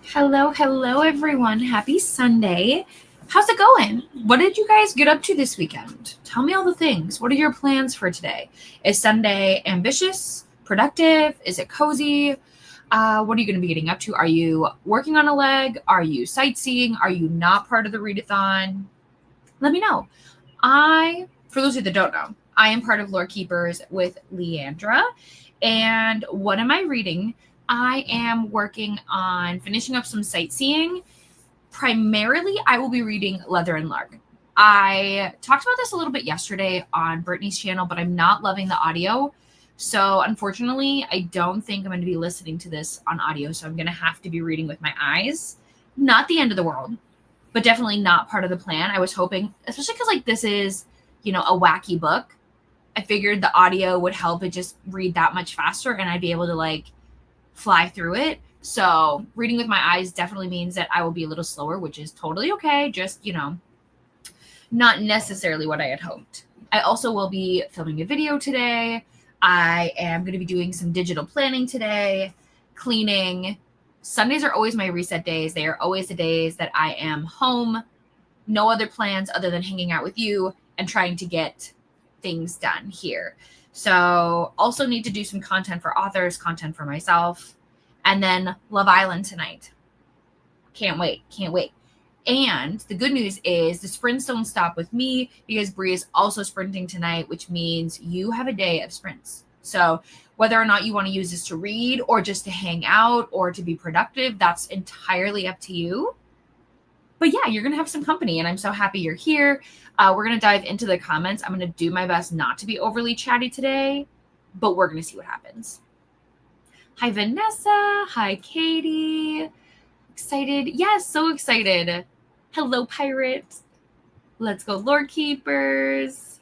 Hello, everyone. Happy Sunday. How's it going? What did you guys get up to this weekend? Tell me all the things. What are your plans for today? Is Sunday ambitious, productive? Is it cozy? What are you going to be getting up to? Are you working on a leg? Are you sightseeing? Are you not part of the readathon? Let me know. For those of you that don't know, I am part of Lore Keepers with Leandra. And what am I reading? I am working on finishing up some sightseeing. Primarily, I will be reading Leather and Lark. I talked about this a little bit yesterday on Brittany's channel, but I'm not loving the audio. So unfortunately, I don't think I'm going to be listening to this on audio. So I'm going to have to be reading with my eyes. Not the end of the world, but definitely not part of the plan. I was hoping, especially because this is, a wacky book. I figured the audio would help it just read that much faster and I'd be able to fly through it. So reading with my eyes definitely means that I will be a little slower, which is totally okay. Just, not necessarily what I had hoped. I also will be filming a video today. I am going to be doing some digital planning today, cleaning. Sundays are always my reset days. They are always the days that I am home. No other plans other than hanging out with you and trying to get things done here. So also need to do some content for authors, content for myself, and then Love Island tonight. Can't wait. And the good news is the sprints don't stop with me because Bree is also sprinting tonight, which means you have a day of sprints. So whether or not you want to use this to read or just to hang out or to be productive, that's entirely up to you. But yeah, you're going to have some company and I'm so happy you're here. We're going to dive into the comments. I'm going to do my best not to be overly chatty today, but we're going to see what happens. Hi, Vanessa. Hi, Katie. Excited. Yes, so excited. Hello, Pirate. Let's go, Lore Keepers.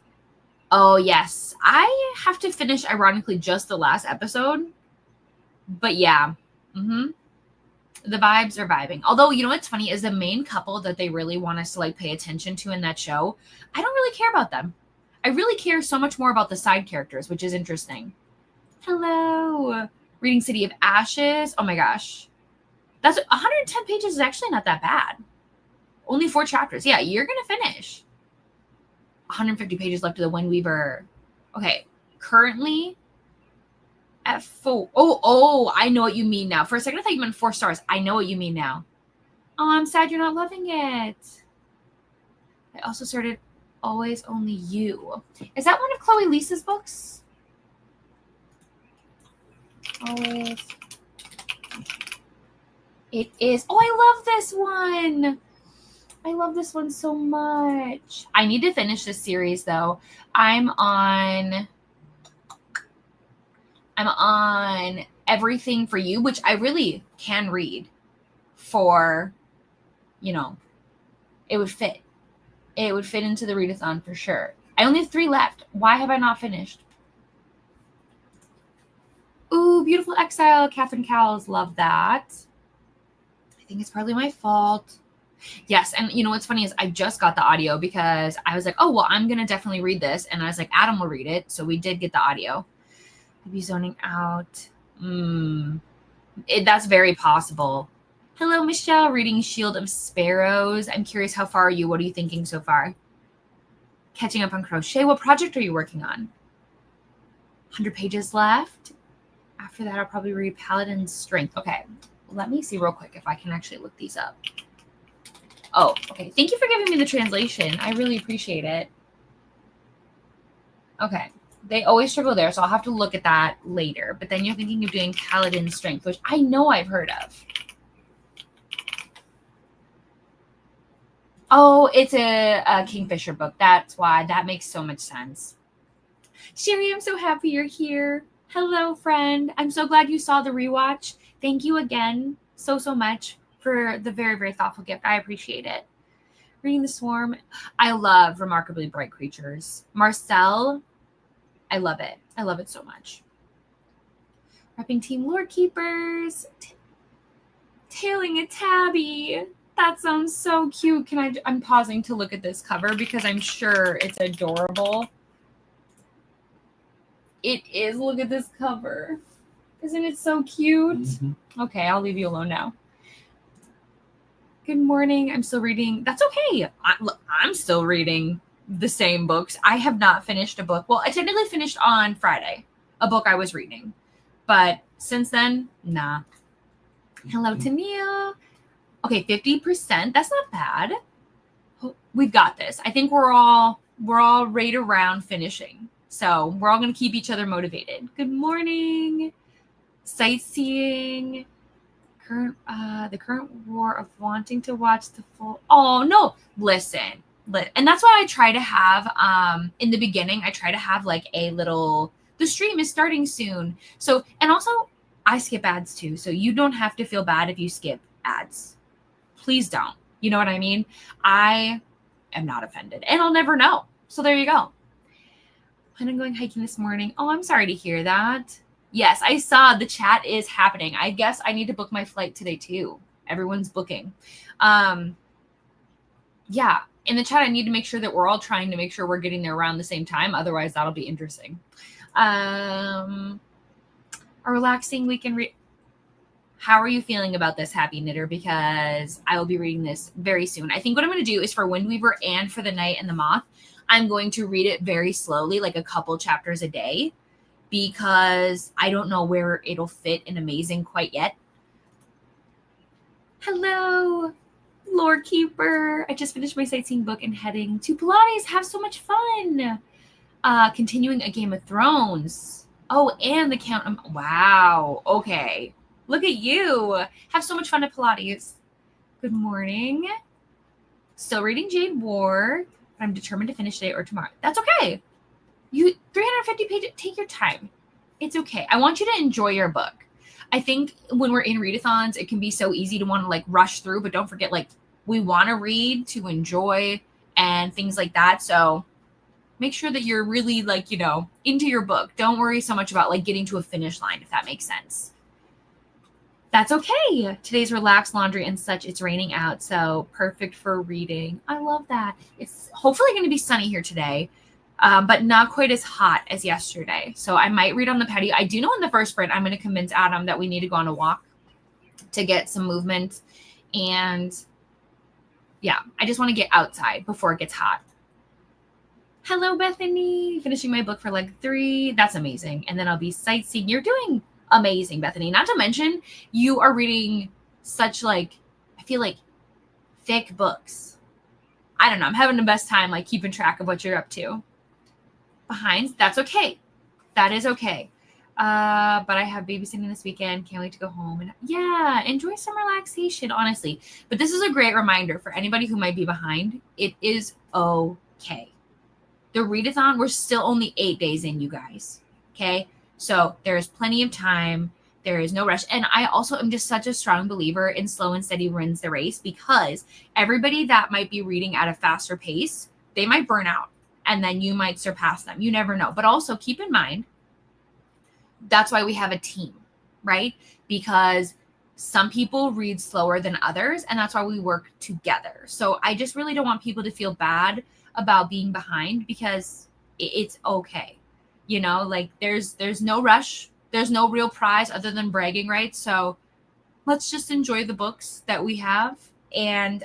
Oh, yes. I have to finish, ironically, just the last episode. But yeah. The vibes are vibing. Although, you know what's funny is the main couple that they really want us to pay attention to in that show, I don't really care about them. I really care so much more about the side characters, which is interesting. Hello. Reading City of Ashes. Oh my gosh. That's 110 pages is actually not that bad. Only 4 chapters. Yeah, you're going to finish. 150 pages left of the Wind Weaver. Okay. Currently at 4. Oh, I know what you mean now. For a second, I thought you meant 4 stars. I know what you mean now. Oh, I'm sad you're not loving it. I also started Always Only You. Is that one of Chloe Lisa's books? Always. It is. Oh, I love this one. I love this one so much. I need to finish this series, though. I'm on Everything for You, which I really can read for, it would fit. It would fit into the readathon for sure. I only have 3 left. Why have I not finished? Ooh, Beautiful Exile. Catherine Cowles. Love that. I think it's partly my fault. Yes, and you know what's funny is I just got the audio because I was like, oh, well, I'm going to definitely read this. And I was like, Adam will read it. So we did get the audio. I'd be zoning out. That's very possible. Hello, Michelle, reading Shield of Sparrows. I'm curious, how far are you? What are you thinking so far? Catching up on crochet. What project are you working on? 100 pages left. After that, I'll probably read Paladin's Strength. Okay, let me see real quick if I can actually look these up. Oh, okay. Thank you for giving me the translation. I really appreciate it. Okay. They always struggle there, so I'll have to look at that later. But then you're thinking of doing Paladin's Strength, which I know I've heard of. Oh, it's a Kingfisher book. That's why. That makes so much sense. Sherry, I'm so happy you're here. Hello, friend. I'm so glad you saw the rewatch. Thank you again so much for the very, very thoughtful gift. I appreciate it. Reading The Swarm. I love Remarkably Bright Creatures. Marcel, I love it. I love it so much. Repping Team Lore Keepers. Tailing a Tabby. That sounds so cute. I'm pausing to look at this cover because I'm sure it's adorable. It is. Look at this cover. Isn't it so cute? Mm-hmm. Okay, I'll leave you alone now. Good morning. I'm still reading. That's okay. I'm still reading the same books. I have not finished a book. Well, I technically finished on Friday a book I was reading. But since then, nah. Hello to Neil. Okay, 50%. That's not bad. We've got this. I think we're all right around finishing. So we're all going to keep each other motivated. Good morning. Sightseeing. The current war of wanting to watch the full. Oh no! Listen, and that's why I try to have in the beginning. I try to have like a little. The stream is starting soon, so and also I skip ads too, so you don't have to feel bad if you skip ads. Please don't. You know what I mean? I am not offended, and I'll never know. So there you go. Plan on going hiking this morning. Oh, I'm sorry to hear that. Yes, I saw the chat is happening. I guess I need to book my flight today too. Everyone's booking. Yeah, in the chat, I need to make sure that we're all trying to make sure we're getting there around the same time. Otherwise, that'll be interesting. A relaxing weekend read. How are you feeling about this, Happy Knitter? Because I will be reading this very soon. I think what I'm going to do is for Windweaver and for The Night and the Moth, I'm going to read it very slowly, like a couple chapters a day, because I don't know where it'll fit in Amazing quite yet. Hello, Lord Keeper. I just finished my sightseeing book and heading to Pilates. Have so much fun. Continuing a Game of Thrones. Oh, and the Count. Wow. Okay. Look at you. Have so much fun at Pilates. Good morning. Still reading Jade War. But I'm determined to finish today or tomorrow. That's okay. You 350 pages. Take your time. It's okay. I want you to enjoy your book. I think when we're in readathons, it can be so easy to want to like rush through, but don't forget, like, we want to read to enjoy and things like that. So make sure that you're really like, you know, into your book. Don't worry so much about like getting to a finish line, if that makes sense. That's okay. Today's relaxed laundry and such. It's raining out, so perfect for reading. I love that. It's hopefully going to be sunny here today, but not quite as hot as yesterday. So I might read on the patio. I do know in the first sprint, I'm going to convince Adam that we need to go on a walk to get some movement. And yeah, I just want to get outside before it gets hot. Hello, Bethany. Finishing my book for leg 3. That's amazing. And then I'll be sightseeing. You're doing amazing, Bethany. Not to mention, you are reading such like, I feel like thick books. I don't know. I'm having the best time like keeping track of what you're up to. Behind, that's okay. That is okay. But I have babysitting this weekend. Can't wait to go home. And yeah, enjoy some relaxation, honestly. But this is a great reminder for anybody who might be behind. It is okay. The readathon, we're still only 8 days in, you guys. Okay? So there is plenty of time. There is no rush. And I also am just such a strong believer in slow and steady wins the race, because everybody that might be reading at a faster pace, they might burn out and then you might surpass them. You never know. But also keep in mind, that's why we have a team, right? Because some people read slower than others, and that's why we work together. So I just really don't want people to feel bad about being behind, because it's okay. You know, like there's no rush. There's no real prize other than bragging rights. So let's just enjoy the books that we have, and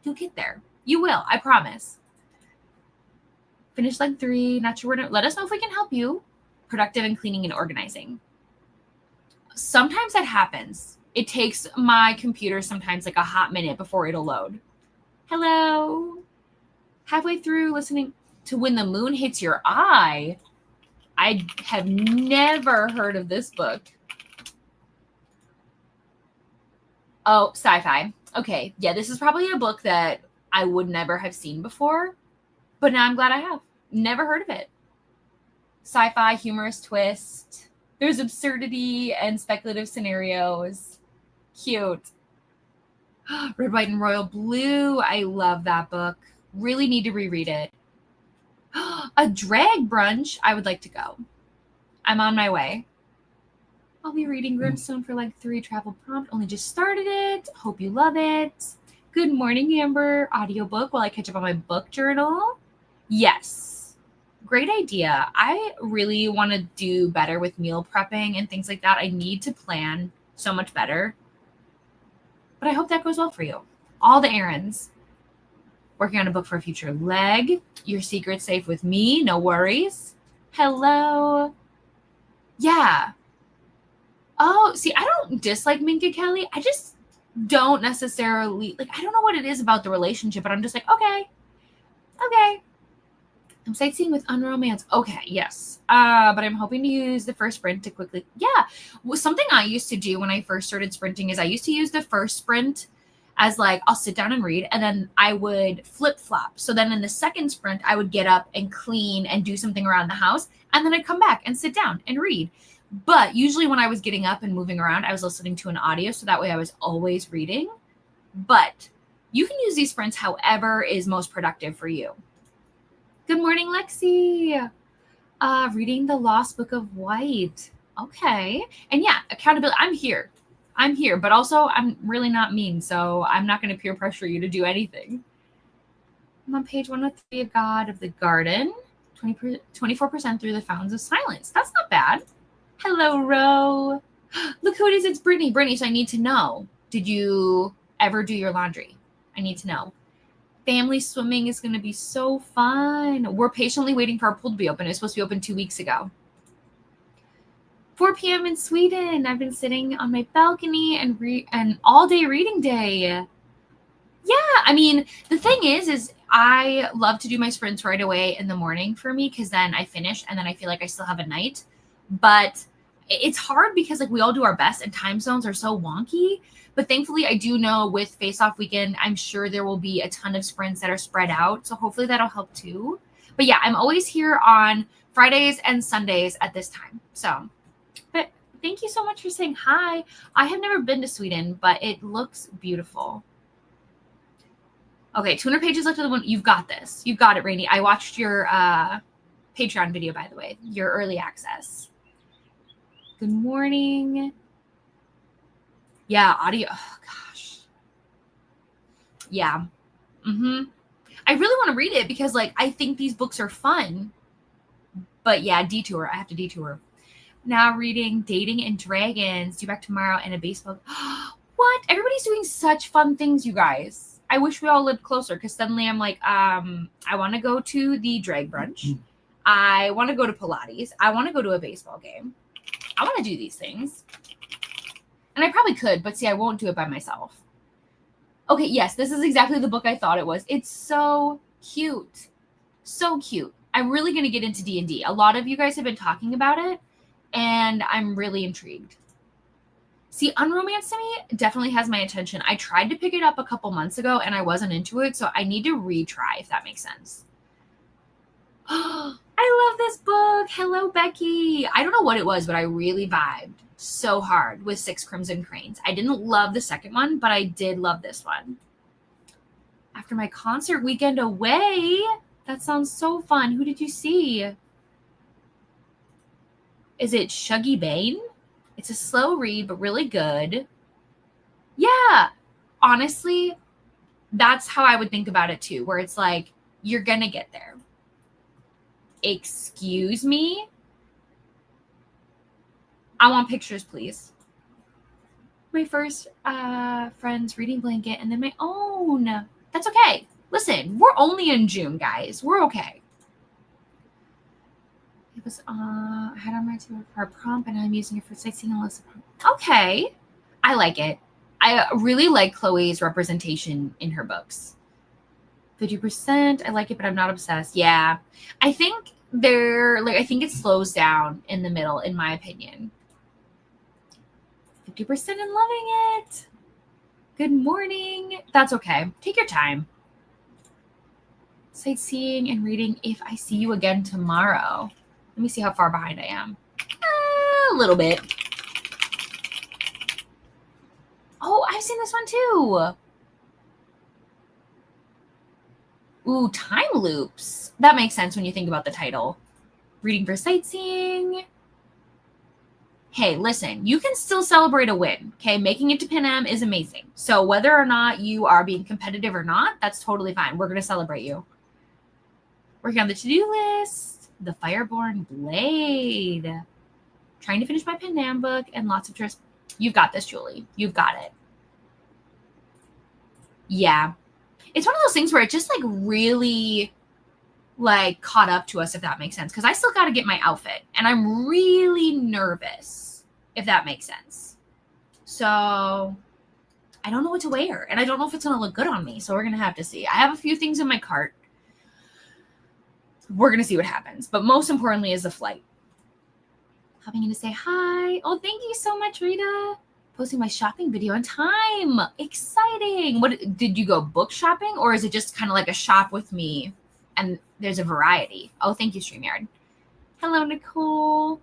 you'll get there. You will, I promise. Finish leg 3. Not sure where to. Let us know if we can help you. Productive and cleaning and organizing. Sometimes that happens. It takes my computer sometimes like a hot minute before it'll load. Hello. Halfway through listening to When the Moon Hits Your Eye. I have never heard of this book. Oh, sci-fi. Okay. Yeah, this is probably a book that I would never have seen before, but now I'm glad I have. Never heard of it. Sci-fi, humorous twist. There's absurdity and speculative scenarios. Cute. Red, White, and Royal Blue. I love that book. Really need to reread it. A drag brunch. I would like to go. I'm on my way. I'll be reading Grimstone for leg 3 travel prompt. Only just started it. Hope you love it. Good morning, Amber. Audiobook while I catch up on my book journal. Yes. Great idea. I really want to do better with meal prepping and things like that. I need to plan so much better. But I hope that goes well for you. All the errands. Working on a book for a future leg. Your secret's safe with me. No worries. Hello. Yeah. Oh, see, I don't dislike Minka Kelly. I just don't necessarily, like, I don't know what it is about the relationship, but I'm just like, okay. I'm sightseeing with unromance. Okay, yes. But I'm hoping to use the first sprint to quickly. Yeah. Well, something I used to do when I first started sprinting is I used to use the first sprint as like, I'll sit down and read, and then I would flip flop. So then in the second sprint, I would get up and clean and do something around the house. And then I'd come back and sit down and read. But usually when I was getting up and moving around, I was listening to an audio. So that way I was always reading. But you can use these sprints however is most productive for you. Good morning, Lexi. Reading The Lost Book of White. Okay. And yeah, accountability. I'm here, but also I'm really not mean, so I'm not going to peer pressure you to do anything. I'm on page 103 of God of the Garden. 24% through the Fountains of Silence. That's not bad. Hello, Ro. Look who it is. It's Brittany. Brittany, so I need to know. Did you ever do your laundry? I need to know. Family swimming is going to be so fun. We're patiently waiting for our pool to be open. It was supposed to be open 2 weeks ago. 4 p.m. in Sweden. I've been sitting on my balcony and all day reading day. Yeah, I mean, the thing is I love to do my sprints right away in the morning for me because then I finish and then I feel like I still have a night. But it's hard because like we all do our best and time zones are so wonky. But thankfully, I do know with Face Off Weekend, I'm sure there will be a ton of sprints that are spread out. So hopefully that'll help too. But yeah, I'm always here on Fridays and Sundays at this time. So, but thank you so much for saying hi. I have never been to Sweden, but it looks beautiful. Okay, 200 pages left of the one. You've got this. You've got it, Rainey. I watched your Patreon video, by the way, your early access. Good morning. Yeah, audio. Oh, gosh. Yeah. I really want to read it because, like, I think these books are fun. But yeah, detour. I have to detour. Now reading Dating and Dragons, due back tomorrow, and a baseball. What? Everybody's doing such fun things, you guys. I wish we all lived closer because suddenly I'm like, I want to go to the drag brunch. I want to go to Pilates. I want to go to a baseball game. I want to do these things. And I probably could, but see, I won't do it by myself. Okay, yes, this is exactly the book I thought it was. It's so cute. So cute. I'm really going to get into D&D. A lot of you guys have been talking about it, and I'm really intrigued. See, Unromanced to me definitely has my attention. I tried to pick it up a couple months ago, and I wasn't into it, so I need to retry, if that makes sense. I love this book. Hello, Becky. I don't know what it was, but I really vibed so hard with 6 Crimson Cranes. I didn't love the second one, but I did love this one. After my concert weekend away, that sounds so fun. Who did you see? Is it Shuggy Bane? It's a slow read, but really good. Yeah, honestly, that's how I would think about it too, where it's like, you're going to get there. Excuse me? I want pictures, please. My first friend's reading blanket and then my own. That's okay. Listen, we're only in June, guys. We're okay. It was, I had on my to our prompt and I'm using it for sightseeing and list. Okay. I like it. I really like Chloe's representation in her books. 50%. I like it, but I'm not obsessed. Yeah. I think I think it slows down in the middle, in my opinion. 50% and loving it. Good morning. That's okay. Take your time. Sightseeing and reading if I see you again tomorrow. Let me see how far behind I am. A little bit. Oh, I've seen this one too. Ooh, time loops. That makes sense when you think about the title. Reading for sightseeing. Hey, listen, you can still celebrate a win, okay? Making it to Pan Am is amazing. So whether or not you are being competitive or not, that's totally fine. We're going to celebrate you. Working on the to-do list. The Fireborn Blade. Trying to finish my Pan Am book and lots of trips. You've got this, Julie. You've got it. Yeah. It's one of those things where it just like really like caught up to us, if that makes sense. Because I still got to get my outfit and I'm really nervous, if that makes sense. So I don't know what to wear and I don't know if it's going to look good on me. So we're going to have to see. I have a few things in my cart. We're going to see what happens. But most importantly is the flight. Hopping in to say hi. Oh, thank you so much, Rita. Posting my shopping video on time. Exciting. What did you go book shopping or is it just kind of like a shop with me and there's a variety? Oh, thank you, StreamYard. Hello, Nicole.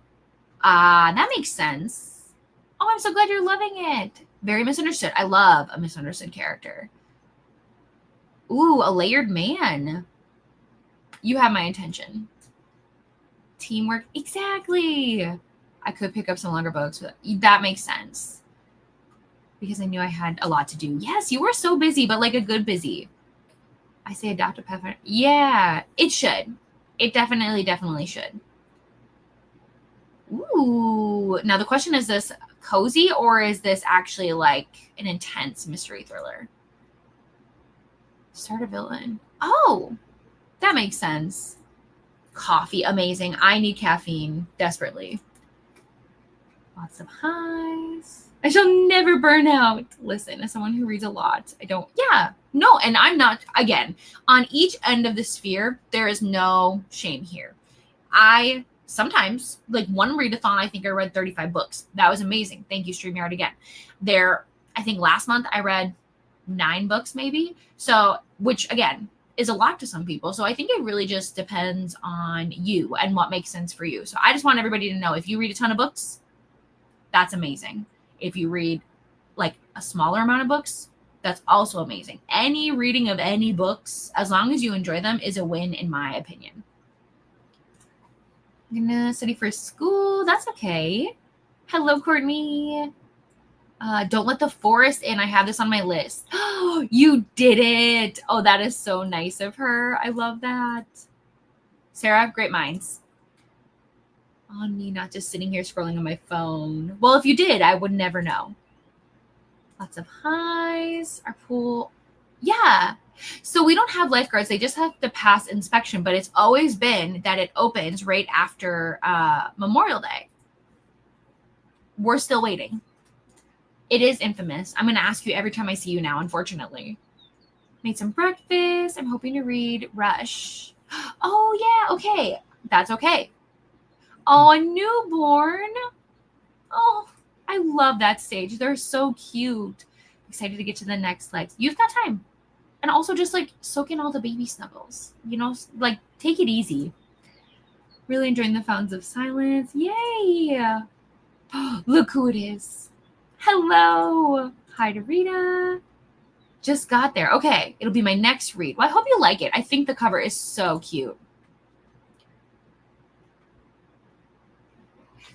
That makes sense. Oh, I'm so glad you're loving it. Very misunderstood. I love a misunderstood character. Ooh, a layered man. You have my attention. Teamwork. Exactly. I could pick up some longer books, but that makes sense. Because I knew I had a lot to do. Yes, you were so busy, but like a good busy. I say adopt a pet. Yeah, it should. It definitely should. Ooh. Now the question is this cozy or is this actually like an intense mystery thriller? Start a villain. Oh, that makes sense. Coffee, amazing. I need caffeine desperately. Lots of highs. I shall never burn out. Listen, as someone who reads a lot, I don't. Yeah, no, and I'm not. Again, on each end of the sphere, there is no shame here. I sometimes, like one readathon, I think I read 35 books. That was amazing. Thank you, StreamYard again. I think last month I read 9 books maybe. So, which again is a lot to some people. So I think it really just depends on you and what makes sense for you. So I just want everybody to know if you read a ton of books, that's amazing. If you read like a smaller amount of books, that's also amazing. Any reading of any books, as long as you enjoy them, is a win in my opinion. I'm gonna study for school. That's okay. Hello, Courtney. Don't let the forest in. I have this on my list. Oh, you did it. Oh, that is so nice of her. I love that. Sarah, great minds. On me, not just sitting here scrolling on my phone. Well, if you did, I would never know. Lots of highs. Our pool. Yeah. So we don't have lifeguards. They just have to pass inspection, but it's always been that it opens right after Memorial Day. We're still waiting. It is infamous. I'm going to ask you every time I see you now, unfortunately. Made some breakfast. I'm hoping to read Rush. Oh, yeah. Okay. That's okay. Oh, a newborn. Oh, I love that stage. They're so cute. Excited to get to the next legs. You've got time. And also just like soak in all the baby snuggles. You know, like take it easy. Really enjoying the Fountains of Silence. Yay. Look who it is. Hello. Hi to Rita. Just got there. Okay. It'll be my next read. Well, I hope you like it. I think the cover is so cute.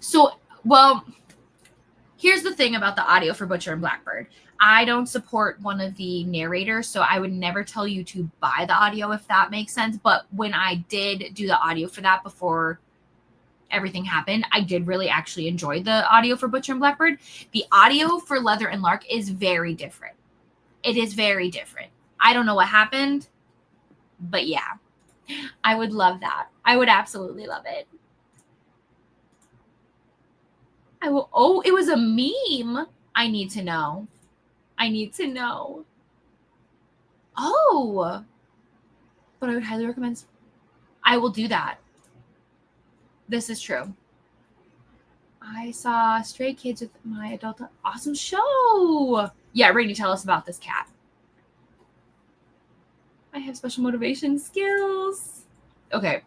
So, well, here's the thing about the audio for Butcher and Blackbird. I don't support one of the narrators, so I would never tell you to buy the audio if that makes sense. But when I did do the audio for that before everything happened, I did really actually enjoy the audio for Butcher and Blackbird. The audio for Leather and Lark is very different. It is very different. I don't know what happened, but yeah, I would love that. I would absolutely love it. I will. Oh, it was a meme. I need to know. I need to know. Oh, but I would highly recommend. I will do that. This is true. I saw Stray Kids with my adult. Awesome show. Yeah, Rainey, tell us about this cat. I have special motivation skills. Okay.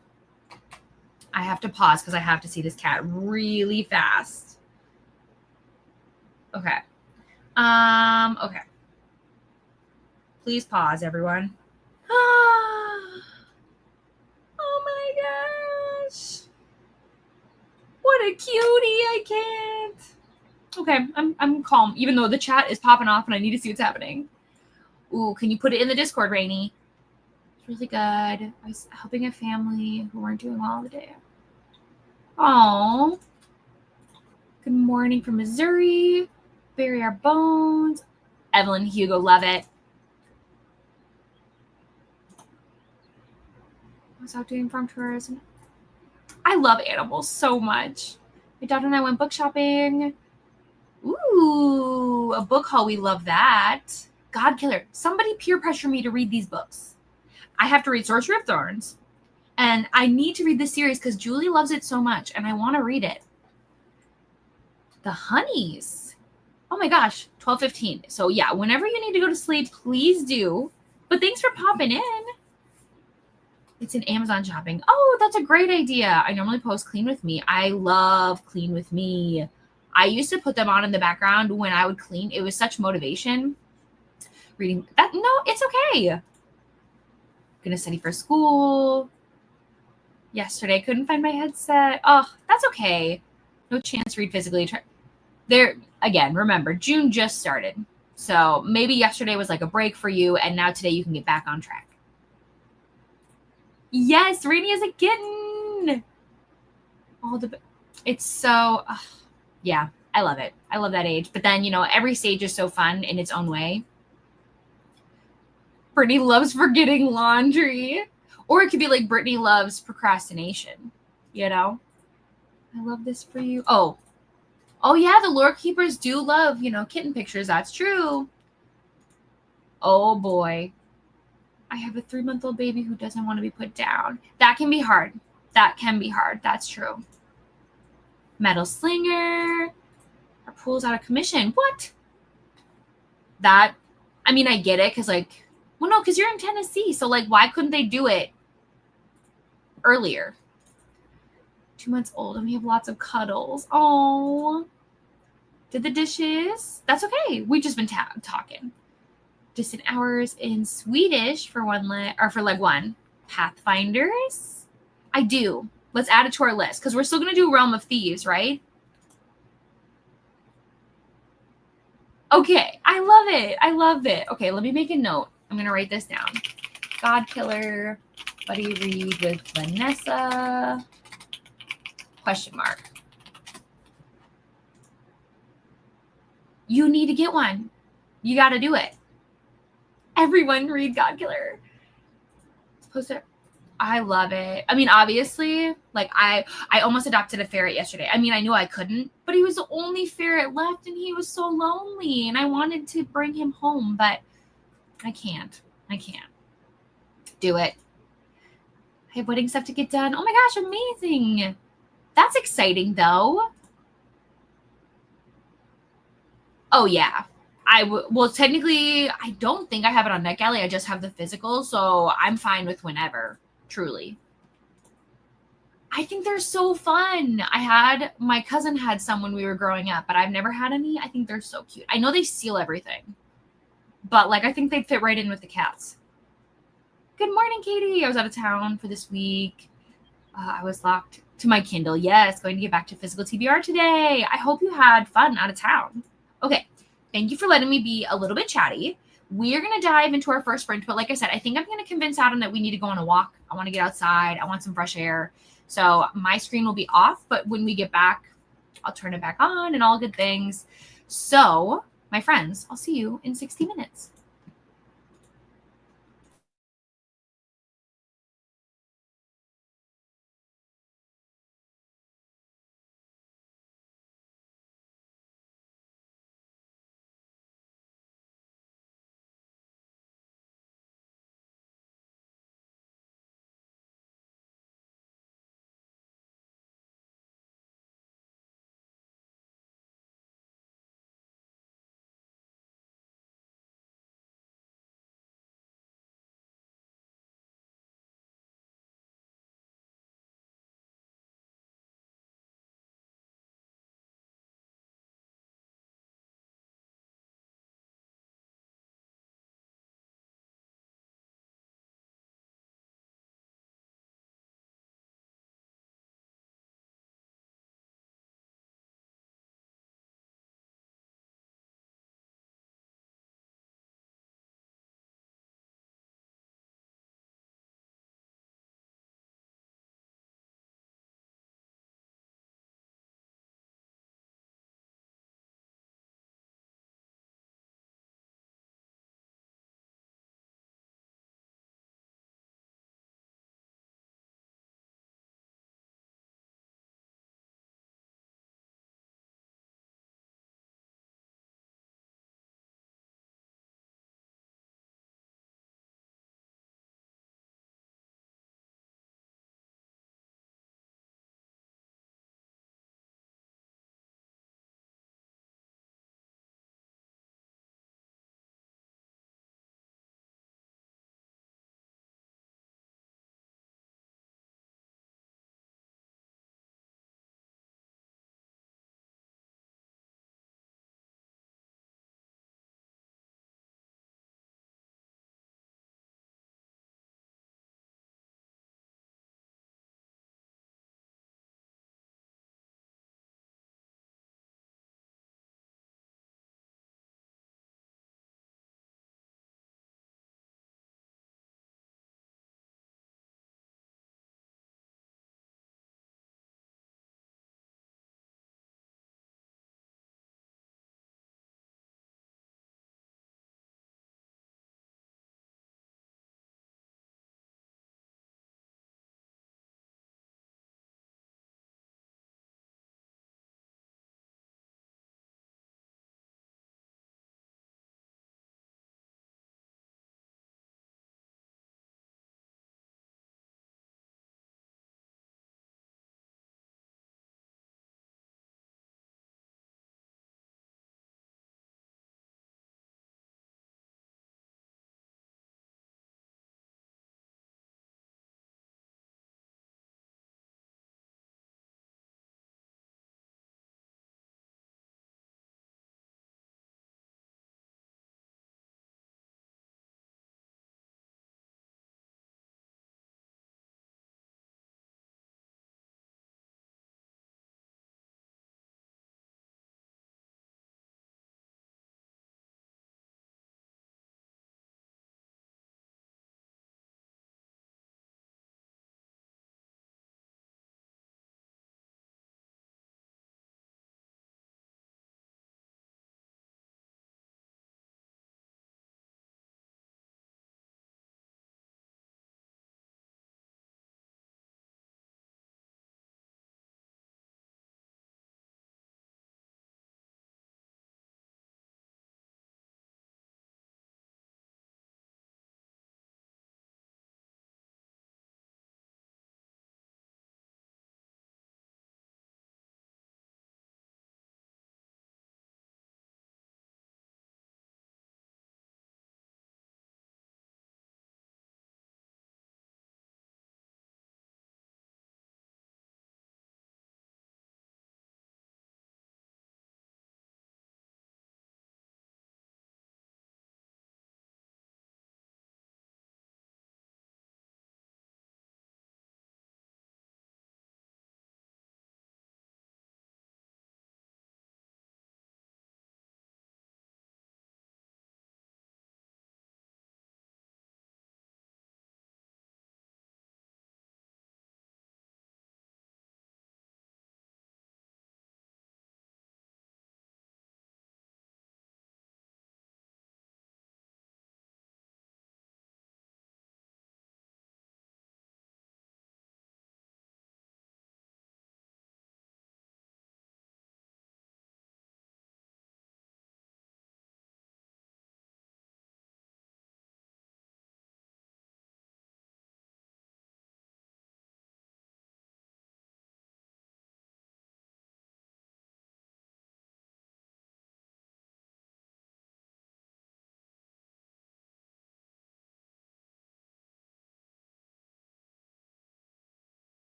I have to pause because I have to see this cat really fast. Okay. Okay. Please pause, everyone. Oh my gosh. What a cutie. I can't. Okay, I'm calm, even though the chat is popping off and I need to see what's happening. Ooh, can you put it in the Discord, Rainey? It's really good. I was helping a family who weren't doing well the day. Oh. Good morning from Missouri. Bury our bones. Evelyn Hugo, love it. was out doing farm tours. I love animals so much. My daughter and I went book shopping. Ooh, a book haul. We love that. God Killer. Somebody peer pressure me to read these books. I have to read Sorcery of Thorns. And I need to read this series because Julie loves it so much. And I want to read it. The Honeys. Oh my gosh. 12:15. So yeah, whenever you need to go to sleep, please do. But thanks for popping in. It's an Amazon shopping. Oh, that's a great idea. I normally post Clean With Me. I love Clean With Me. I used to put them on in the background when I would clean. It was such motivation. Reading that. No, it's okay. Gonna study for school. Yesterday, couldn't find my headset. Oh, that's okay. No chance to read physically. There again, remember, June just started. So maybe yesterday was like a break for you, and now today you can get back on track. Yes, Rainy is a kitten. It's so, yeah, I love it. I love that age. But then, every stage is so fun in its own way. Brittany loves forgetting laundry. Or it could be like Brittany loves procrastination, I love this for you. Oh yeah, the lore keepers do love, kitten pictures. That's true. Oh boy. I have a 3-month-old baby who doesn't want to be put down. That can be hard. That's true. Metal Slinger. Our pool's out of commission. What? I get it because, no, because you're in Tennessee. So, why couldn't they do it earlier? 2 months old and we have lots of cuddles. Oh, did the dishes? That's okay. We've just been talking. Distant hours in Swedish for leg one. Pathfinders? I do. Let's add it to our list because we're still going to do Realm of Thieves, right? Okay. I love it. Okay, let me make a note. I'm going to write this down. God Killer, Buddy Read with Vanessa, ? You need to get one. You got to do it. Everyone read God Killer. I love it. Obviously, I almost adopted a ferret yesterday. I knew I couldn't, but he was the only ferret left and he was so lonely and I wanted to bring him home, but I can't. Do it. I have wedding stuff to get done. Oh my gosh, amazing. That's exciting though. Oh yeah. Well, technically, I don't think I have it on NetGalley. I just have the physical, so I'm fine with whenever, truly. I think they're so fun. My cousin had some when we were growing up, but I've never had any. I think they're so cute. I know they steal everything, but I think they'd fit right in with the cats. Good morning, Katie. I was out of town for this week. I was locked to my Kindle. Yes, going to get back to physical TBR today. I hope you had fun out of town. Okay. Thank you for letting me be a little bit chatty. We're going to dive into our first sprint, but like I said, I think I'm going to convince Adam that we need to go on a walk. I want to get outside. I want some fresh air. So my screen will be off, but when we get back, I'll turn it back on and all good things. So, my friends, I'll see you in 60 minutes.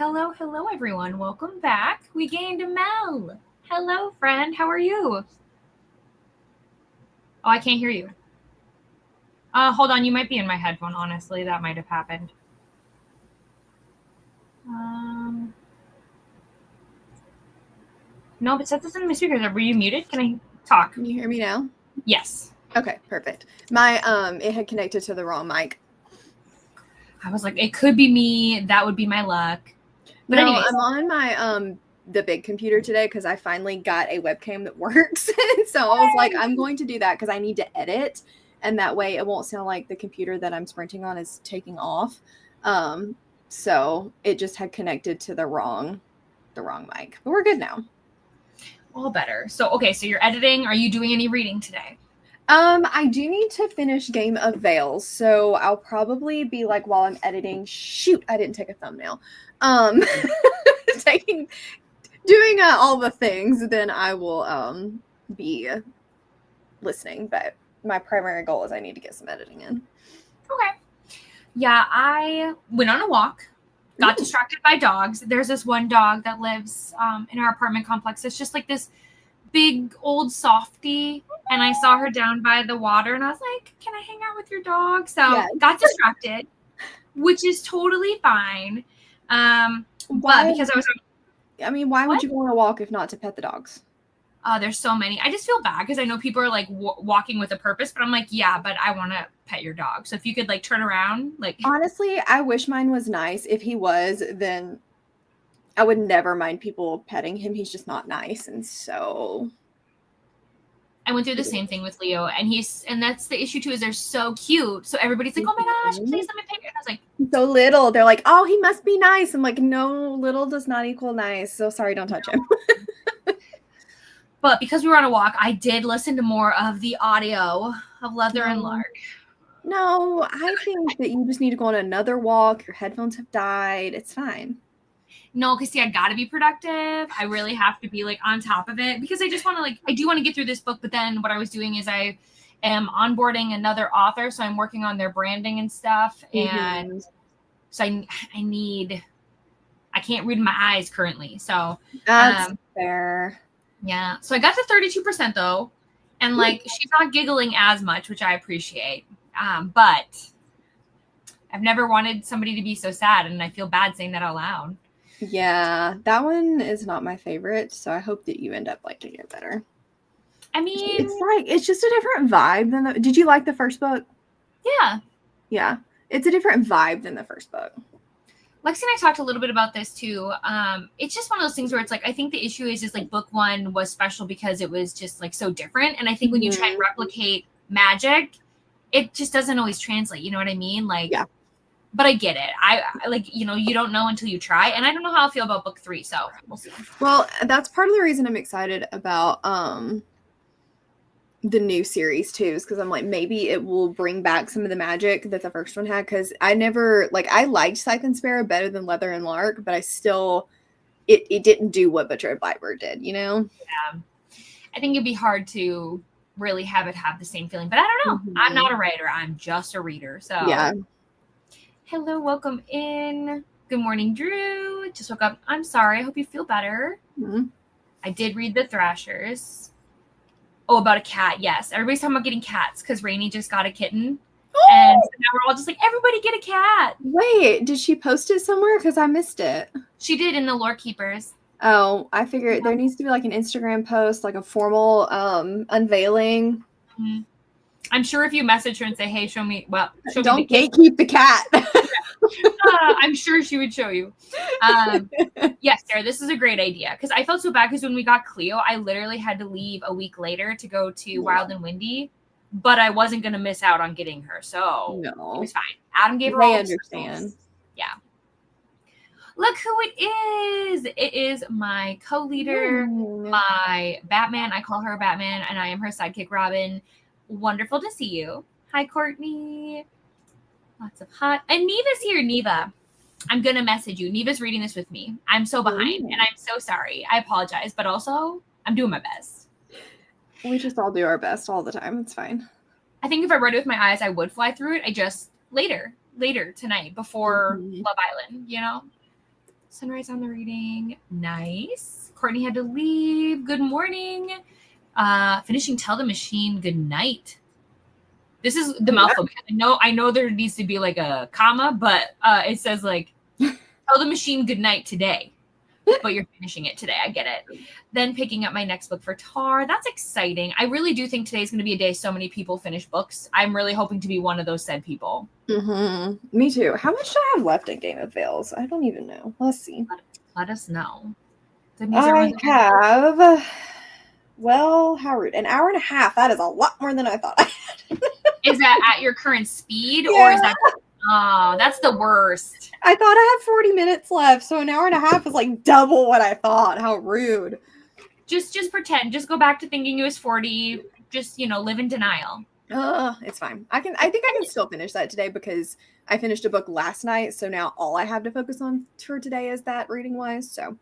Hello, everyone. Welcome back. We gained a Mel. Hello, friend. How are you? Oh, I can't hear you. Hold on. You might be in my headphone, honestly. That might have happened. No, but it says it's in my speakers. Were you muted? Can I talk? Can you hear me now? Yes. Okay, perfect. My it had connected to the wrong mic. I was like, it could be me. That would be my luck. But no, anyways. I'm on my the big computer today because I finally got a webcam that works. So I was like, I'm going to do that because I need to edit, and that way it won't sound like the computer that I'm sprinting on is taking off. So it just had connected to the wrong mic, but we're good now. All better. So okay, so you're editing. Are you doing any reading today? I do need to finish Game of Veils, so I'll probably be like while I'm editing. Shoot, I didn't take a thumbnail. Doing all the things, then I will be listening. But my primary goal is I need to get some editing in. Okay. Yeah, I went on a walk. Got distracted by dogs. There's this one dog that lives in our apartment complex. It's just like this big old softie, and I saw her down by the water, and I was like, "Can I hang out with your dog?" So got distracted, which is totally fine. But because I was, why would you go on a walk if not to pet the dogs? There's so many. I just feel bad because I know people are like walking with a purpose, but I'm like, yeah, but I want to pet your dog. So if you could like turn around, like honestly, I wish mine was nice. If he was, then I would never mind people petting him. He's just not nice, and so I went through the same thing with Leo, and that's the issue too, is they're so cute. So everybody's like, oh my gosh, please let me pet you. And I was like, so little. They're like, oh, he must be nice. I'm like, no, little does not equal nice. So sorry, don't touch him. But because we were on a walk, I did listen to more of the audio of Leather and Lark. No, I think that you just need to go on another walk. Your headphones have died. It's fine. No, because see, I got to be productive. I really have to be like on top of it because I just want to I do want to get through this book. But then what I was doing is I am onboarding another author. So I'm working on their branding and stuff. And so I can't read my eyes currently. So that's fair. Yeah. So I got to 32% though. And like, she's not giggling as much, which I appreciate. But I've never wanted somebody to be so sad. And I feel bad saying that out loud. Yeah, that one is not my favorite. So I hope that you end up liking it better. I mean, it's just a different vibe than did you like the first book? Yeah. Yeah. It's a different vibe than the first book. Lexi and I talked a little bit about this too. It's just one of those things where it's like, I think the issue is like book one was special because it was just like so different. And I think when you try and replicate magic, it just doesn't always translate. You know what I mean? Like, yeah. But I get it. I like, you don't know until you try. And I don't know how I feel about book 3. So we'll see. Well, that's part of the reason I'm excited about the new series too, is because I'm like, maybe it will bring back some of the magic that the first one had. Because I never I liked Scythe and Sparrow better than Leather and Lark, but I still it didn't do what Betrayed Blackbird did, Yeah, I think it'd be hard to really have it have the same feeling. But I don't know. I'm not a writer. I'm just a reader. So yeah. Hello, welcome in. Good morning, Drew. Just woke up. I'm sorry. I hope you feel better. I did read The Thrashers. Oh, about a cat. Yes. Everybody's talking about getting cats because Rainey just got a kitten. And so now we're all just like, everybody get a cat. Wait, did she post it somewhere? Because I missed it. She did in the Lore Keepers. Oh, I figured there needs to be like an Instagram post, like a formal unveiling. I'm sure if you message her and say, hey, show me. Don't gatekeep the cat. I'm sure she would show you. Yes, Sarah, this is a great idea. Because I felt so bad because when we got Cleo, I literally had to leave a week later to go to Wild and Windy. But I wasn't going to miss out on getting her. So it was fine. Adam gave her all. I understand. Yeah. Look who it is. It is my co-leader, my Batman. I call her Batman, and I am her sidekick, Robin. Wonderful to see you. Hi, Courtney. Lots of hot. And Neva's here. Neva, I'm going to message you. Neva's reading this with me. I'm so behind, and I'm so sorry. I apologize, but also I'm doing my best. We just all do our best all the time. It's fine. I think if I read it with my eyes, I would fly through it. I just later tonight before Love Island, Sunrise on the reading. Nice. Courtney had to leave. Good morning. Finishing Tell the Machine good night. This is the mouthful. I know there needs to be like a comma, but it says like Tell the Machine good night today. But you're finishing it today. I get it. Then picking up my next book for Tar. That's exciting. I really do think today's going to be a day so many people finish books. I'm really hoping to be one of those said people. Mm-hmm. Me too. How much do I have left in Game of Veils? I don't even know. Let's see. Let us know. I have, well, how rude. An hour and a half. That is a lot more than I thought I had. Is that at your current speed? Yeah. Or is that... Oh, that's the worst. I thought I had 40 minutes left, so an hour and a half is like double what I thought. How rude. Just pretend. Just go back to thinking it was 40. Just, live in denial. It's fine. I think I can still finish that today because I finished a book last night, so now all I have to focus on for today is that reading-wise, so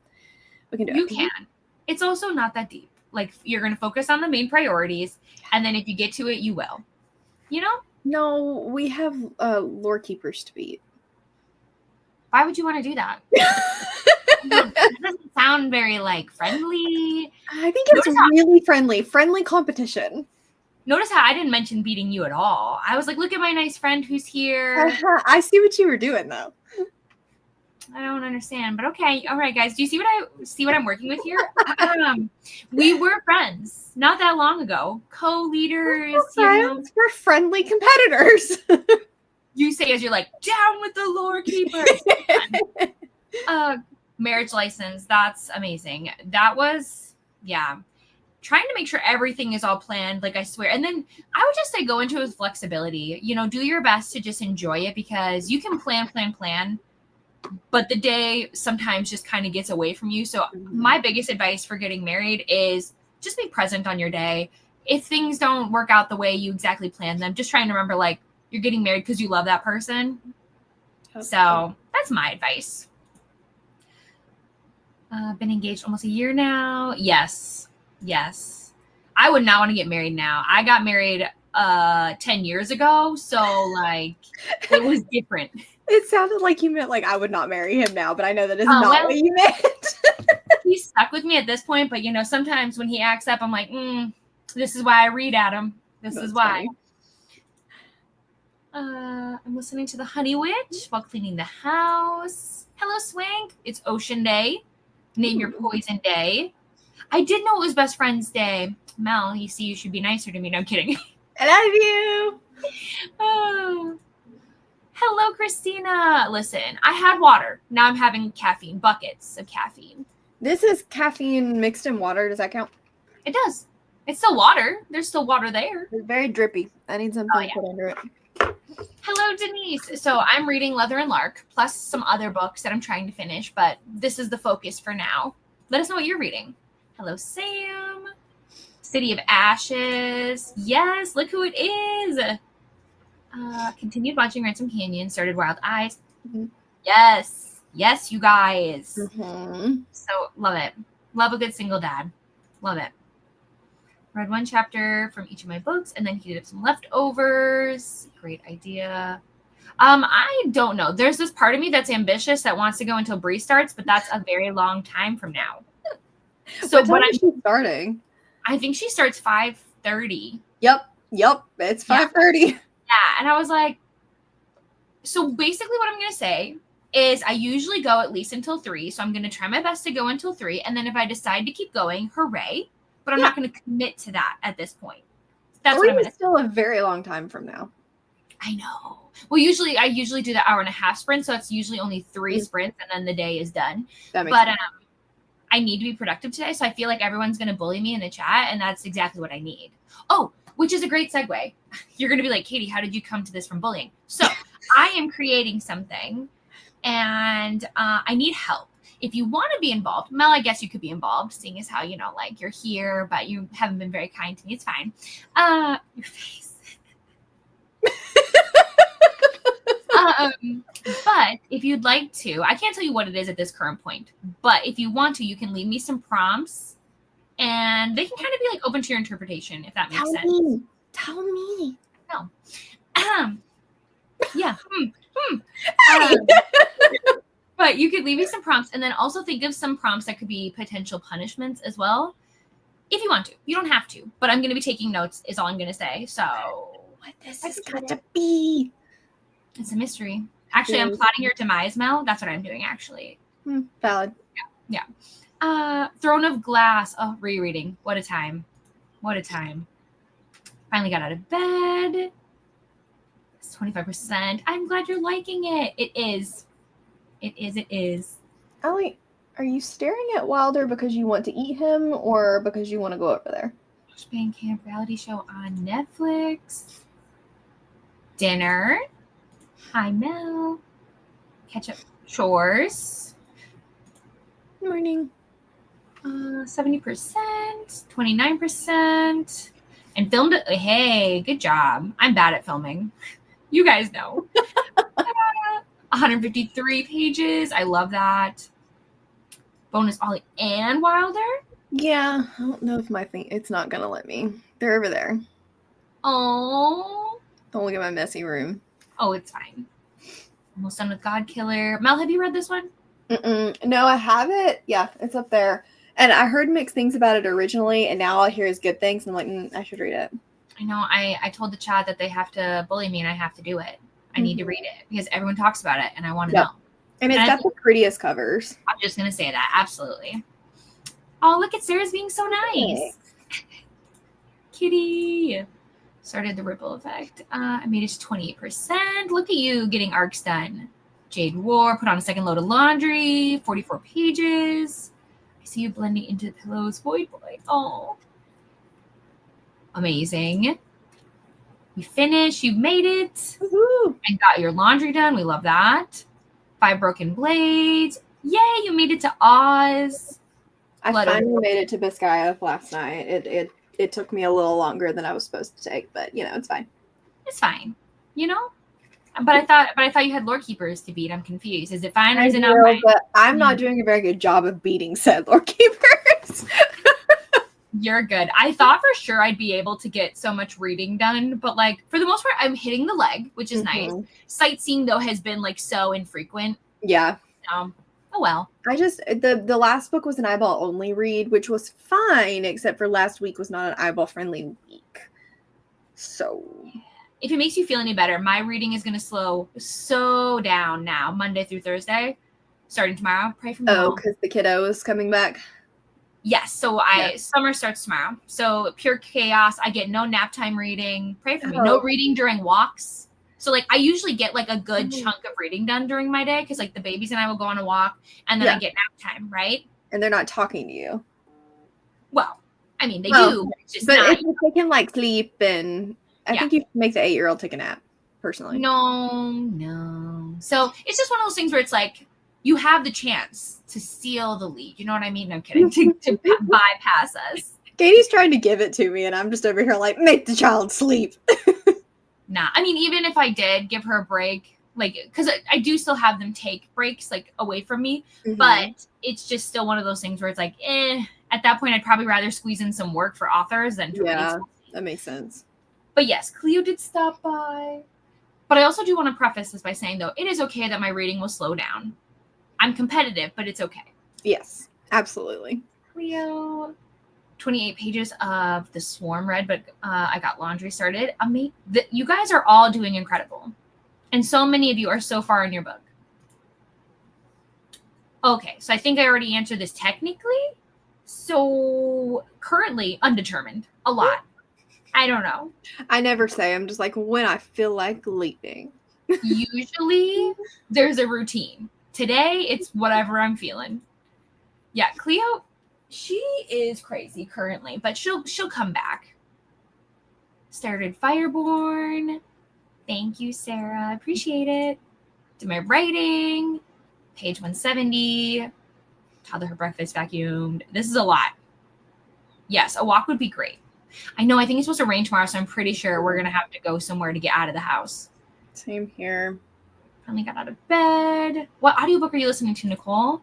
we can do it. You can. It's also not that deep. Like, you're going to focus on the main priorities, and then if you get to it, you will. No, we have lore keepers to beat. Why would you want to do that? It doesn't sound very, friendly. I think it's really friendly. Friendly competition. Notice how I didn't mention beating you at all. I was like, look at my nice friend who's here. I see what you were doing, though. I don't understand, but okay. All right, guys. Do you see what I'm working with here? We were friends not that long ago. Co-leaders. We're friendly competitors. You say as you're like, down with the lore keepers. Marriage license. That's amazing. That was, trying to make sure everything is all planned, like I swear. And then I would just say go into it with flexibility. Do your best to just enjoy it because you can plan. But the day sometimes just kind of gets away from you. So my biggest advice for getting married is just be present on your day. If things don't work out the way you exactly planned them, just trying to remember, you're getting married because you love that person. Okay. So that's my advice. Been engaged almost a year now. Yes. I would not want to get married now. I got married 10 years ago. So, it was different. It sounded like you meant I would not marry him now, but I know that is not what you meant. He's stuck with me at this point, but sometimes when he acts up, I'm like, this is why I read at him. That's why. I'm listening to The Honey Witch while cleaning the house. Hello, Swank. It's Ocean Day. Name your poison day. I did know it was Best Friends Day. Mel, you see, you should be nicer to me. No, I'm kidding. I love you. Oh. Hello, Christina. Listen, I had water. Now I'm having caffeine, buckets of caffeine. This is caffeine mixed in water. Does that count? It does. It's still water. There's still water there. It's very drippy. I need something to put under it. Hello, Denise. So I'm reading Leather and Lark, plus some other books that I'm trying to finish, but this is the focus for now. Let us know what you're reading. Hello, Sam. City of Ashes. Yes, look who it is. Continued watching Ransom Canyon, started Wild Eyes. Mm-hmm. Yes, you guys. Mm-hmm. So love it. Love a good single dad. Love it. Read one chapter from each of my books and then heated up some leftovers. Great idea. I don't know. There's this part of me that's ambitious that wants to go until Bree starts, but that's a very long time from now. So what is she starting? I think she starts 5:30. Yep. It's 5:30. Yeah, and I was like, so basically what I'm going to say is I usually go at least until 3, so I'm going to try my best to go until 3, and then if I decide to keep going, hooray, but I'm not going to commit to that at this point. That's what I'm going to still a very long time from now. I know. Well, I usually do the hour and a half sprint, so it's usually only 3 sprints, and then the day is done. That makes sense. I need to be productive today, so I feel like everyone's going to bully me in the chat, and that's exactly what I need. Oh, which is a great segue. You're going to be like, Katie, how did you come to this from bullying? So I am creating something, and I need help. If you want to be involved, Mel, I guess you could be involved, seeing as how, you're here, but you haven't been very kind to me. It's fine. Your face. But if you'd like to, I can't tell you what it is at this current point, but if you want to, you can leave me some prompts and they can kind of be open to your interpretation, if that makes sense. Tell me. No. Yeah. But you could leave me some prompts and then also think of some prompts that could be potential punishments as well. If you want to. You don't have to. But I'm going to be taking notes is all I'm going to say. So what this has got to be? It's a mystery. Actually, I'm plotting your demise, Mel. That's what I'm doing, actually. Valid. Yeah. Throne of Glass. Oh, rereading. What a time. What a time. Finally got out of bed. It's 25%. I'm glad you're liking it. It is. It is. Allie, are you staring at Wilder because you want to eat him or because you want to go over there? Band Camp reality show on Netflix. Dinner. Hi, Mel. Catch up chores. Morning. 70%, 29%. And filmed it. Hey, good job. I'm bad at filming. You guys know. 153 pages. I love that. Bonus Ollie and Wilder. Yeah, I don't know if my thing. It's not gonna let me. They're over there. Oh. Don't look at my messy room. Oh, it's fine. Almost done with God Killer. Mel, have you read this one? No, I haven't. Yeah, it's up there. And I heard mixed things about it originally, and now all I hear is good things. And I'm like, I should read it. I know. I told the chat that they have to bully me, and I have to do it. I need to read it because everyone talks about it, and I want to know. And it's got the prettiest covers. I'm just gonna say that. Absolutely. Oh, look at Sarah's being so nice. Kitty. Started the ripple effect. I made it to 28%. Look at you getting arcs done. Jade War, put on a second load of laundry, 44 pages. I see you blending into the pillows. Void Boy. Oh. Amazing. You finished. You made it. Woo-hoo. And got your laundry done. We love that. 5 broken blades. Yay, you made it to Oz. I finally made it to Biscaya last night. It took me a little longer than I was supposed to take, but it's fine. It's fine. But I thought you had lore keepers to beat. I'm confused. Is it fine or is it not fine? But I'm not doing a very good job of beating said lore keepers. You're good. I thought for sure I'd be able to get so much reading done, but for the most part, I'm hitting the leg, which is nice. Sightseeing though has been so infrequent. Yeah. Oh well. I just the last book was an eyeball only read, which was fine, except for last week was not an eyeball friendly week. So if it makes you feel any better, my reading is going to slow so down now, Monday through Thursday, starting tomorrow. Pray for me. Oh, because the kiddo is coming back. Yes. So summer starts tomorrow. So pure chaos. I get no nap time reading. Pray for me. No reading during walks. So I usually get a good chunk of reading done during my day because the babies and I will go on a walk and then I get nap time, right? And they're not talking to you. Well, I mean they do, but it's just but not. If they can sleep and I think you can make the 8-year-old take a nap, personally. No. So it's just one of those things where it's you have the chance to steal the lead. You know what I mean? No, I'm kidding. to bypass us. Katie's trying to give it to me, and I'm just over here make the child sleep. Nah. I mean, even if I did give her a break, because I do still have them take breaks, away from me. But it's just still one of those things where it's at that point, I'd probably rather squeeze in some work for authors than to read. That makes sense. But yes, Cleo did stop by. But I also do want to preface this by saying, though, it is okay that my reading will slow down. I'm competitive, but it's okay. Yes, absolutely. Cleo, 28 pages of The Swarm read, but I got laundry started. You guys are all doing incredible. And so many of you are so far in your book. Okay, so I think I already answered this technically. So currently undetermined. A lot. I don't know. I never say. I'm just when I feel like leaving. Usually there's a routine. Today it's whatever I'm feeling. Yeah, Cleo, she is crazy currently, but she'll come back. Started Fireborn. Thank you, Sarah. Appreciate it. Did my writing. Page 170. Toddler her breakfast vacuumed. This is a lot. Yes, a walk would be great. I know. I think it's supposed to rain tomorrow, so I'm pretty sure we're going to have to go somewhere to get out of the house. Same here. Finally got out of bed. What audiobook are you listening to, Nicole?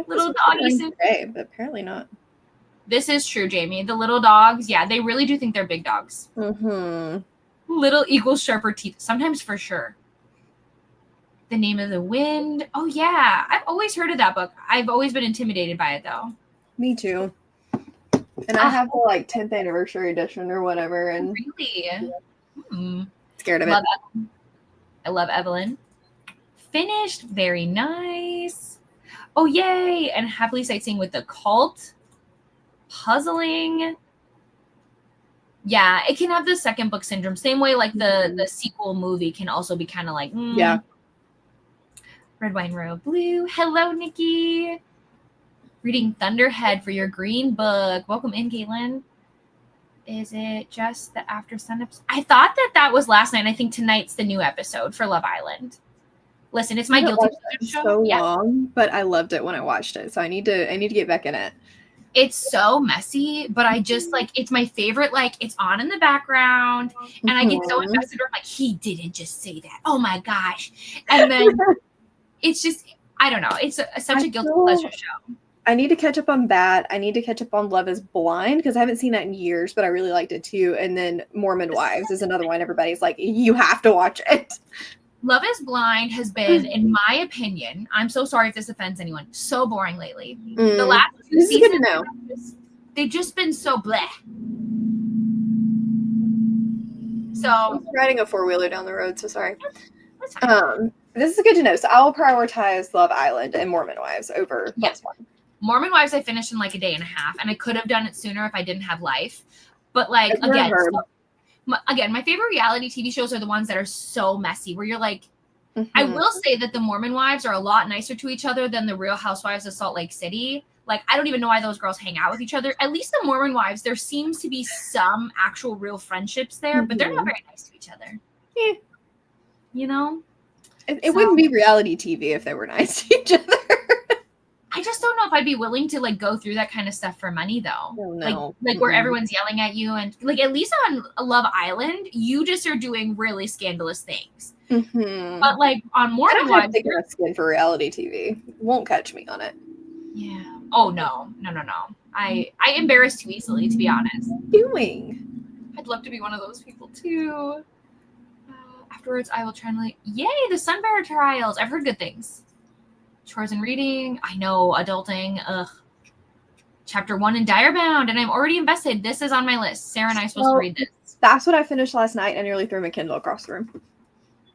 Little doggies. Today, but apparently not. This is true, Jamie. The little dogs, they really do think they're big dogs. Mm-hmm. Little equals sharper teeth. Sometimes for sure. The Name of the Wind. Oh, yeah. I've always heard of that book. I've always been intimidated by it, though. Me too. And I have the like 10th anniversary edition or whatever. And really? Scared of it. I love Evelyn. Finished. Very nice. Oh, yay. And Happily Sightseeing with the Cult. Puzzling. Yeah, it can have the second book syndrome. Same way like the sequel movie can also be kind of like, yeah. Red Wine Royal Blue. Hello, Nikki. Reading Thunderhead for your green book. Welcome in, Caitlin. Is it just the After Sun episode? I thought that was last night. I think tonight's the new episode for Love Island. Listen, it's my guilty pleasure show. So long, but I loved it when I watched it. So I need to get back in it. It's so messy, but I just like, it's my favorite. Like, it's on in the background, and I get so invested. I'm like, he didn't just say that. Oh my gosh! And then it's just, I don't know. It's such a guilty pleasure show. I need to catch up on that. I need to catch up on Love is Blind because I haven't seen that in years, but I really liked it too. And then Mormon Wives is another one. Everybody's like, you have to watch it. Love is Blind has been, in my opinion, I'm so sorry if this offends anyone, so boring lately. The last two seasons, they've just been so bleh. So I'm riding a 4-wheeler down the road, so sorry. That's fine. This is good to know. So I will prioritize Love Island and Mormon Wives over this one. Mormon Wives I finished in like a day and a half, and I could have done it sooner if I didn't have life. But like again, my favorite reality TV shows are the ones that are so messy, where you're like, I will say that the Mormon Wives are a lot nicer to each other than the Real Housewives of Salt Lake City. Like, I don't even know why those girls hang out with each other. At least the Mormon Wives, there seems to be some actual real friendships there, but they're not very nice to each other. Yeah. You know? It wouldn't be reality TV if they were nice to each other. I just don't know if I'd be willing to like go through that kind of stuff for money though. Oh, no. Like where everyone's yelling at you, and like at least on Love Island, you just are doing really scandalous things. But like on Mormon Wives, I don't have thick enough skin for reality TV. Won't catch me on it. Yeah. Oh no. I embarrass too easily, to be honest. I'd love to be one of those people too. Afterwards, I will try and like, yay, the Sunbearer trials. I've heard good things. Chores and reading. I know, adulting. Ugh. Chapter 1 in Direbound, and I'm already invested. This is on my list. Sarah and I are supposed to read this. That's what I finished last night. I nearly threw my Kindle across the room.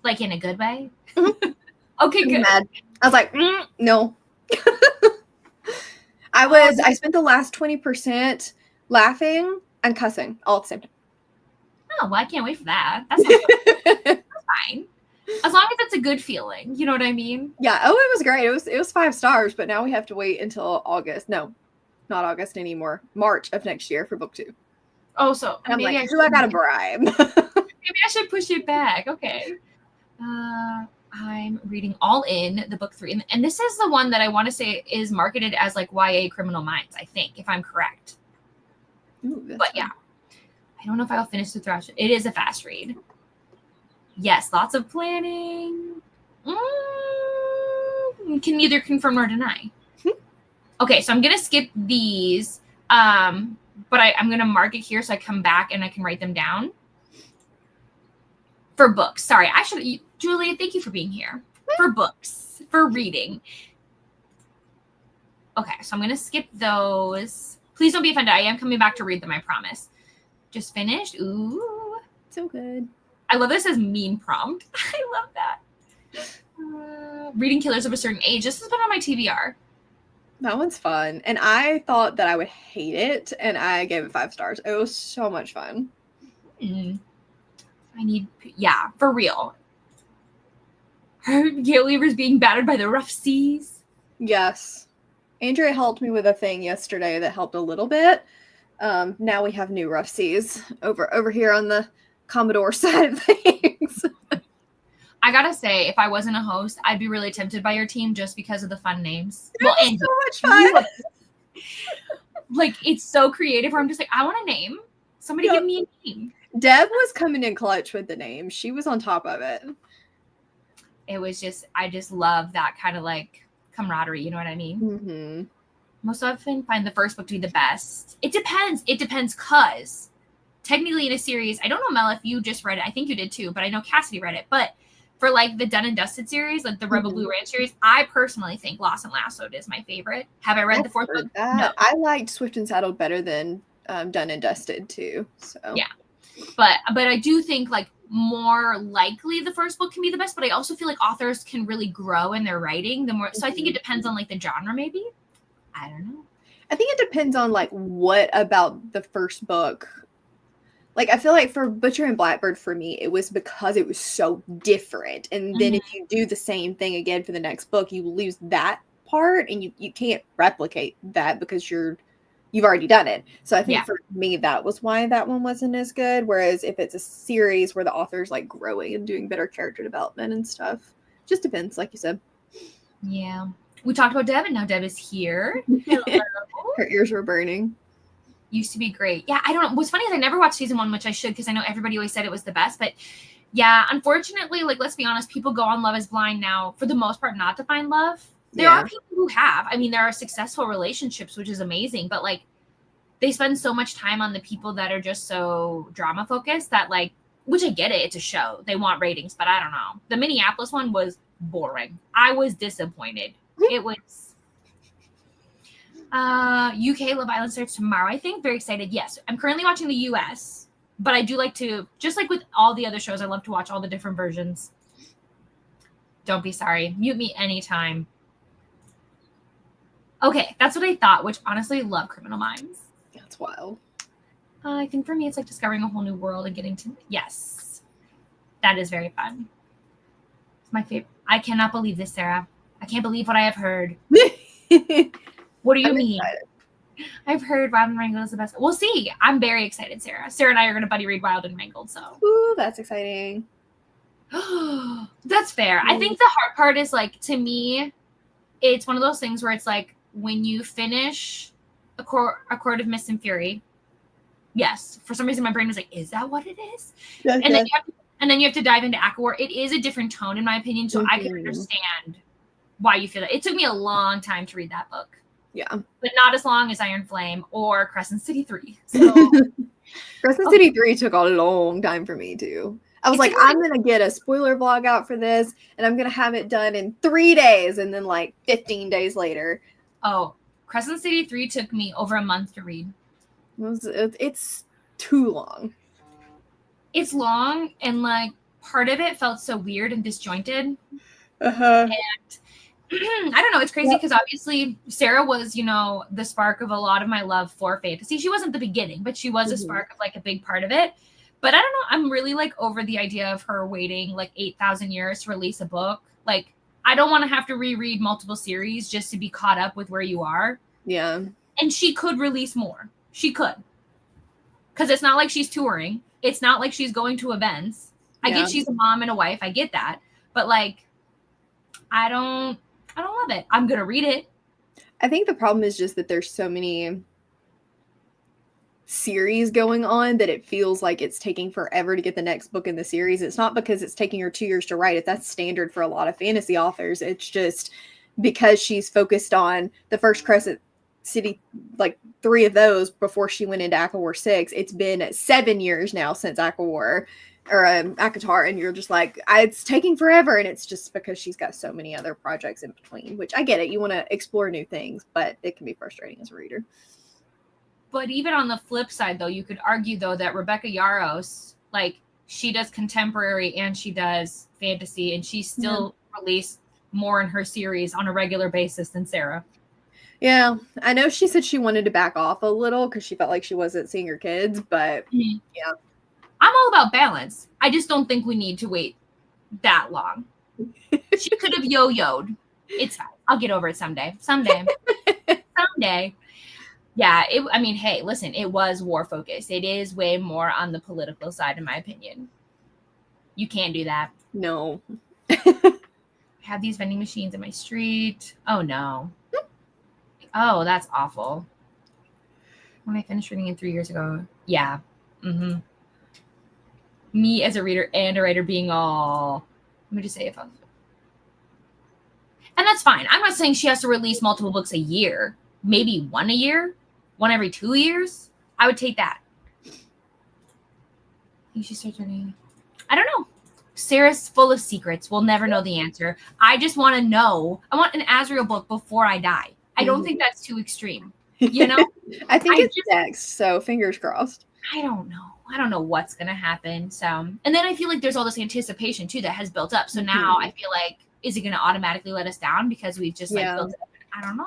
Like in a good way? Okay, good. Mad. I was like, no. I spent the last 20% laughing and cussing all at the same time. Oh, well, I can't wait for that. That's fine. As long as it's a good feeling. You know what I mean? Yeah. Oh, it was great. It was 5 stars, but now we have to wait until August. No, not August anymore. March of next year for book 2. Oh, so and I'm maybe like, I got a bribe. Maybe I should push it back. Okay. I'm reading All In, the book 3. And this is the one that I want to say is marketed as like YA Criminal Minds, I think, if I'm correct. Ooh, but yeah. I don't know if I'll finish the thrash. It is a fast read. Yes, lots of planning. Can neither confirm nor deny. Okay, so I'm going to skip these. But I'm going to mark it here so I come back and I can write them down. For books. Sorry, Julia, thank you for being here. For books. For reading. Okay, so I'm going to skip those. Please don't be offended. I am coming back to read them, I promise. Just finished. Ooh. So good. I love this as meme prompt. I love that. Reading Killers of a Certain Age. This has been on my TBR. That one's fun. And I thought that I would hate it, and I gave it 5 stars. It was so much fun. For real. Gale Weaver's being battered by the rough seas. Yes. Andrea helped me with a thing yesterday that helped a little bit. Now we have new rough seas over here on the Commodore side of things. I gotta say, if I wasn't a host, I'd be really tempted by your team just because of the fun names. And so much fun. Like, it's so creative where I'm just like, I want a name. Somebody give me a name. Deb was coming in clutch with the name. She was on top of it. It was just, I just love that kind of like camaraderie. You know what I mean? Most often find the first book to be the best. It depends. Cause technically in a series, I don't know, Mel, if you just read it. I think you did too, but I know Cassidy read it. But For like the Done and Dusted series, like the Rebel Blue Ranch series, I personally think Lost and Lassoed is my favorite. Have I read the fourth book? No. I liked Swift and Saddled better than Done and Dusted too. So yeah, but I do think like more likely the first book can be the best. But I also feel like authors can really grow in their writing the more. So I think it depends on like the genre, maybe. I don't know. I think it depends on like what about the first book. Like, I feel like for Butcher and Blackbird, for me, it was because it was so different. And then if you do the same thing again for the next book, you lose that part and you can't replicate that because you've already done it. So I think for me, that was why that one wasn't as good. Whereas if it's a series where the author's like growing and doing better character development and stuff, just depends, like you said. Yeah. We talked about Deb and now Deb is here. Her ears were burning. Used to be great. Yeah, I don't know. What's funny is I never watched season 1, which I should because I know everybody always said it was the best. But yeah, unfortunately, like let's be honest, people go on Love is Blind now for the most part not to find love. There are people who have. I mean, there are successful relationships, which is amazing. But like they spend so much time on the people that are just so drama focused that like, which I get it. It's a show. They want ratings, but I don't know. The Minneapolis one was boring. I was disappointed. It was. UK Love Island starts tomorrow, I think. Very excited. Yes, I'm currently watching the US, but I do like to, just like with all the other shows, I love to watch all the different versions. Don't be sorry. Mute me anytime. Okay, that's what I thought, which honestly, love Criminal Minds. That's wild. I think for me, it's like discovering a whole new world and getting to, yes, that is very fun. It's my favorite. I cannot believe this, Sarah. I can't believe what I have heard. What do you mean? Excited. I've heard Wild and Wrangled is the best. We'll see. I'm very excited, Sarah. Sarah and I are going to buddy read Wild and Wrangled. So, ooh, that's exciting. That's fair. I think the hard part is like, to me, it's one of those things where it's like when you finish a Court of Mist and Fury. Yes, for some reason my brain was like, is that what it is? Yes, and then you have to dive into ACOWAR. It is a different tone, in my opinion. So I can understand why you feel that. It took me a long time to read that book. Yeah. But not as long as Iron Flame or Crescent City 3. So Crescent City 3 took a long time for me too. I was like, I'm going to get a spoiler vlog out for this and I'm going to have it done in 3 days. And then like 15 days later. Oh, Crescent City 3 took me over a month to read. It's too long. It's long and like part of it felt so weird and disjointed. Uh-huh. And I don't know. It's crazy because obviously Sarah was, the spark of a lot of my love for fantasy. She wasn't the beginning, but she was a spark of like a big part of it. But I don't know. I'm really like over the idea of her waiting like 8,000 years to release a book. Like I don't want to have to reread multiple series just to be caught up with where you are. Yeah. And she could release more. She could. Because it's not like she's touring. It's not like she's going to events. I get she's a mom and a wife. I get that. But like, I don't love it. I'm going to read it. I think the problem is just that there's so many series going on that it feels like it's taking forever to get the next book in the series. It's not because it's taking her 2 years to write it. That's standard for a lot of fantasy authors. It's just because she's focused on the first Crescent City, like 3 of those before she went into ACOWAR 6. It's been 7 years now since ACOWAR or ACOTAR, and you're just like, it's taking forever, and it's just because she's got so many other projects in between, which I get it. You want to explore new things, but it can be frustrating as a reader. But even on the flip side, though, you could argue, though, that Rebecca Yarros, like, she does contemporary and she does fantasy, and she still released more in her series on a regular basis than Sarah. Yeah, I know she said she wanted to back off a little because she felt like she wasn't seeing her kids, but yeah. I'm all about balance. I just don't think we need to wait that long. She could have yo-yoed. It's fine. I'll get over it someday. Someday. Yeah, hey, listen, it was war focused. It is way more on the political side, in my opinion. You can't do that. No. I have these vending machines in my street. Oh, no. Oh, that's awful. When I finished reading it 3 years ago. Yeah. Mm-hmm. Me as a reader and a writer being all, let me just say if I'm, and that's fine. I'm not saying she has to release multiple books a year. Maybe one a year, one every 2 years. I would take that. I think she starts reading. I don't know. Sarah's full of secrets. We'll never know the answer. I just want to know. I want an Azrael book before I die. I don't think that's too extreme. You know? I think it's next, so fingers crossed. I don't know. I don't know what's going to happen. So, and then I feel like there's all this anticipation too that has built up. So now I feel like, is it going to automatically let us down because we've just like built it up? I don't know.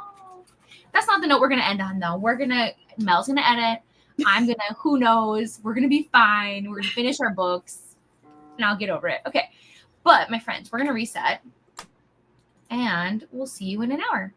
That's not the note we're going to end on though. Mel's going to edit. I'm going to, who knows? We're going to be fine. We're going to finish our books and I'll get over it. Okay. But my friends, we're going to reset and we'll see you in an hour.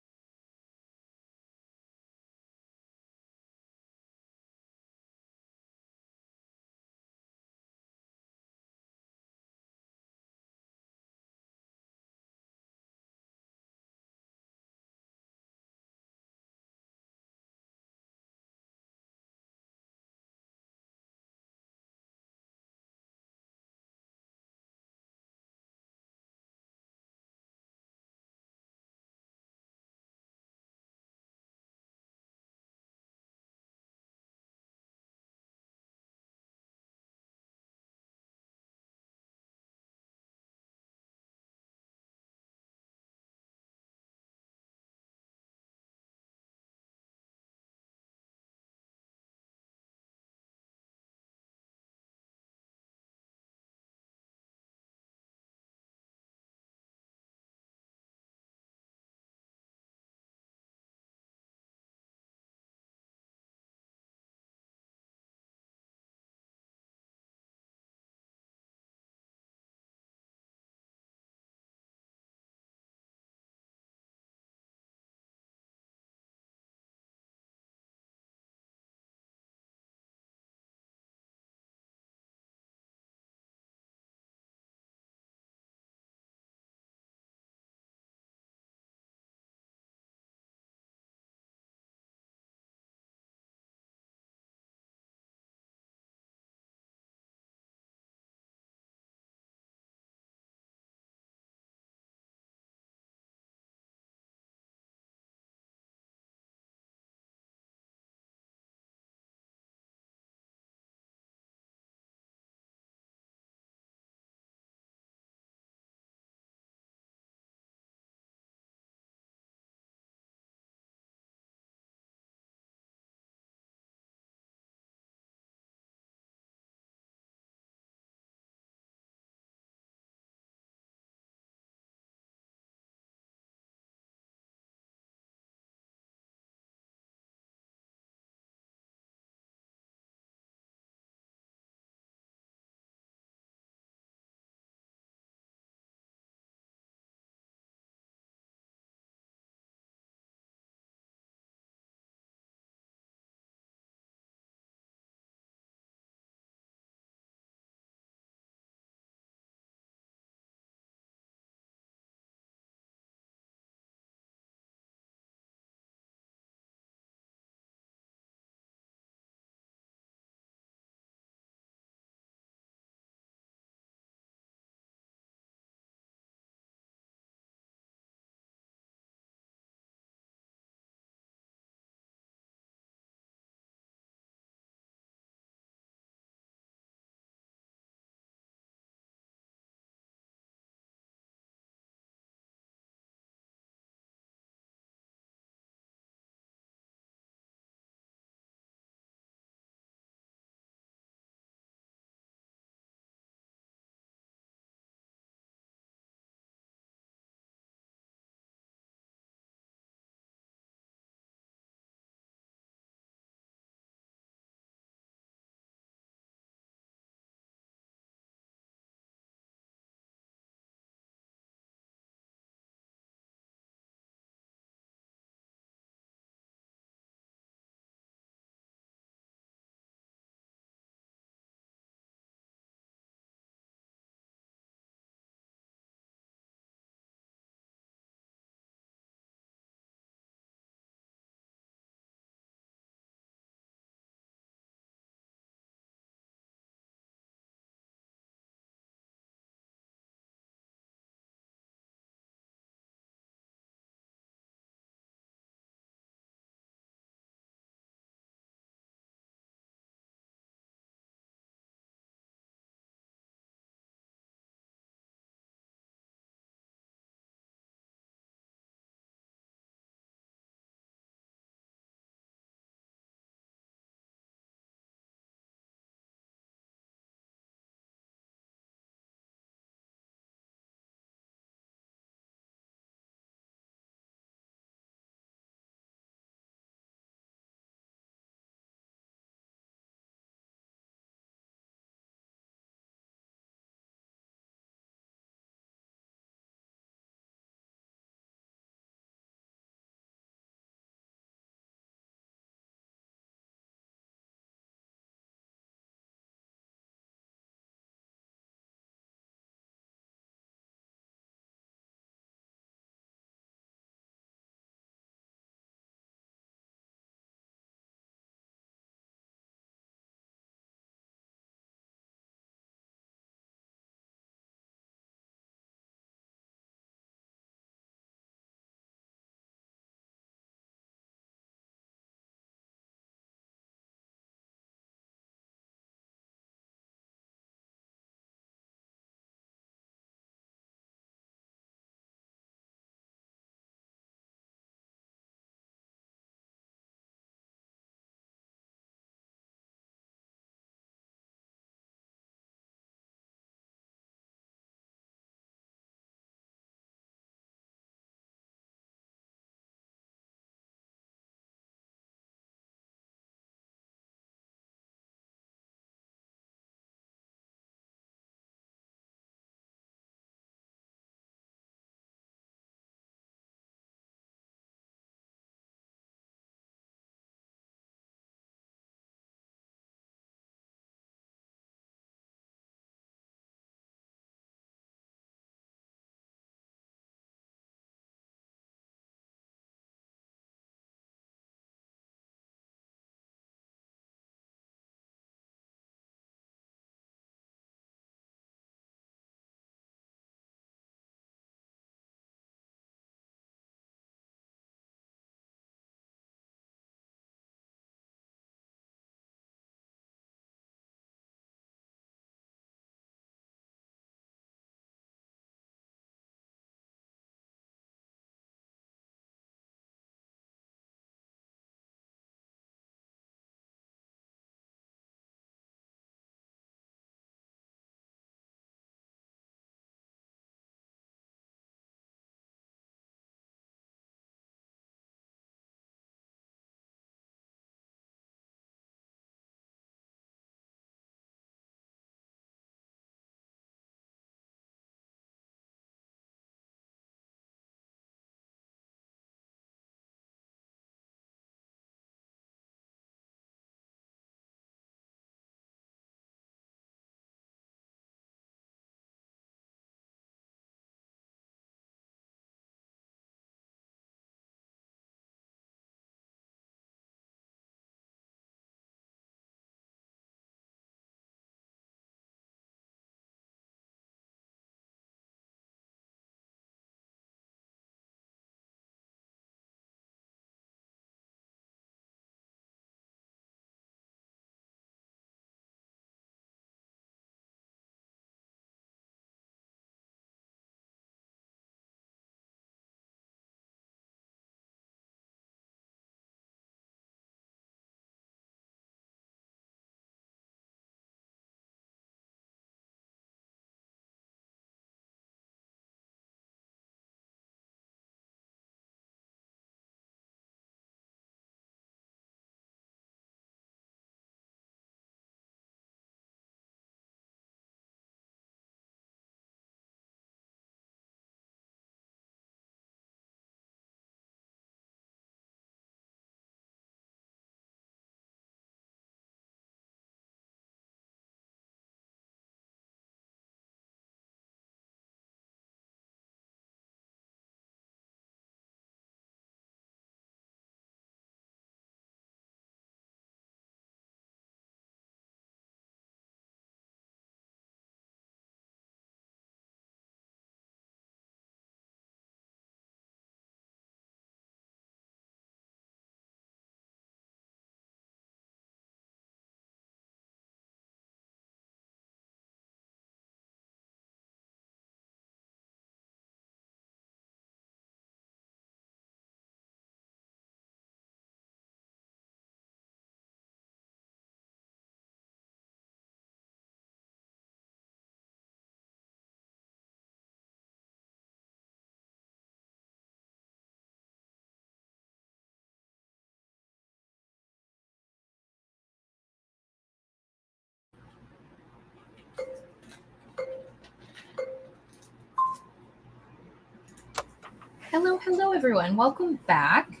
Hello, everyone. Welcome back.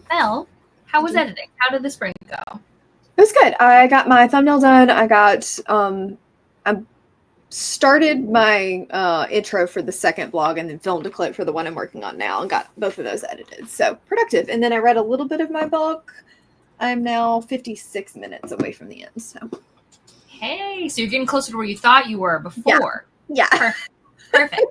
Mel, how was editing? How did the spring go? It was good. I got my thumbnail done. I started my intro for the second blog and then filmed a clip for the one I'm working on now and got both of those edited. So productive. And then I read a little bit of my book. I'm now 56 minutes away from the end. So Hey, so you're getting closer to where you thought you were before. Yeah. Perfect.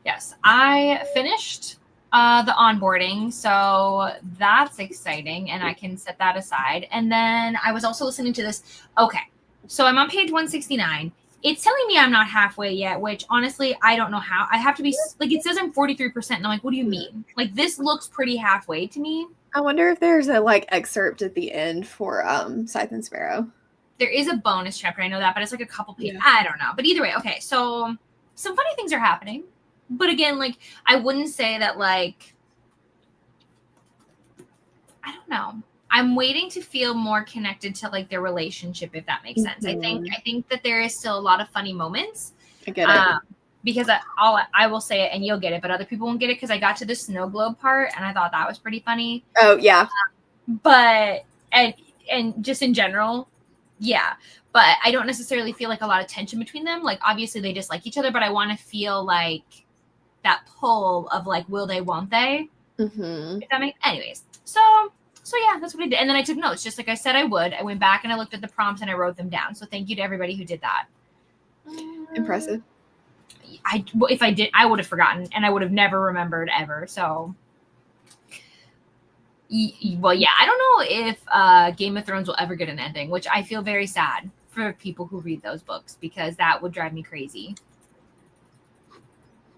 Yes, I finished the onboarding, so that's exciting, and I can set that aside. And then I was also listening to this. Okay, so I'm on page 169. It's telling me I'm not halfway yet, which honestly, I don't know how. I have to be, like, it says I'm 43%, and I'm like, what do you mean? Like, this looks pretty halfway to me. I wonder if there's a excerpt at the end for Scythe and Sparrow. There is a bonus chapter, I know that, but it's like a couple pages. Yeah. I don't know. But either way, okay, so some funny things are happening. But again, like, I wouldn't say that, like, I don't know. I'm waiting to feel more connected to, like, their relationship, if that makes sense. I think that there is still a lot of funny moments. I get it. Because I will say it and you'll get it, but other people won't get it because I got to the snow globe part and I thought that was pretty funny. Oh, yeah. But, and just in general, yeah. But I don't necessarily feel like a lot of tension between them. Like, obviously they dislike each other, but I want to feel like that pull of, like, will they, won't they? Mm-hmm. If that makes, anyways. So yeah, that's what I did. And then I took notes, just like I said I would. I went back and I looked at the prompts and I wrote them down. So thank you to everybody who did that. Impressive. If I did, I would have forgotten and I would have never remembered ever. So, well, yeah, I don't know if Game of Thrones will ever get an ending, which I feel very sad for people who read those books because that would drive me crazy.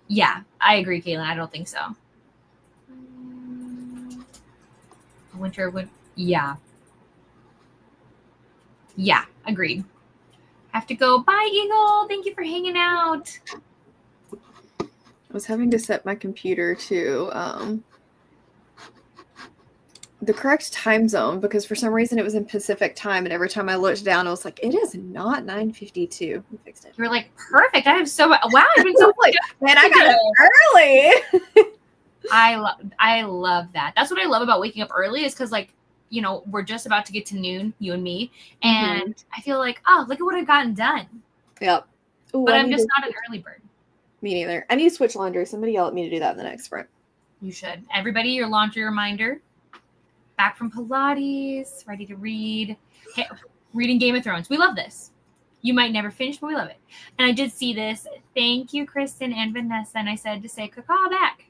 Yeah, I agree, Caitlin. I don't think so. Winter would, yeah. Yeah, agreed. Have to go. Bye, Eagle. Thank you for hanging out. I was having to set my computer to the correct time zone because for some reason it was in Pacific time, and every time I looked down, I was like, it is not 9:52. We fixed it. You're like, perfect. I have so wow. I've been so man, I got it early. I love that. That's what I love about waking up early is because, like, you know, we're just about to get to noon, you and me, and I feel like, oh, look at what I've gotten done. Yep. Ooh, but I'm just not an early bird. Me neither. I need to switch laundry. Somebody yell at me to do that in the next sprint. You should. Everybody, your laundry reminder. Back from Pilates, ready to read. Hey, reading Game of Thrones. We love this. You might never finish, but we love it. And I did see this. Thank you, Kristen and Vanessa. And I said to say, caca back.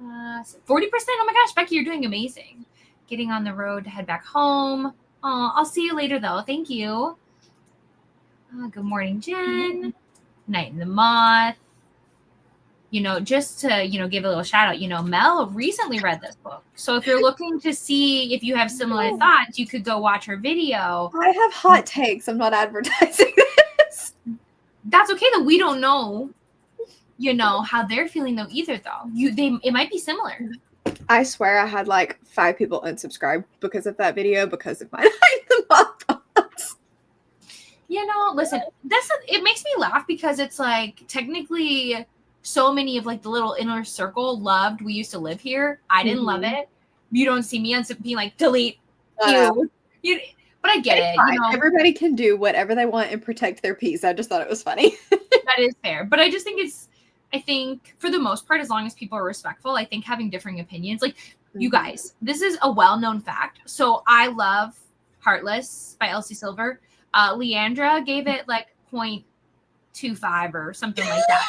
40%. Oh my gosh, Becky, you're doing amazing. Getting on the road to head back home. I'll see you later, though. Thank you. Good morning, Jen. Night in the Moth. You know, just to, you know, give a little shout out, you know, Mel recently read this book. So if you're looking to see if you have similar thoughts, you could go watch her video. I have hot takes. I'm not advertising this. That's okay, though. We don't know, you know, how they're feeling, though, either, though. It might be similar. I swear I had like 5 people unsubscribe because of that video, because of my Night in the Moth thoughts. You know, listen, it makes me laugh because it's like technically so many of like the little inner circle loved We Used to Live Here. I didn't love it. You don't see me being like, delete. You, but I get it. You know? Everybody can do whatever they want and protect their peace. I just thought it was funny. That is fair. But I just think I think for the most part, as long as people are respectful, I think having differing opinions, like you guys, this is a well-known fact. So I love Heartless by Elsie Silver. Leandra gave it like 0.25 or something like that.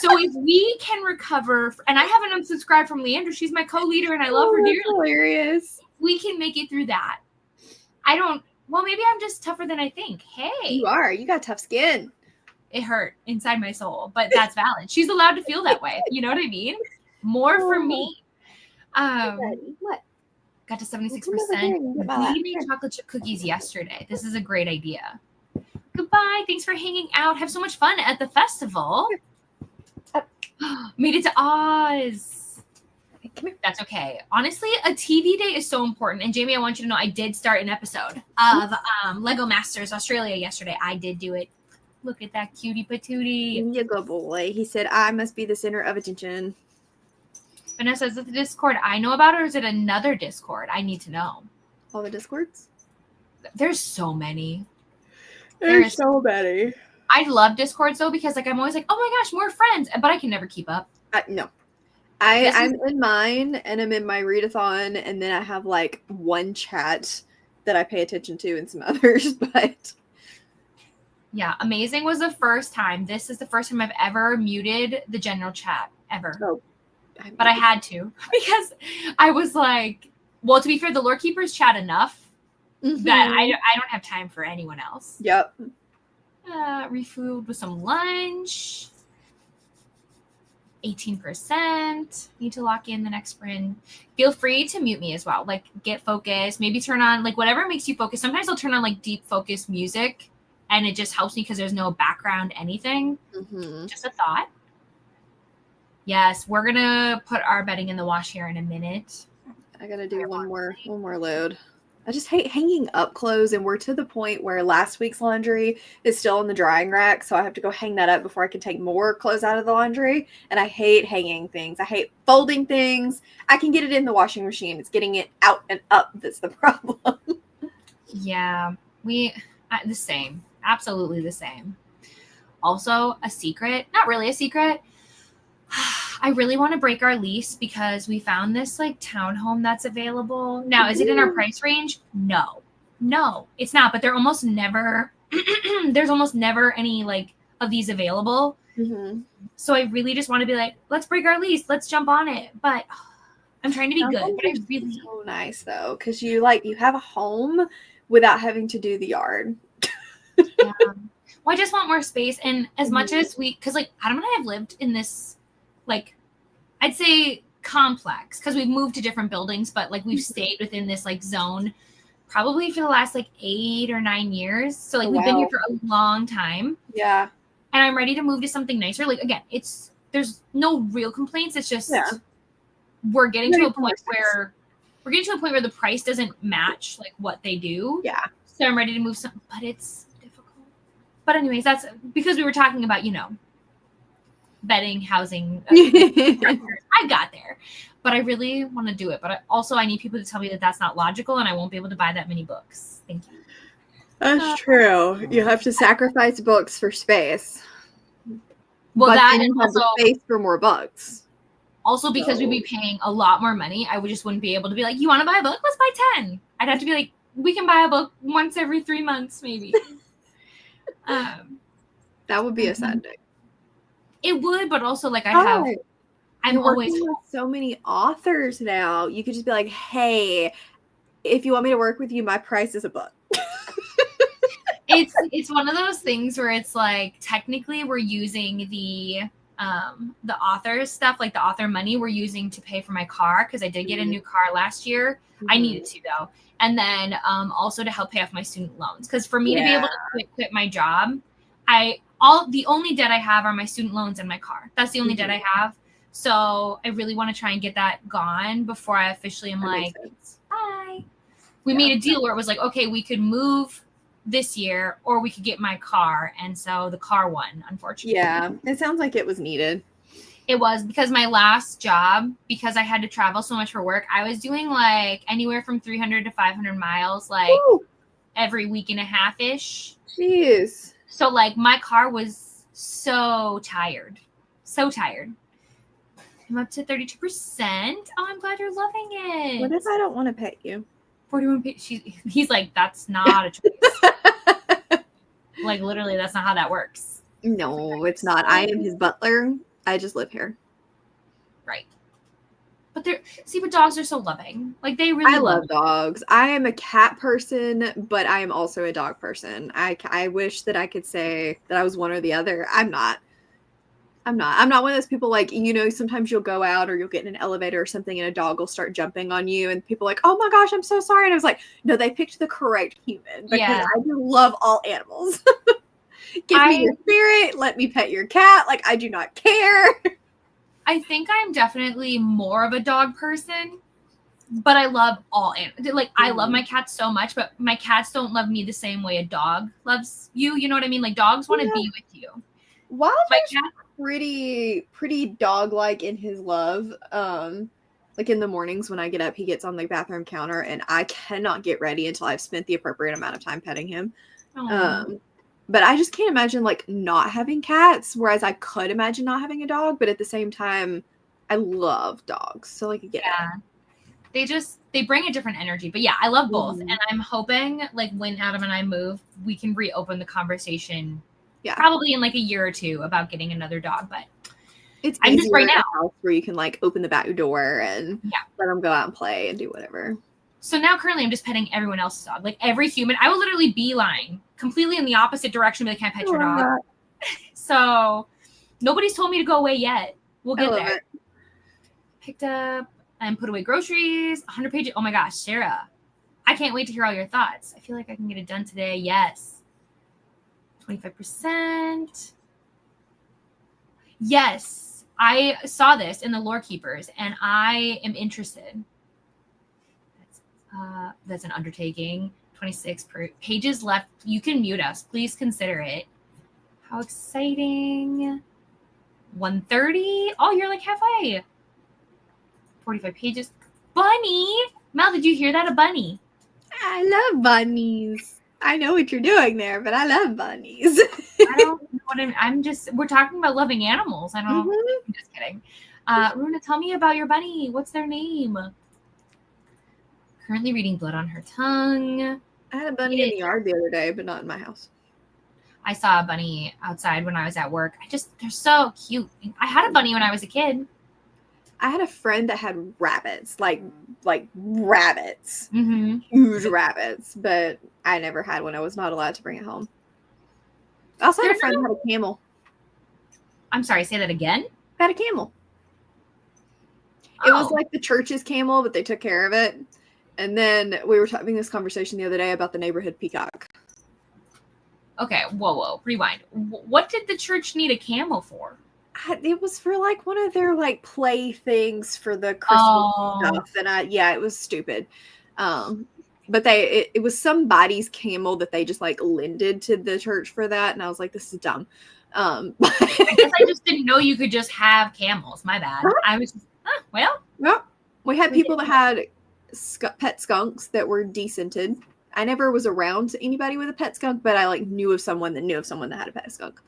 So if we can recover, and I haven't unsubscribed from Leandra, she's my co-leader and I love her dearly. Hilarious. We can make it through that. Well, maybe I'm just tougher than I think. Hey. You are. You got tough skin. It hurt inside my soul, but that's valid. She's allowed to feel that way. You know what I mean? More for me. What? Got to 76%. We made chocolate chip cookies yesterday. This is a great idea. Goodbye. Thanks for hanging out. Have so much fun at the festival. Made it to Oz. Come here. That's okay. Honestly, a TV day is so important. And Jamie, I want you to know I did start an episode of Lego Masters Australia yesterday. I did do it. Look at that cutie patootie. You go, boy. He said, I must be the center of attention. Vanessa, is it the Discord I know about, or is it another Discord? I need to know. All the Discords? There's so many. There's so many. I love Discords though, because like I'm always like, oh my gosh, more friends, but I can never keep up. No. I'm in mine, and I'm in my readathon, and then I have like one chat that I pay attention to and some others, but yeah, Amazing was the first time. This is the first time I've ever muted the general chat ever. Oh, but I had to, because I was like, well, to be fair, the lore keepers chat enough that I don't have time for anyone else. Yep. Refood with some lunch. 18%. Need to lock in the next sprint. Feel free to mute me as well. Like, get focused. Maybe turn on like whatever makes you focus. Sometimes I'll turn on like deep focus music, and it just helps me because there's no background anything. Just a thought. Yes, we're gonna put our bedding in the wash here in a minute. I gotta do one more load. I just hate hanging up clothes, and we're to the point where last week's laundry is still in the drying rack, so I have to go hang that up before I can take more clothes out of the laundry. And I hate hanging things. I hate folding things. I can get it in the washing machine. It's getting it out and up that's the problem. Yeah, the same. Absolutely the same. Also, a secret, not really a secret. I really want to break our lease because we found this like townhome that's available. Now, is it in our price range? No, it's not, but they're almost never, there's almost never any like of these available. So I really just want to be like, let's break our lease. Let's jump on it. But I'm trying to be good. But I really so nice though. Cause you have a home without having to do the yard. Yeah. Well, I just want more space. And as much as cause like Adam and I have lived in this, like, I'd say complex, because we've moved to different buildings, but like we've stayed within this like zone probably for the last like 8 or 9 years. So like we've been here for a long time. Yeah. And I'm ready to move to something nicer. Like, again, there's no real complaints. It's just we're getting to a point where the price doesn't match like what they do. Yeah. So I'm ready to move some, but it's difficult. But anyways, that's because we were talking about, bedding, housing. I got there, but I really want to do it. But I need people to tell me that that's not logical, and I won't be able to buy that many books. Thank you. That's true. You have to sacrifice books for space. Well, but that then you have the space for more books. Also, because we'd be paying a lot more money, I just wouldn't be able to be like, you want to buy a book? Let's buy 10. I'd have to be like, we can buy a book once every 3 months, maybe. That would be a sad day. It would, but also like I'm always working with so many authors now. You could just be like, hey, if you want me to work with you, my price is a book. It's one of those things where it's like technically we're using the author's stuff, like the author money we're using to pay for my car, because I did get a new car last year. I needed to though. And then also to help pay off my student loans, because for me to be able to quit my job, the only debt I have are my student loans and my car. That's the only debt I have. So I really want to try and get that gone before I officially am like, bye. We made a deal where it was like, okay, we could move this year or we could get my car. And so the car won, unfortunately. Yeah, it sounds like it was needed. It was, because my last job, because I had to travel so much for work, I was doing like anywhere from 300 to 500 miles, like every week and a half-ish. Jeez. So like my car was so tired. I'm up to 32%. Oh, I'm glad you're loving it. What if I don't want to pet you? 41. He's like, that's not a choice. Like literally, that's not how that works. No, it's not. I am his butler. I just live here. Right. But but dogs are so loving. Like they really. I love dogs. I am a cat person, but I am also a dog person. I wish that I could say that I was one or the other. I'm not. I'm not one of those people like, sometimes you'll go out or you'll get in an elevator or something and a dog will start jumping on you and people are like, oh my gosh, I'm so sorry. And I was like, no, they picked the correct human, because I do love all animals. Give me your spirit. Let me pet your cat. Like, I do not care. I think I'm definitely more of a dog person, but I love all animals. Like, I love my cats so much, but my cats don't love me the same way a dog loves you. You know what I mean? Like, dogs want to be with you. Why? pretty dog-like in his love. Like in the mornings when I get up, he gets on the bathroom counter, and I cannot get ready until I've spent the appropriate amount of time petting him. But I just can't imagine like not having cats, whereas I could imagine not having a dog, but at the same time, I love dogs, so like I get it. They bring a different energy. But yeah, I love both. Mhm. And I'm hoping like when Adam and I move, we can reopen the conversation Yeah. probably in like a year or two about getting another dog. But It's I'm just easier right in a now. house where you can like open the back door and let them go out and play and do whatever. So now currently I'm just petting everyone else's dog. Like every human, I will literally beeline completely in the opposite direction, but they can't pet your dog. So nobody's told me to go away yet. We'll get there. Picked up and put away groceries, 100 pages. Oh my gosh, Sarah. I can't wait to hear all your thoughts. I feel like I can get it done today. Yes. 25%. Yes. I saw this in the Lore Keepers and I am interested. That's an undertaking. 26 pages left. You can mute us. Please consider it. How exciting. 130. Oh, you're like halfway. 45 pages. Bunny. Mel, did you hear that? A bunny. I love bunnies. I know what you're doing there, but I love bunnies. I don't know what I'm just, we're talking about loving animals. I don't, I'm just kidding. Runa, tell me about your bunny. What's their name? Currently reading Blood on Her Tongue. I had a bunny in the yard the other day, but not in my house. I saw a bunny outside when I was at work. They're so cute. I had a bunny when I was a kid. I had a friend that had rabbits, like rabbits, huge rabbits, but I never had one. I was not allowed to bring it home. I also had a friend that had a camel. I'm sorry, say that again? I had a camel. It was like the church's camel, but they took care of it. And then we were having this conversation the other day about the neighborhood peacock. Okay, whoa, rewind. What did the church need a camel for? It was for like one of their like play things for the Christmas stuff, and it was stupid. But it was somebody's camel that they just like lended to the church for that, and I was like, this is dumb. I guess I just didn't know you could just have camels. My bad. I was just, well, we had people that had pet skunks that were decented. I never was around anybody with a pet skunk, but I like knew of someone that had a pet skunk.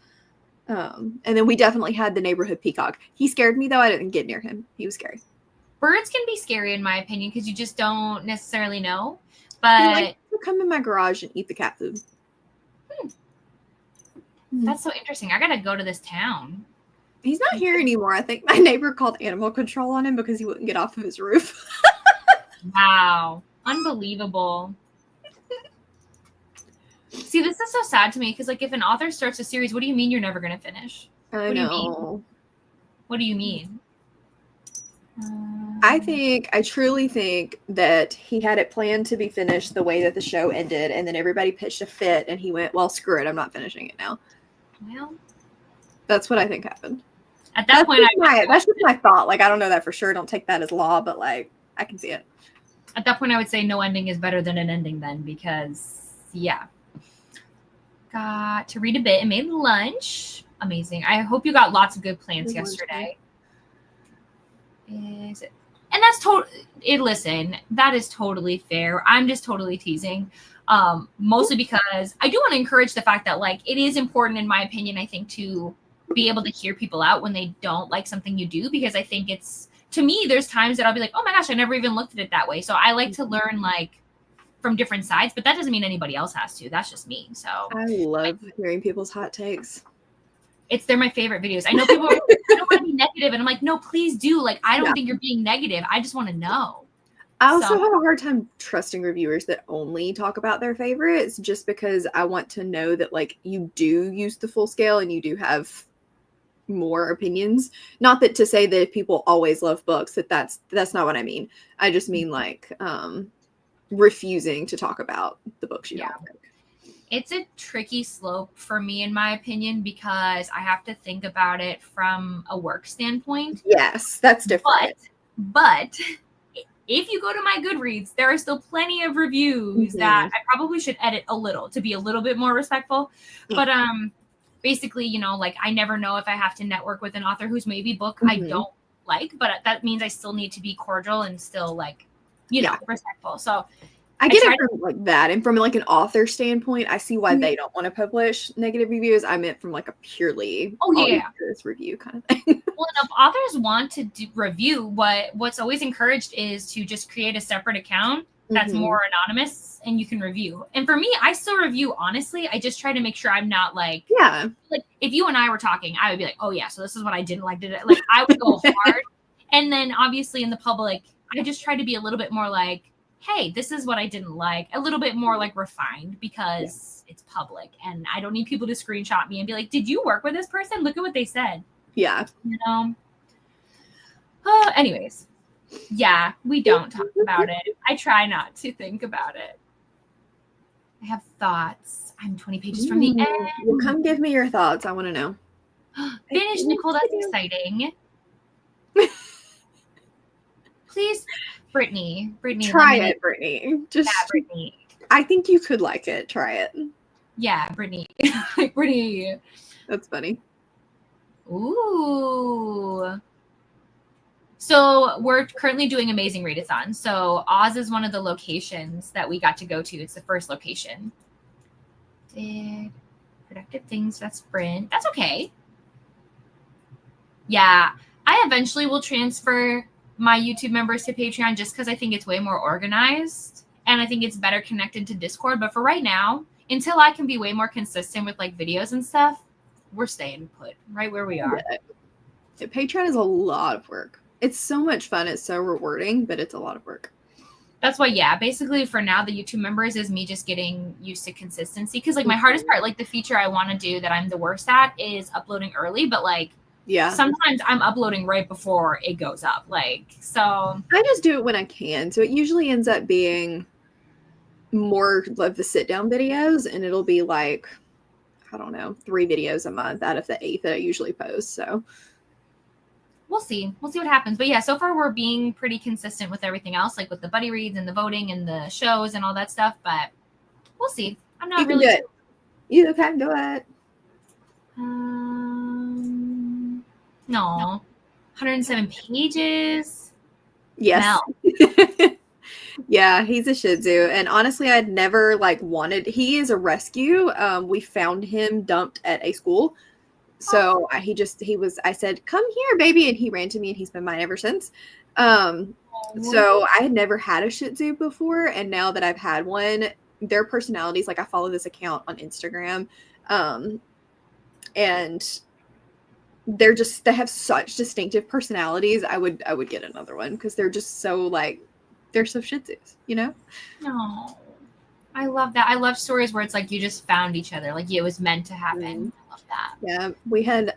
And then we definitely had the neighborhood peacock. He scared me though. I didn't get near him. He was scary. Birds can be scary in my opinion because you just don't necessarily know. But he likes to come in my garage and eat the cat food. That's so interesting. I gotta go to this town. He's not here anymore. I think my neighbor called animal control on him because he wouldn't get off of his roof. Wow. Unbelievable. See, this is so sad to me because, like, if an author starts a series, what do you mean you're never going to finish? I know. What do you mean? I truly think that he had it planned to be finished the way that the show ended, and then everybody pitched a fit, and he went, well, screw it, I'm not finishing it now. Well, that's what I think happened. At that point, that's just my thought. Like, I don't know that for sure. Don't take that as law, but, like, I can see it. At that point, I would say no ending is better than an ending then because, yeah. Got to read a bit and made lunch. Amazing. I hope you got lots of good plans yesterday. Is it? And that's listen, that is totally fair. I'm just totally teasing. Mostly because I do want to encourage the fact that, like, it is important, in my opinion, I think, to be able to hear people out when they don't like something you do, because I think it's, to me, there's times that I'll be like, oh my gosh, I never even looked at it that way. So I like to learn, like, from different sides, but that doesn't mean anybody else has to. That's just me. So I love hearing people's hot takes. They're my favorite videos. I know people are, I don't want to be negative, and I'm like, no, please do. Like, I don't think you're being negative. I just want to know. I also have a hard time trusting reviewers that only talk about their favorites, just because I want to know that, like, you do use the full scale and you do have more opinions. Not that to say that if people always love books, that's not what I mean. I just mean, like, refusing to talk about the books you don't like. It's a tricky slope for me, in my opinion, because I have to think about it from a work standpoint. Yes, that's different. But if you go to my Goodreads, there are still plenty of reviews that I probably should edit a little to be a little bit more respectful. But basically, you know, like I never know if I have to network with an author whose maybe book I don't like, but that means I still need to be cordial and still like, you know, respectful. So I get it from like that, and from like an author standpoint, I see why they don't want to publish negative reviews. I meant from like a purely review kind of thing. Well, and if authors want to review, what's always encouraged is to just create a separate account that's more anonymous and you can review. And for me, I still review honestly. I just try to make sure I'm not like if you and I were talking, I would be like, oh yeah, so this is what I didn't like. Like I would go hard, and then obviously in the public, I just try to be a little bit more like, hey, this is what I didn't like, a little bit more like refined because it's public and I don't need people to screenshot me and be like, did you work with this person? Look at what they said. Yeah. You know? Anyways. Yeah, we don't talk about it. I try not to think about it. I have thoughts. I'm 20 pages from the end. Well, come give me your thoughts. I want to know. Finish, Nicole. That's exciting. Please, Brittany. Try it, Brittany. Just Brittany. I think you could like it. Try it. Yeah, Brittany. Brittany. That's funny. Ooh. So we're currently doing Amazing Readathon. So Oz is one of the locations that we got to go to. It's the first location. Did productive things. That's sprint. That's okay. Yeah. I eventually will transfer my YouTube members to Patreon just because I think it's way more organized and I think it's better connected to Discord. But for right now, until I can be way more consistent with like videos and stuff, we're staying put right where we are. Yeah, Patreon is a lot of work. It's so much fun. It's so rewarding, but it's a lot of work. That's why, basically for now, the YouTube members is me just getting used to consistency. Because like my hardest part, like the feature I want to do that I'm the worst at is uploading early. But like, sometimes I'm uploading right before it goes up. Like, so I just do it when I can. So it usually ends up being more of the sit down videos, and it'll be like, I don't know, 3 videos a month out of the 8 that I usually post. So we'll see what happens. But yeah, so far we're being pretty consistent with everything else, like with the buddy reads and the voting and the shows and all that stuff. But we'll see. I'm not really. You can do it. No, 107 pages. Yes. Yeah, he's a Shih Tzu, and honestly, I'd never like wanted. He is a rescue. We found him dumped at a school. So I said, come here, baby. And he ran to me and he's been mine ever since. So I had never had a Shih Tzu before. And now that I've had one, their personalities, like I follow this account on Instagram. And they have such distinctive personalities. I would get another one because they're just so like, they're so Shih Tzus, you know? No. I love that. I love stories where it's like you just found each other. Like it was meant to happen. I love that. Yeah. We had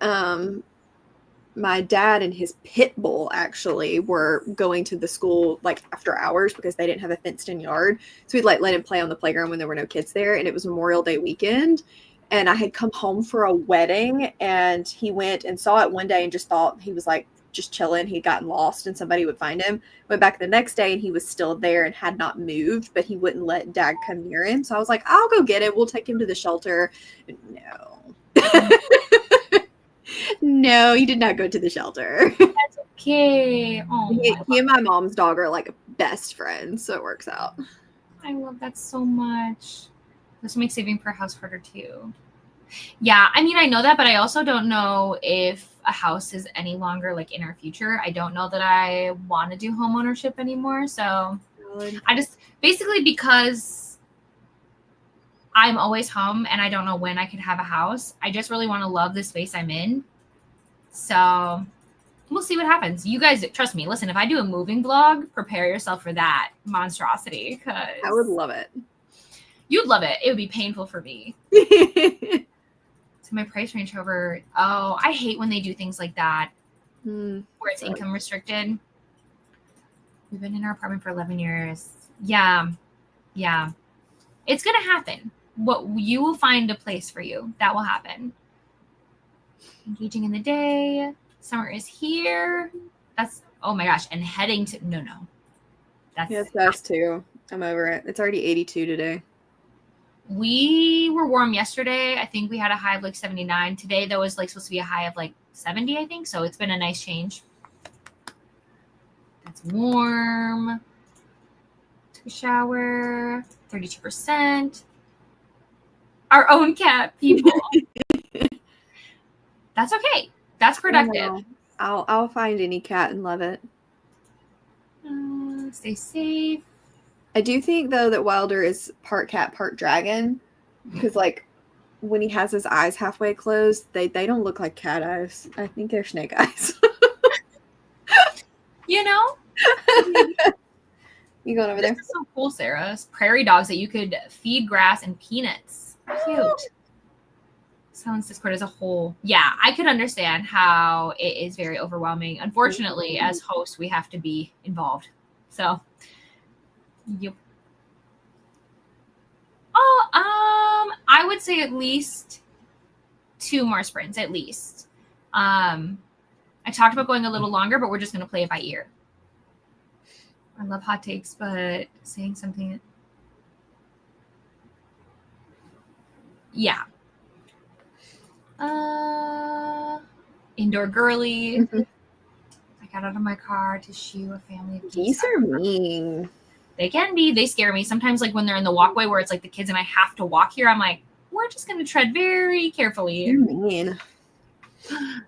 my dad and his pit bull actually were going to the school like after hours because they didn't have a fenced in yard. So we'd like let him play on the playground when there were no kids there. And it was Memorial Day weekend. And I had come home for a wedding and he went and saw it one day and just thought he was like just chilling. He'd gotten lost and somebody would find him. Went back the next day and he was still there and had not moved, but he wouldn't let Dad come near him. So I was like, I'll go get it. We'll take him to the shelter. No. No, he did not go to the shelter. That's okay. Oh, he and my mom's dog are like best friends, so it works out. I love that so much. This makes saving for a house harder too. Yeah, I mean, I know that, but I also don't know if a house is any longer like in our future. I don't know that I want to do home ownership anymore. So I just basically because I'm always home and I don't know when I could have a house. I just really want to love the space I'm in. So we'll see what happens. You guys, trust me. Listen, if I do a moving vlog, prepare yourself for that monstrosity. Cause I would love it. You'd love it. It would be painful for me. So my price range over. Oh, I hate when they do things like that where it's income restricted. We've been in our apartment for 11 years. Yeah. It's going to happen. What you will find a place for you. That will happen. Engaging in the day. Summer is here. That's, oh my gosh. And heading to, no. That's us too. I'm over it. It's already 82 today. We were warm yesterday. I think we had a high of like 79. Today, there was like supposed to be a high of like 70, I think. So it's been a nice change. That's warm. Took a shower. 32%. Our own cat, people. That's okay. That's productive. I'll find any cat and love it. Stay safe. I do think though that Wilder is part cat, part dragon, because like when he has his eyes halfway closed, they don't look like cat eyes. I think they're snake eyes. You know? You going over there? This is so cool, Sarah. Prairie dogs that you could feed grass and peanuts. Cute. Sounds Discord as a whole. Yeah, I could understand how it is very overwhelming. Unfortunately, as hosts, we have to be involved. So, yep. Oh, I would say at least 2 more sprints, at least. I talked about going a little longer, but we're just going to play it by ear. I love hot takes, but saying something. Yeah. Indoor girly. Mm-hmm. I got out of my car to shoo a family of Geese are mean. They can be. They scare me. Sometimes like when they're in the walkway where it's like the kids and I have to walk here, I'm like, we're just going to tread very carefully. You're mean.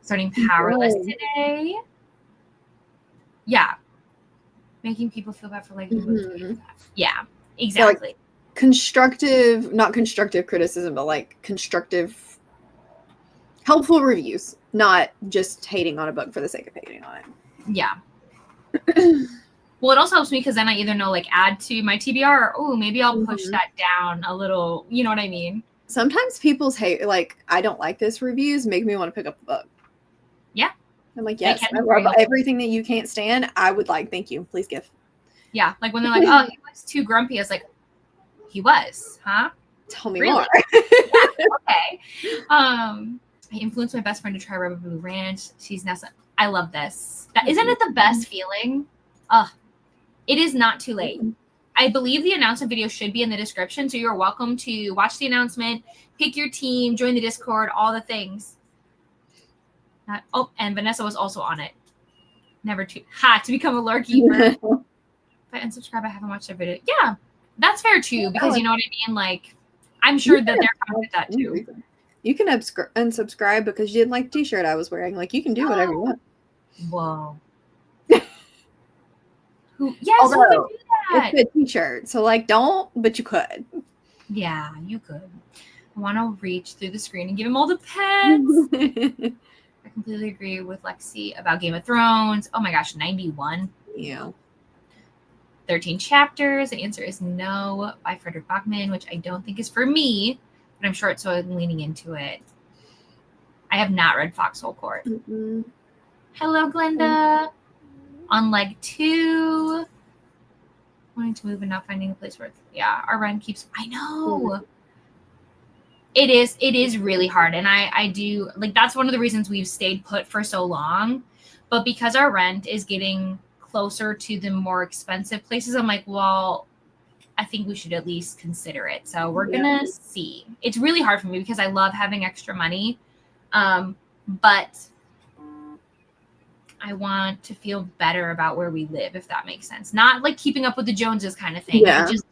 Starting powerless today. Yeah. Making people feel bad for like yeah, exactly. Like constructive, not constructive criticism, but like constructive, helpful reviews, not just hating on a book for the sake of hating on it. Yeah. Well, it also helps me because then I either know like add to my TBR or oh, maybe I'll push that down a little. You know what I mean? Sometimes people's hate, like I don't like this reviews, make me want to pick up the book. Yeah. I'm like, yes, I love everything that you can't stand. I would like, thank you, please give. Yeah, like when they're like, oh, he was too grumpy. I was like, he was, huh? Tell me more. Yeah, okay. I influenced my best friend to try Rubber Blue Ranch. She's now. I love this. Isn't it the best feeling? It is not too late. I believe the announcement video should be in the description, so you're welcome to watch the announcement, pick your team, join the Discord, all the things. And Vanessa was also on it. Never to become a lore keeper. If I unsubscribe, I haven't watched their video. Yeah, that's fair too, because you know what I mean? Like, I'm sure that they're fine with that too. You can unsubscribe because you didn't like the t-shirt I was wearing. Like, you can do whatever you want. Whoa. Yes, we can do that. It's a t-shirt, so like, don't, but you could. Yeah, you could. I want to reach through the screen and give him all the pets. I completely agree with Lexi about Game of Thrones. Oh my gosh, 91. Yeah. 13 chapters. The answer is no by Frederick Bachman, which I don't think is for me, but I'm short, so I'm leaning into it. I have not read Foxhole Court. Hello, Glenda. On leg 2. Wanting to move and not finding a place where our rent keeps. I know. It is really hard. And I do like, that's one of the reasons we've stayed put for so long. But because our rent is getting closer to the more expensive places, I'm like, well, I think we should at least consider it. So we're going to see. It's really hard for me because I love having extra money. But I want to feel better about where we live, if that makes sense. Not like keeping up with the Joneses kind of thing. Yeah. Just,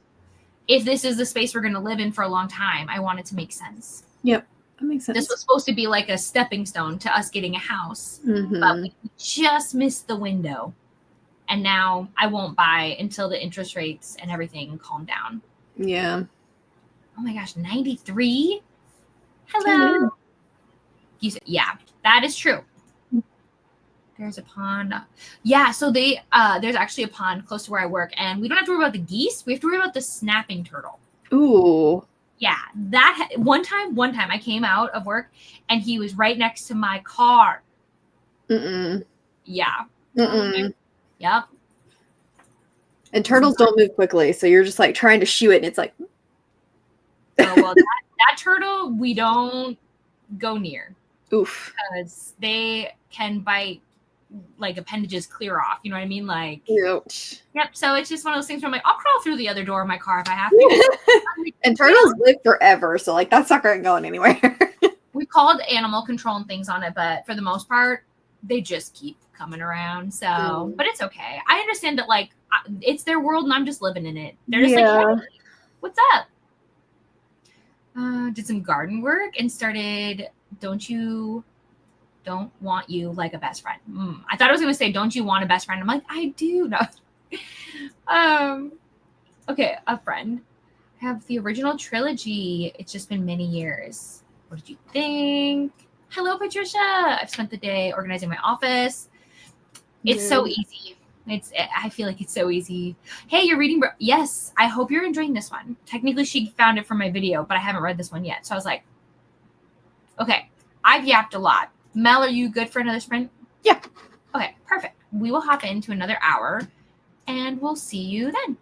if this is the space we're going to live in for a long time, I want it to make sense. Yep. That makes sense. This was supposed to be like a stepping stone to us getting a house, but we just missed the window. And now I won't buy until the interest rates and everything calm down. Yeah. Oh my gosh, 93? Hello. Yeah, that is true. There's a pond. Yeah, so there's actually a pond close to where I work, and we don't have to worry about the geese. We have to worry about the snapping turtle. Ooh. Yeah, that one time I came out of work, and he was right next to my car. Yeah. Yep. And turtles don't move quickly, so you're just like trying to shoo it, and it's like. Oh, well, that turtle we don't go near. Oof. Because they can bite like appendages clear off. You know what I mean? Like. Ouch. Yep. So it's just one of those things where I'm like, I'll crawl through the other door of my car if I have to. And turtles live forever, so like that's not going anywhere. We called animal control and things on it, but for the most part, they just keep coming around. So, but it's okay. I understand that like it's their world and I'm just living in it. They're just like, hey, what's up? Did some garden work and started. Don't want you like a best friend. I thought I was gonna say, don't you want a best friend? I'm like, I do. No. Okay, a friend. I have the original trilogy. It's just been many years. What did you think? Hello, Patricia. I've spent the day organizing my office. It's so easy. I feel like it's so easy. Hey, you're reading. Yes, I hope you're enjoying this one. Technically, she found it from my video, but I haven't read this one yet. So I was like, okay, I've yapped a lot. Mel, are you good for another sprint? Yeah. Okay, perfect. We will hop into another hour and we'll see you then.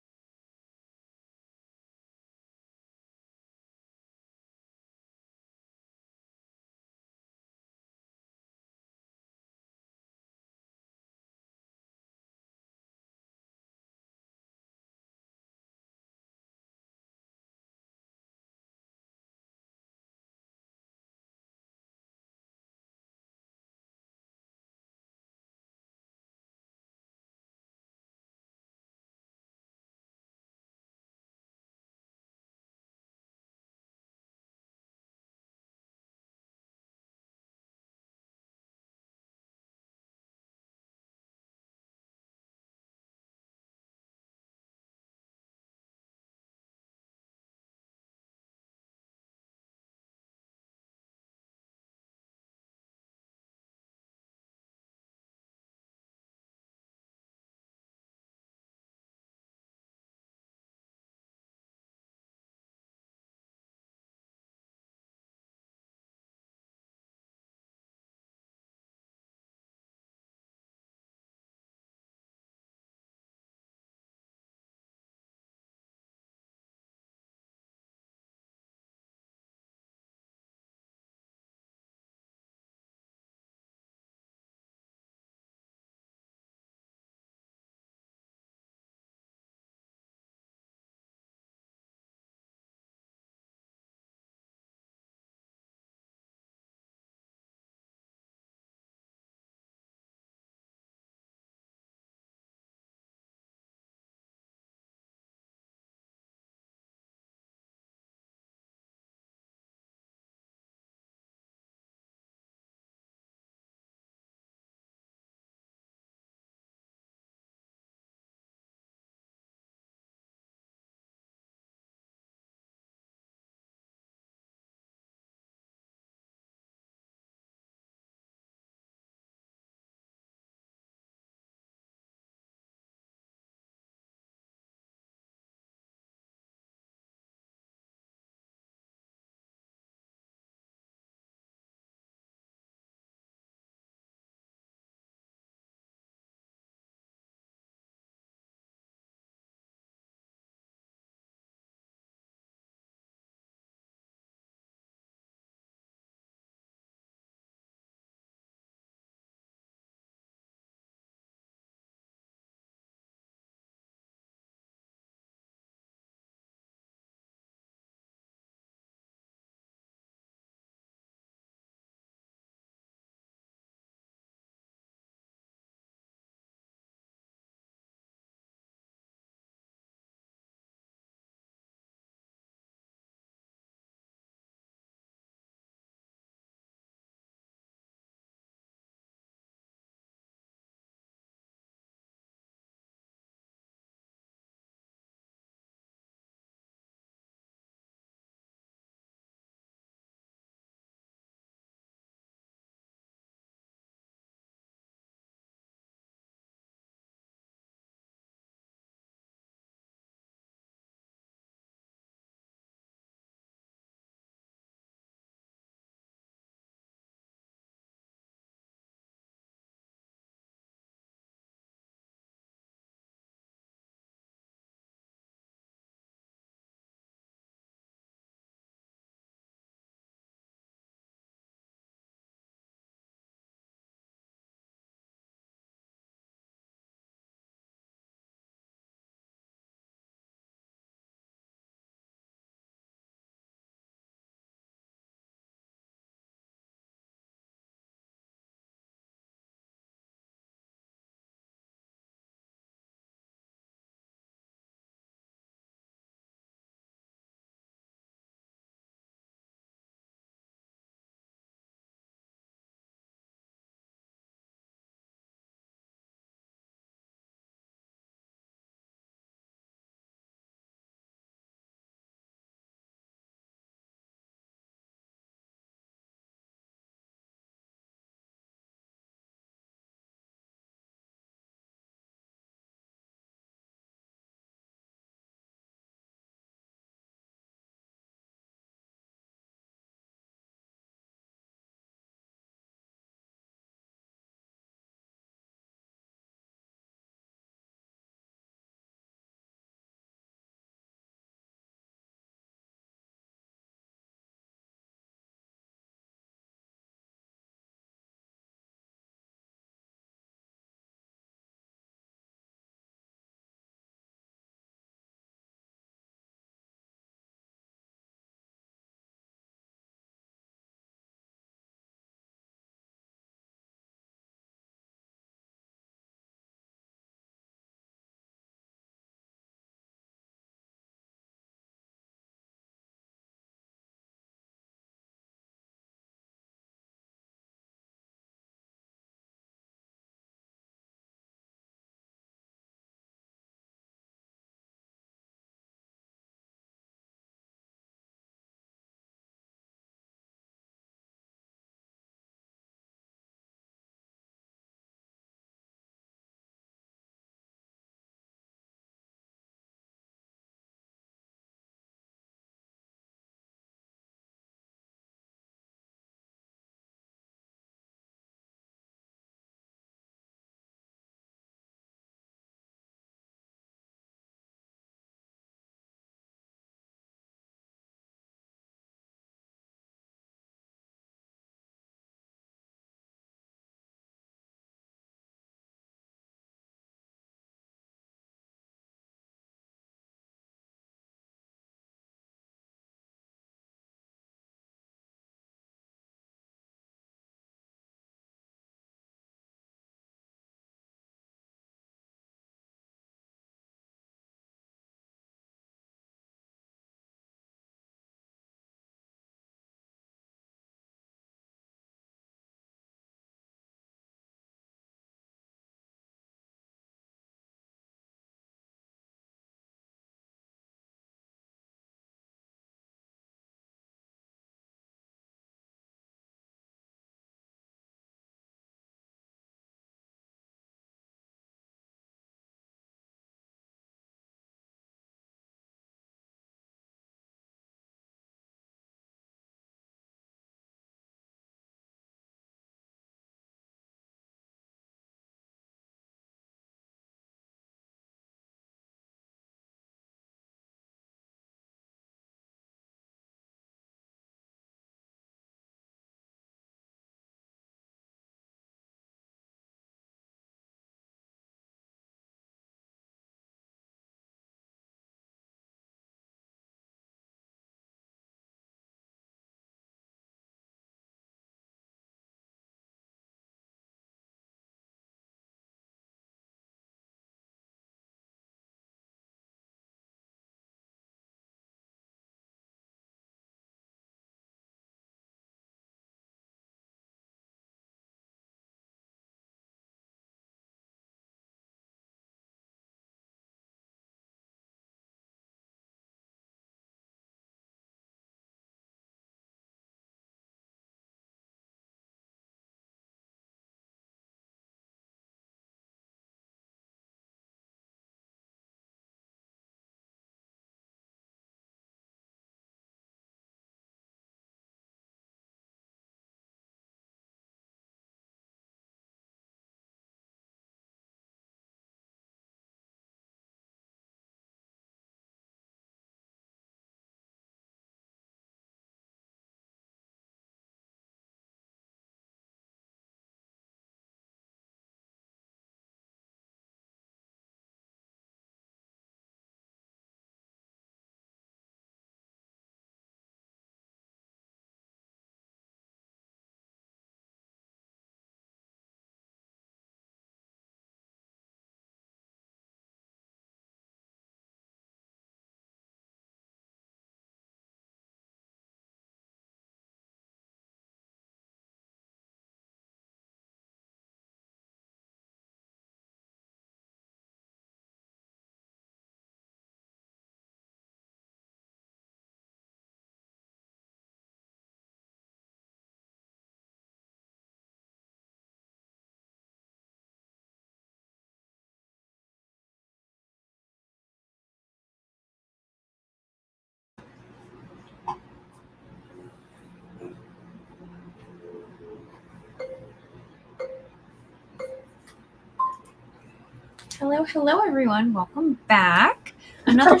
Hello, everyone. Welcome back. Another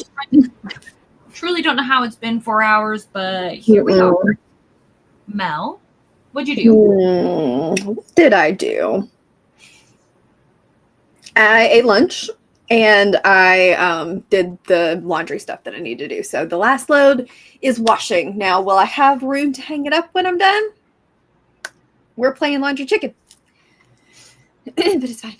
truly don't know how it's been 4 hours, but here we are. Mel, what'd you do? What did I do? I ate lunch and I did the laundry stuff that I need to do. So the last load is washing. Now, will I have room to hang it up when I'm done? We're playing laundry chicken. But it's fine.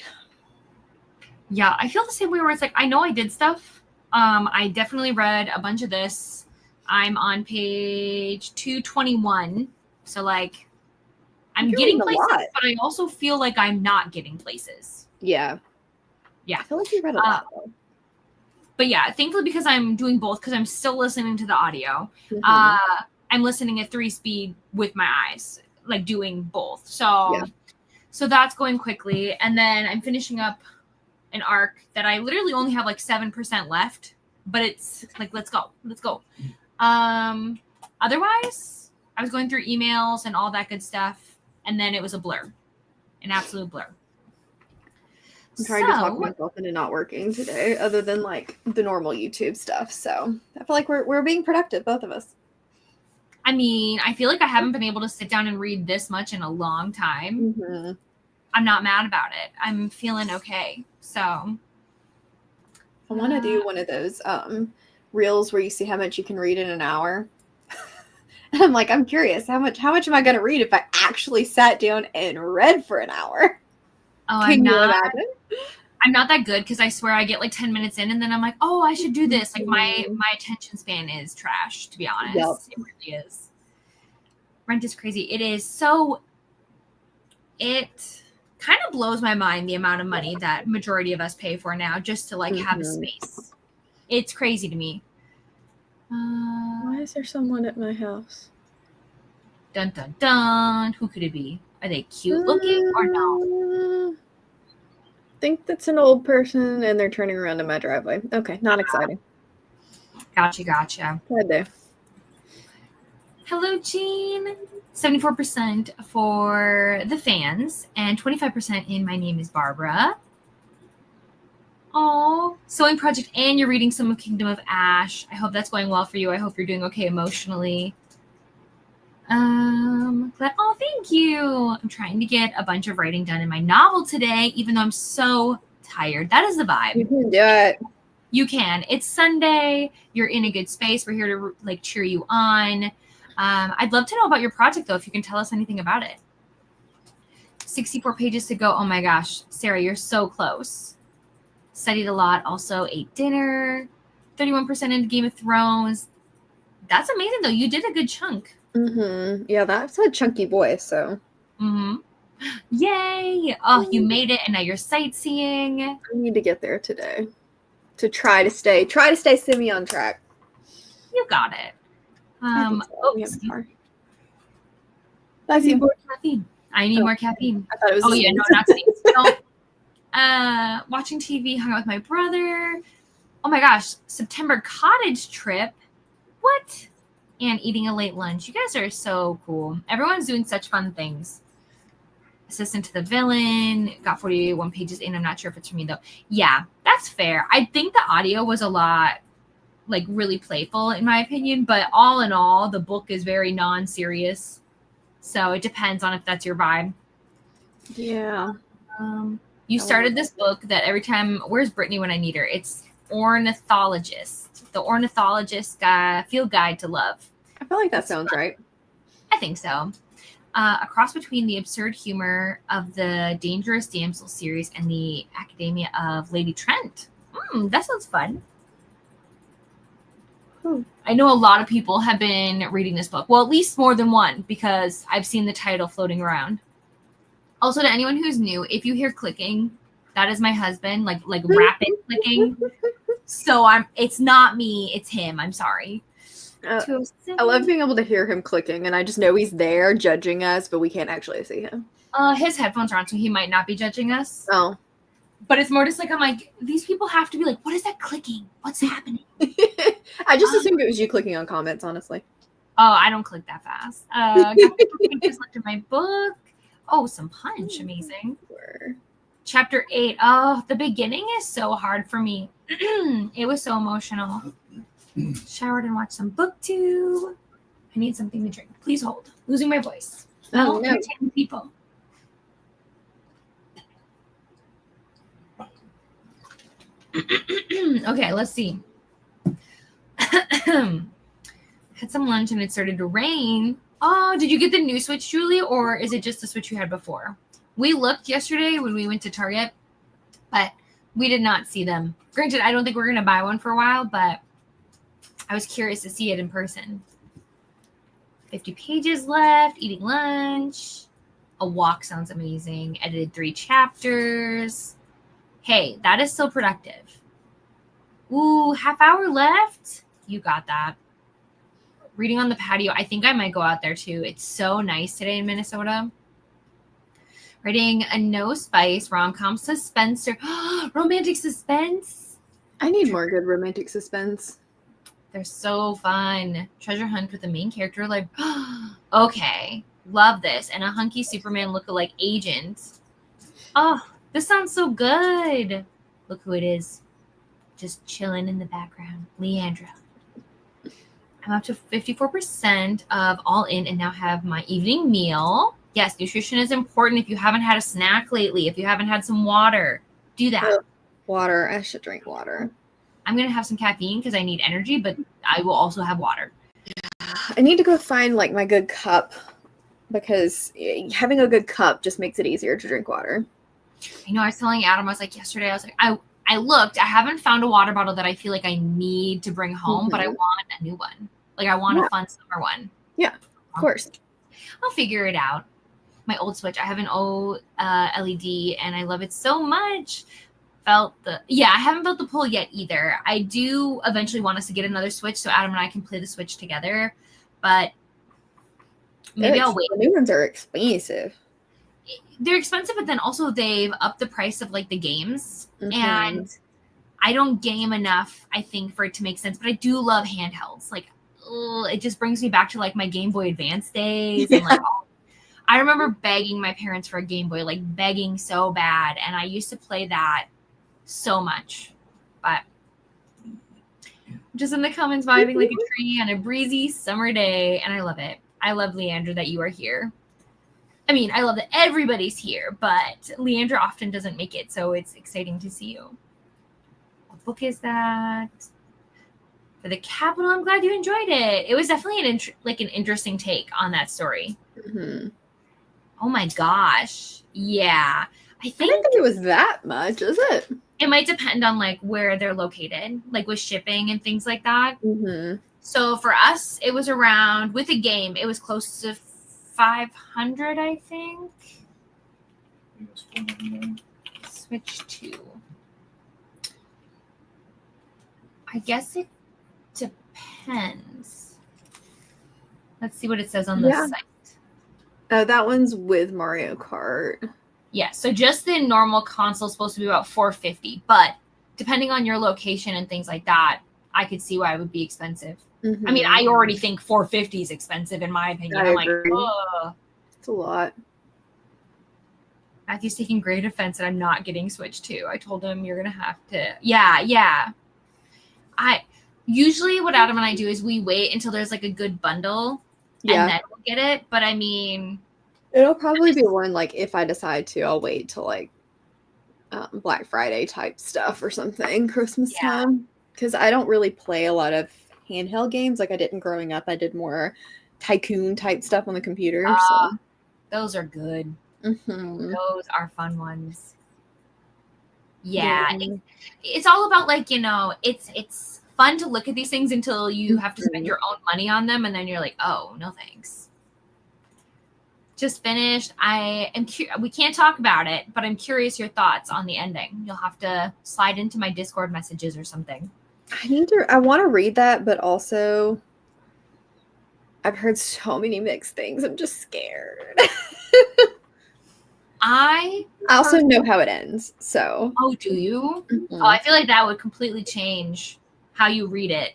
Yeah, I feel the same way where it's like, I know I did stuff. I definitely read a bunch of this. I'm on page 221. So like, I'm getting places, but I also feel like I'm not getting places. Yeah. Yeah. I feel like you read a lot though. But yeah, thankfully because I'm doing both, because I'm still listening to the audio. I'm listening at 3 speed with my eyes, like doing both. So that's going quickly. And then I'm finishing up an arc that I literally only have like 7% left, but it's like, let's go. Otherwise, I was going through emails and all that good stuff, and then it was a blur, an absolute blur. I'm trying to talk myself into not working today, other than like the normal YouTube stuff. So I feel like we're being productive, both of us. I mean, I feel like I haven't been able to sit down and read this much in a long time. Mm-hmm. I'm not mad about it. I'm feeling okay. So I want to do one of those reels where you see how much you can read in an hour. And I'm like, I'm curious, how much am I going to read if I actually sat down and read for an hour? Oh, Can you imagine? I'm not that good because I swear I get like 10 minutes in and then I'm like, oh, I should do this. Like my attention span is trash, to be honest. Yep. It really is. Rent is crazy. It is. So it kind of blows my mind the amount of money that majority of us pay for now just to like have a space. It's crazy to me. Why is there someone at my house? Dun dun dun. Who could it be? Are they cute looking or no? I think that's an old person and they're turning around in my driveway. Okay, not exciting. Gotcha. Right there. Hello, Jean. 74% for the fans and 25% in My Name is Barbara. Oh, sewing project, and you're reading some of Kingdom of Ash. I hope that's going well for you. I hope you're doing okay emotionally. Oh, thank you. I'm trying to get a bunch of writing done in my novel today, even though I'm so tired. That is the vibe. You can do it. You can. It's Sunday. You're in a good space. We're here to like cheer you on. I'd love to know about your project, though, if you can tell us anything about it. 64 pages to go. Oh, my gosh. Sarah, you're so close. Studied a lot. Also ate dinner. 31% into Game of Thrones. That's amazing, though. You did a good chunk. Mm-hmm. Yeah, that's a chunky boy, so. Mm-hmm. Yay! Oh, you made it, and now you're sightseeing. I need to get there today to try to stay semi on track. You got it. I see more caffeine. I need more caffeine. I thought it was. Oh yeah, no, not today. Watching TV, hung out with my brother. Oh my gosh, September cottage trip. What? And eating a late lunch. You guys are so cool. Everyone's doing such fun things. Assistant to the Villain. Got 41 pages in. I'm not sure if it's for me, though. Yeah, that's fair. I think the audio was a lot, like, really playful, in my opinion. But all in all, the book is very non-serious. So it depends on if that's your vibe. Yeah. You started this book that every time... Where's Brittany when I need her? It's Ornithologist. The Ornithologist Field Guide to Love. I feel like that sounds right. I think so. A cross between the absurd humor of the Dangerous Damsel series and the Academia of Lady Trent. That sounds fun. I know a lot of people have been reading this book. Well, at least more than one, because I've seen the title floating around. Also, to anyone who's new, if you hear clicking, that is my husband, like rapid clicking. So it's not me, it's him. I'm sorry. I love being able to hear him clicking, and I just know he's there judging us, but we can't actually see him. His headphones are on, so he might not be judging us. Oh. But it's more just like, I'm like, these people have to be like, what is that clicking? What's happening? I just assumed it was you clicking on comments, honestly. Oh, I don't click that fast. Got 50 pages left in my book. Oh, some punch. Amazing. Chapter 8. Oh, the beginning is so hard for me. It was so emotional. Showered and watched some booktube. I need something to drink. Please hold. Losing my voice. Oh, no. Entertaining people. Okay, let's see. Had some lunch and it started to rain. Oh, did you get the new Switch, Julie, or is it just the Switch you had before? We looked yesterday when we went to Target, but we did not see them. Granted, I don't think we're going to buy one for a while, but I was curious to see it in person. 50 pages left, eating lunch. A walk sounds amazing. Edited 3 chapters. Hey, that is so productive. Ooh, half hour left. You got that. Reading on the patio. I think I might go out there too. It's so nice today in Minnesota. Writing a no spice rom-com suspense. Romantic suspense. I need more good romantic suspense. They're so fun. Treasure hunt with the main character. Like, okay, love this. And a hunky Superman lookalike agent. Oh, this sounds so good. Look who it is. Just chilling in the background. Leandra. I'm up to 54% of all in and now have my evening meal. Yes, nutrition is important. If you haven't had a snack lately, if you haven't had some water, do that. Water. I should drink water. I'm going to have some caffeine because I need energy, but I will also have water. I need to go find like my good cup because having a good cup just makes it easier to drink water. I know I was telling Adam, I was like yesterday, I was like, I looked, I haven't found a water bottle that I feel like I need to bring home, but I want a new one. Like I want a fun summer one. Yeah, of course. I'll figure it out. My old Switch, I have an old LED and I love it so much. I haven't felt the pull yet either. I do eventually want us to get another Switch so Adam and I can play the Switch together, but maybe I'll wait. The new ones are expensive. They're expensive, but then also they've upped the price of like the games, and I don't game enough, I think, for it to make sense. But I do love handhelds. Like, it just brings me back to like my Game Boy Advance days, and like I remember begging my parents for a Game Boy, like begging so bad, and I used to play that so much. But just in the comments, vibing like a tree on a breezy summer day, and I love it. I love Leandra that you are here. I mean, I love that everybody's here, but Leandra often doesn't make it, so it's exciting to see you. What book is that? For the Capitol, I'm glad you enjoyed it. It was definitely an interesting take on that story. Mm-hmm. Oh my gosh. Yeah. I don't think it was that much, is it? It might depend on like where they're located, like with shipping and things like that. Mm-hmm. So for us, it was around, with a game, it was close to 500, I think. Switch to. I guess it depends. Let's see what it says on the site. Oh, that one's with Mario Kart. Yeah, so just the normal console is supposed to be about $450, but depending on your location and things like that, I could see why it would be expensive. Mm-hmm. I mean, I already think $450 is expensive in my opinion. I'm like, ugh. It's a lot. Matthew's taking great offense that I'm not getting Switch 2. I told him you're gonna have to. Yeah. Usually what Adam and I do is we wait until there's like a good bundle and then we'll get it. But I mean, it'll probably be one like if I decide to, I'll wait till like Black Friday type stuff or something, Christmas time. Because I don't really play a lot of handheld games like I didn't growing up. I did more tycoon type stuff on the computer. So. Those are good. Mm-hmm. Those are fun ones. Yeah. It's all about like, it's fun to look at these things until you have to spend your own money on them. And then you're like, oh, no thanks. Just finished. We can't talk about it, but I'm curious your thoughts on the ending. You'll have to slide into my Discord messages or something. I want to read that, but also I've heard so many mixed things. I'm just scared. I also know how it ends. So. Oh, do you? Mm-hmm. Oh, I feel like that would completely change how you read it.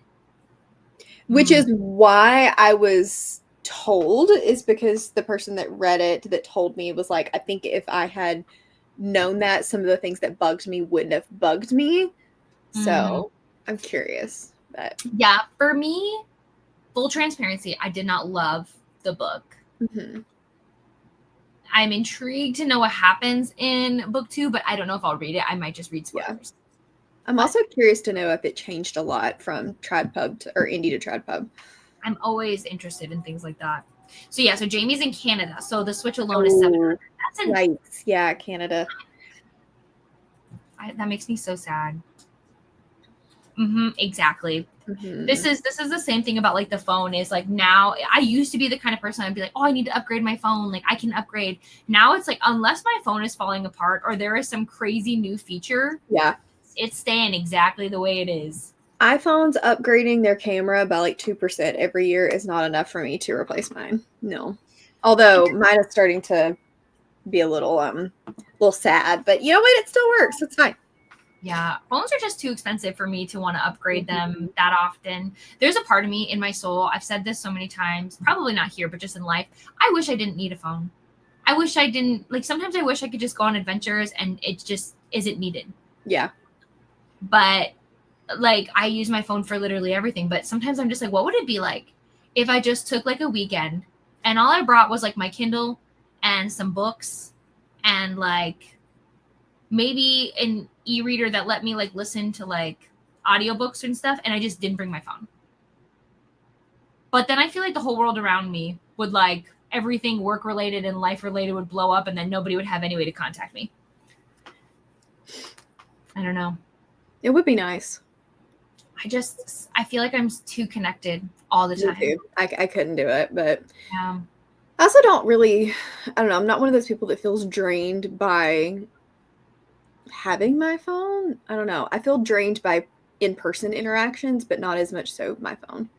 Which is why I was told, is because the person that read it that told me was like, I think if I had known that, some of the things that bugged me wouldn't have bugged me. So I'm curious. But Yeah, for me, full transparency, I did not love the book. I'm intrigued to know what happens in book 2, but I don't know if I'll read it. I might just read spoilers. I'm also curious to know if it changed a lot from Trad Pub or Indie to Trad Pub. I'm always interested in things like that. So yeah, so Jamie's in Canada. So the Switch alone is $700. That's right. Yeah, Canada. That makes me so sad. Exactly. This is the same thing about like the phone is like now I used to be the kind of person I'd be like, oh, I need to upgrade my phone. Like I can upgrade. Now it's like, unless my phone is falling apart or there is some crazy new feature. Yeah. It's staying exactly the way it is. iPhones upgrading their camera by like 2% every year is not enough for me to replace mine. No. Although mine is starting to be a little sad, but you know what? It still works. It's fine. Yeah, phones are just too expensive for me to want to upgrade them that often. There's a part of me in my soul, I've said this so many times, probably not here, but just in life. I wish I didn't need a phone. I wish I didn't, like, sometimes I wish I could just go on adventures and it just isn't needed. Yeah. But, like, I use my phone for literally everything. But sometimes I'm just like, what would it be like if I just took, like, a weekend and all I brought was, like, my Kindle and some books and, like, maybe an e-reader that let me like listen to like audiobooks and stuff, and I just didn't bring my phone. But then I feel like the whole world around me would like everything work related and life related would blow up, and then nobody would have any way to contact me. I don't know. It would be nice. I feel like I'm too connected all the time. Me too. I couldn't do it, but Yeah. I also don't really, I don't know, I'm not one of those people that feels drained by having my phone. I don't know. I feel drained by in-person interactions, but not as much so my phone.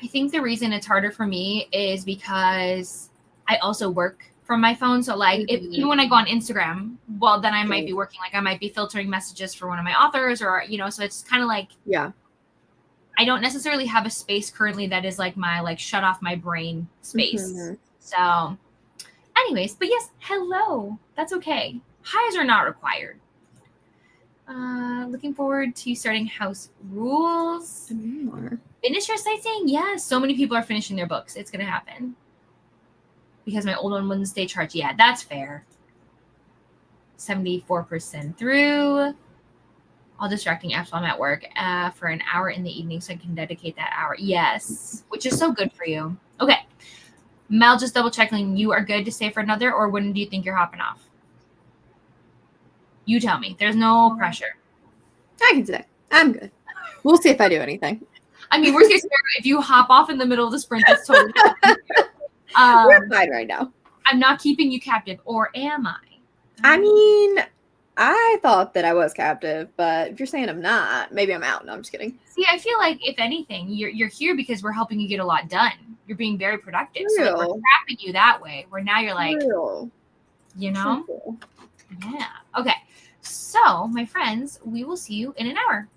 I think the reason it's harder for me is because I also work from my phone. So like even when I go on Instagram, well, then I might be working. Like I might be filtering messages for one of my authors or, you know, so it's kind of like, I don't necessarily have a space currently that is like my like shut off my brain space. So anyways, but yes, hello. That's okay. Highs are not required. Looking forward to starting house rules. Finish your sightseeing? Yes. So many people are finishing their books. It's going to happen. Because my old one wouldn't stay charged. Yeah, that's fair. 74% through. All distracting apps while I'm at work for an hour in the evening so I can dedicate that hour. Yes. Which is so good for you. Okay. Mel, just double checking. You are good to stay for another, or when do you think you're hopping off? You tell me. There's no pressure. I can stay. I'm good. We'll see if I do anything. I mean, worst case scenario, if you hop off in the middle of the sprint, that's totally we're fine right now. I'm not keeping you captive, or am I? I mean, I thought that I was captive, but if you're saying I'm not, maybe I'm out. No, I'm just kidding. See, I feel like if anything, you're here because we're helping you get a lot done. You're being very productive. So like, we're trapping you that way. Where now you're like, you know, yeah. Okay. So, my friends, we will see you in an hour.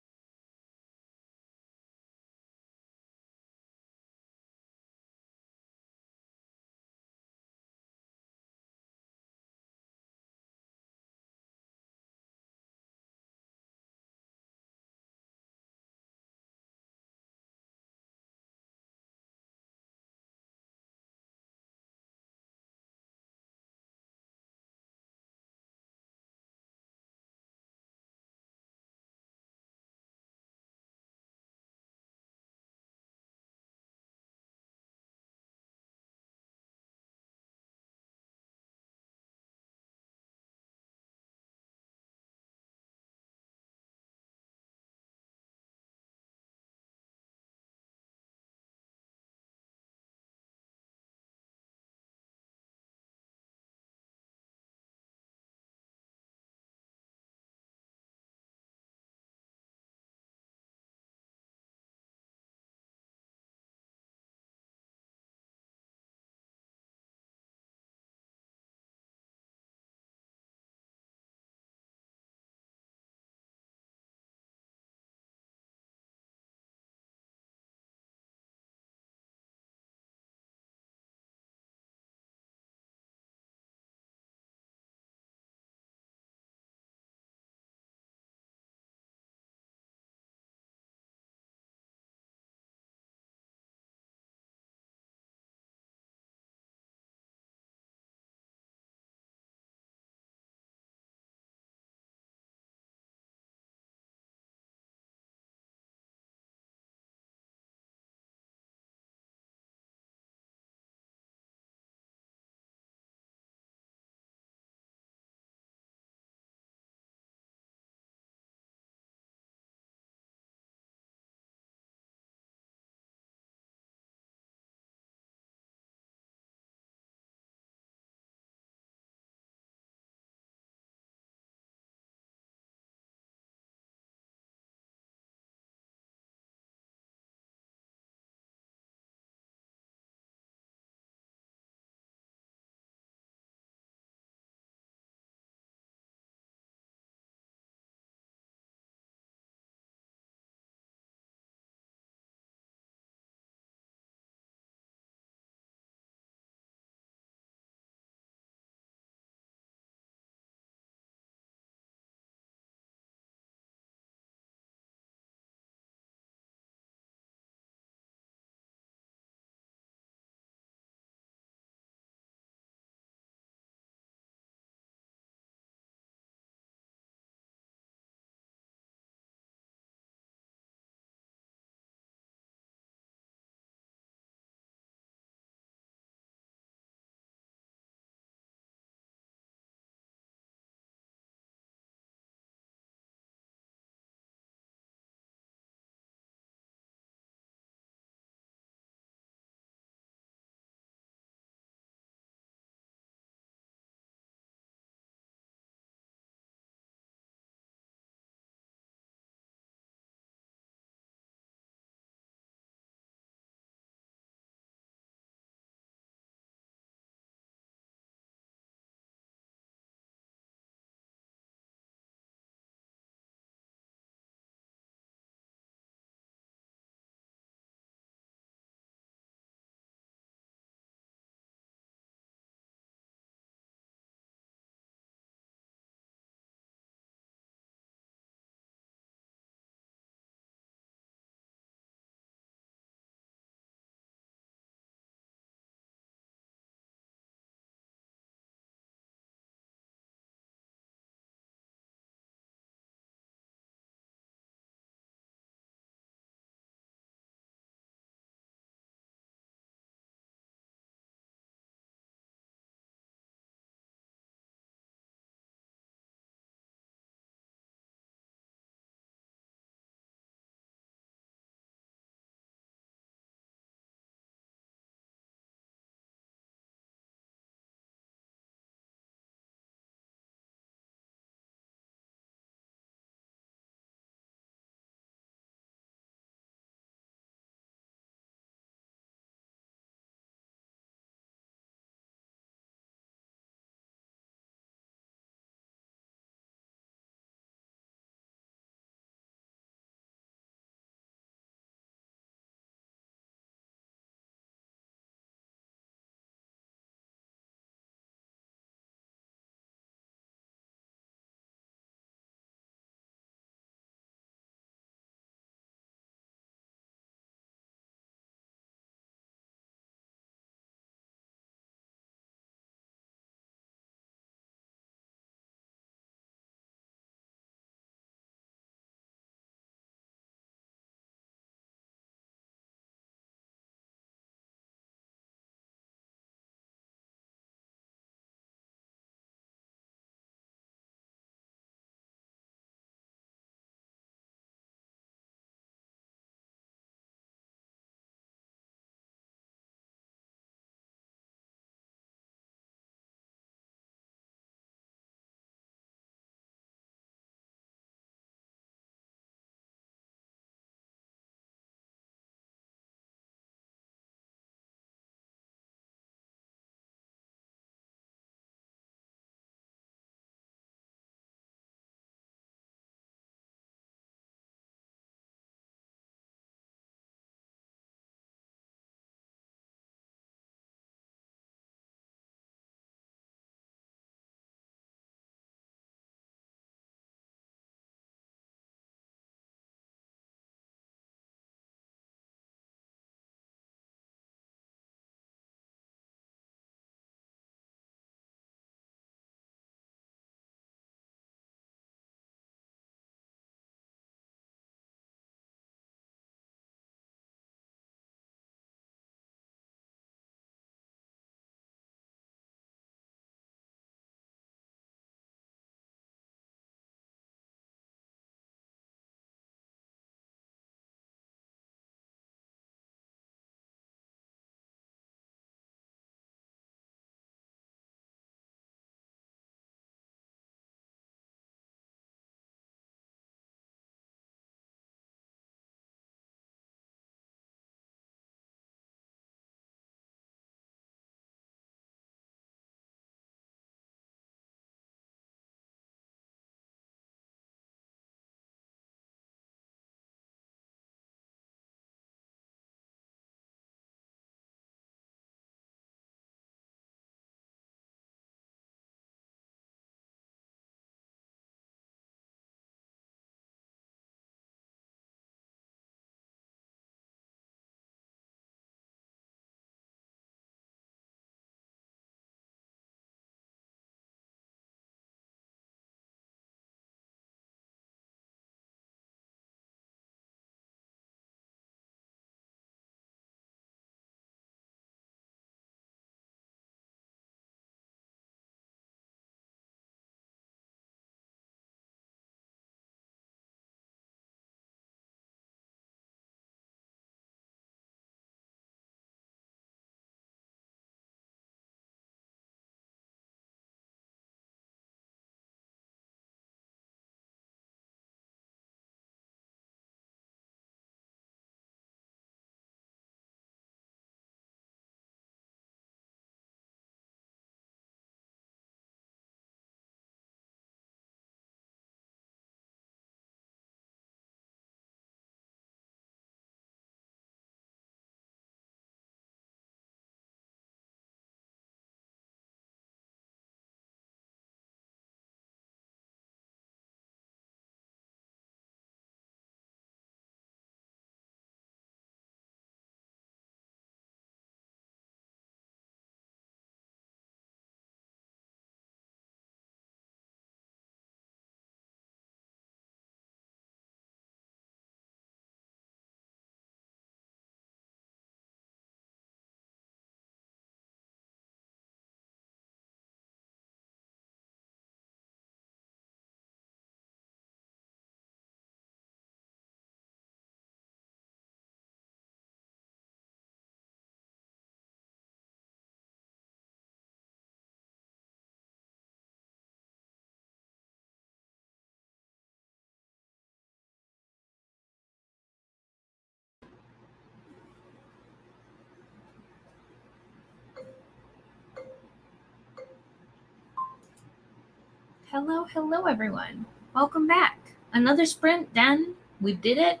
Hello, everyone. Welcome back. Another sprint done. We did it.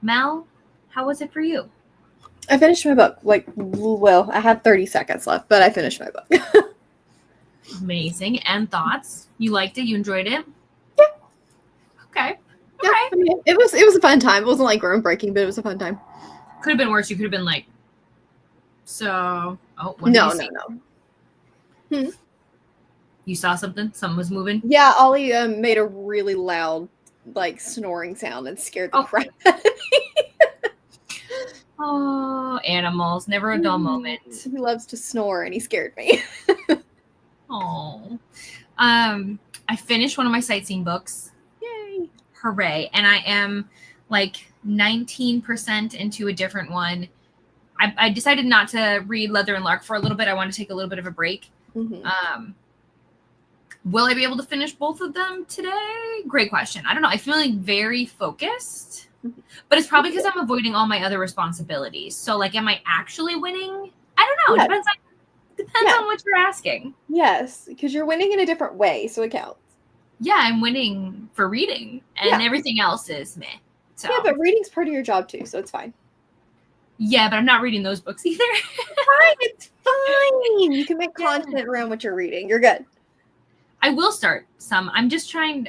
Mel, how was it for you? I finished my book. I have 30 seconds left, but I finished my book. Amazing. And thoughts? You liked it? You enjoyed it? Yeah. Okay. Yeah, I mean, it was a fun time. It wasn't like groundbreaking, but it was a fun time. Could have been worse. You could have been like, what did you see? No. You saw something? Something was moving? Yeah, Ollie made a really loud, snoring sound and scared the crap out of me. Oh, animals. Never a dull moment. He loves to snore, and he scared me. Oh. I finished one of my sightseeing books. Yay. Hooray. And I am 19% into a different one. I decided not to read Leather and Lark for a little bit. I want to take a little bit of a break. Mm-hmm. Will I be able to finish both of them today? Great question. I don't know. I feel very focused, but it's probably because I'm avoiding all my other responsibilities. So am I actually winning? I don't know. Yeah. Depends on what you're asking. Yes, because you're winning in a different way, so it counts. Yeah, I'm winning for reading, and everything else is meh. So. Yeah, but reading's part of your job too, so it's fine. Yeah, but I'm not reading those books either. It's fine. You can make content around what you're reading. You're good. I will start some. I'm just trying.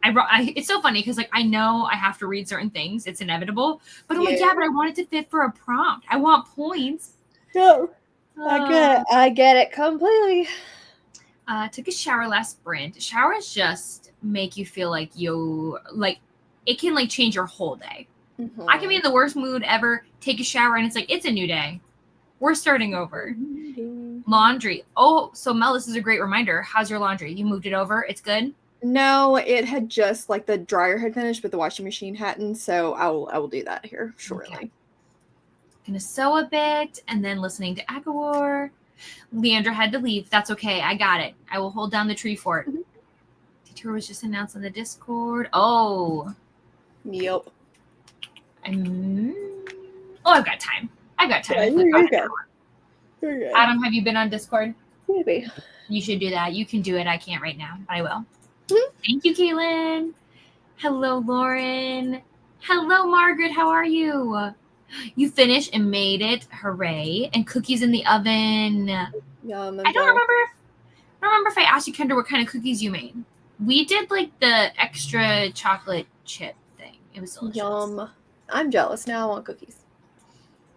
It's so funny because I know I have to read certain things. It's inevitable. But I'm but I want it to fit for a prompt. I want points. No. I get it completely. Took a shower last sprint. Showers just make you feel like it can change your whole day. Mm-hmm. I can be in the worst mood ever, take a shower, and it's a new day. We're starting over. Mm-hmm. Laundry. Oh, so Mel, this is a great reminder. How's your laundry? You moved it over? It's good? No, it had just the dryer had finished, but the washing machine hadn't. So I will do that here shortly. Okay. Gonna sew a bit and then listening to Agawar. Leandra had to leave. That's okay. I got it. I will hold down the tree fort. Mm-hmm. Detour was just announced on the Discord. Oh. Yep. I've got time. Yeah, you're good. Adam, have you been on Discord? Maybe. You should do that. You can do it. I can't right now, but I will. Mm-hmm. Thank you, Kaylin. Hello, Lauren. Hello, Margaret. How are you? You finished and made it. Hooray. And cookies in the oven. Yum, I don't remember if I asked you, Kendra, what kind of cookies you made. We did the extra chocolate chip thing. It was delicious. Yum. I'm jealous now. I want cookies.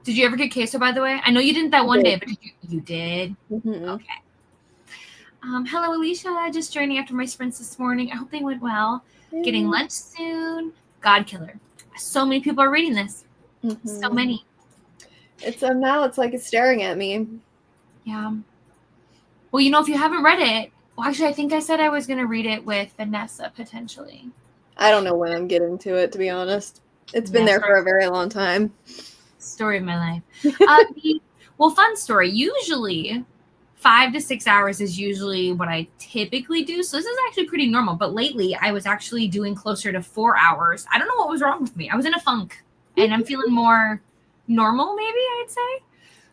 Did you ever get queso, by the way? I know you didn't that one day, but you did? Mm-hmm. Okay. Hello, Alicia. Just joining after my sprints this morning. I hope they went well. Mm-hmm. Getting lunch soon. God Killer. So many people are reading this. Mm-hmm. So many. Now it's it's staring at me. Yeah. Well, if you haven't read it, actually, I think I said I was going to read it with Vanessa, potentially. I don't know when I'm getting to it, to be honest. It's been there for a very long time. Story of my life. Fun story. Usually 5 to 6 hours is usually what I typically do. So this is actually pretty normal. But lately I was actually doing closer to 4 hours. I don't know what was wrong with me. I was in a funk and I'm feeling more normal, maybe I'd say.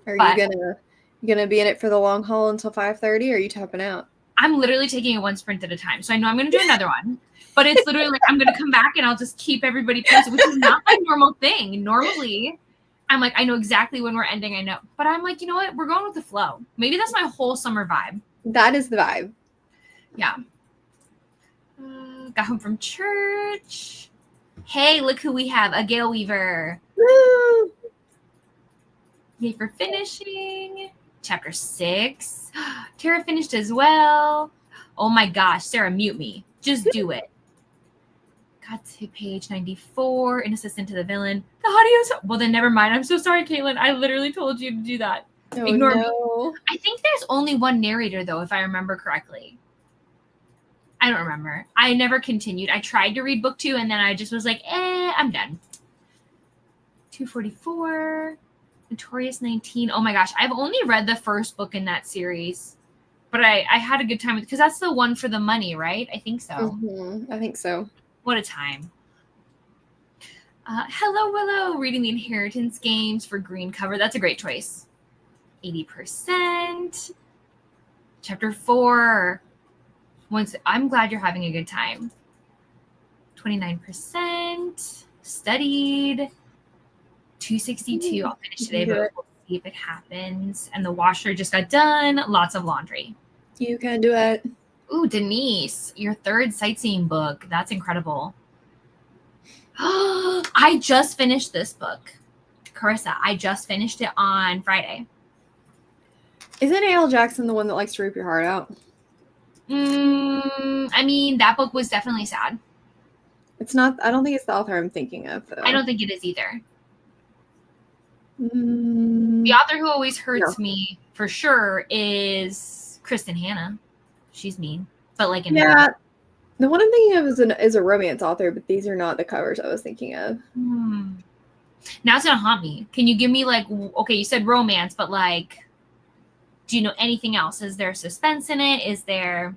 Are you gonna be in it for the long haul until 5:30 or are you tapping out? I'm literally taking it one sprint at a time. So I know I'm going to do another one. But it's literally I'm going to come back and I'll just keep everybody posted, which is not my normal thing. Normally I'm I know exactly when we're ending. I know. But I'm you know what? We're going with the flow. Maybe that's my whole summer vibe. That is the vibe. Yeah. Got home from church. Hey, look who we have. A Gale Weaver. Woo! Yay for finishing. Chapter 6. Tara finished as well. Oh my gosh. Sarah, mute me. Just do it. Got to page 94. An assistant to the villain. The audio's... Well, then never mind. I'm so sorry, Caitlin. I literally told you to do that. Oh, Ignore me. no. I think there's only one narrator, though, if I remember correctly. I don't remember. I never continued. I tried to read book 2, and then I just was I'm done. 244. Notorious 19. Oh, my gosh. I've only read the first book in that series. But I had a good time with it because that's the one for the money, right? I think so. Mm-hmm. I think so. What a time. Hello, Willow. Reading the Inheritance Games for green cover. That's a great choice. 80%. Chapter 4. I'm glad you're having a good time. 29% studied. 262. I'll finish today, but we'll see if it happens. And the washer just got done. Lots of laundry. You can do it. Ooh, Denise, your third sightseeing book. That's incredible. I just finished this book. Carissa, I just finished it on Friday. Isn't A.L. Jackson the one that likes to rip your heart out? I mean, that book was definitely sad. It's not. I don't think it's the author I'm thinking of, though. I don't think it is either. The author who always hurts me for sure is Kristen Hanna. She's mean, but like in the one I'm thinking of is a romance author, but these are not the covers I was thinking of. Now it's gonna haunt me. Can you give me like, okay, you said romance, but like, do you know anything else? Is there suspense in it? Is there?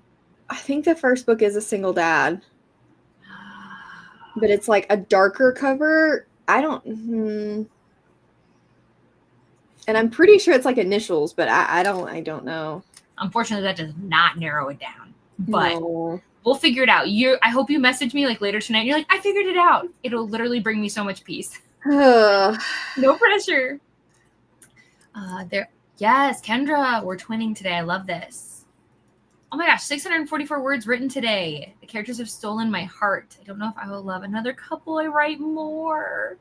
I think the first book is a single dad, but it's like a darker cover. I don't. And I'm pretty sure it's like initials, but I don't know. Unfortunately, that does not narrow it down. But we'll figure it out. I hope you message me like later tonight. And you're like, I figured it out. It'll literally bring me so much peace. No pressure. Yes, Kendra, we're twinning today. I love this. Oh my gosh, 644 words written today. The characters have stolen my heart. I don't know if I will love another couple. I write more.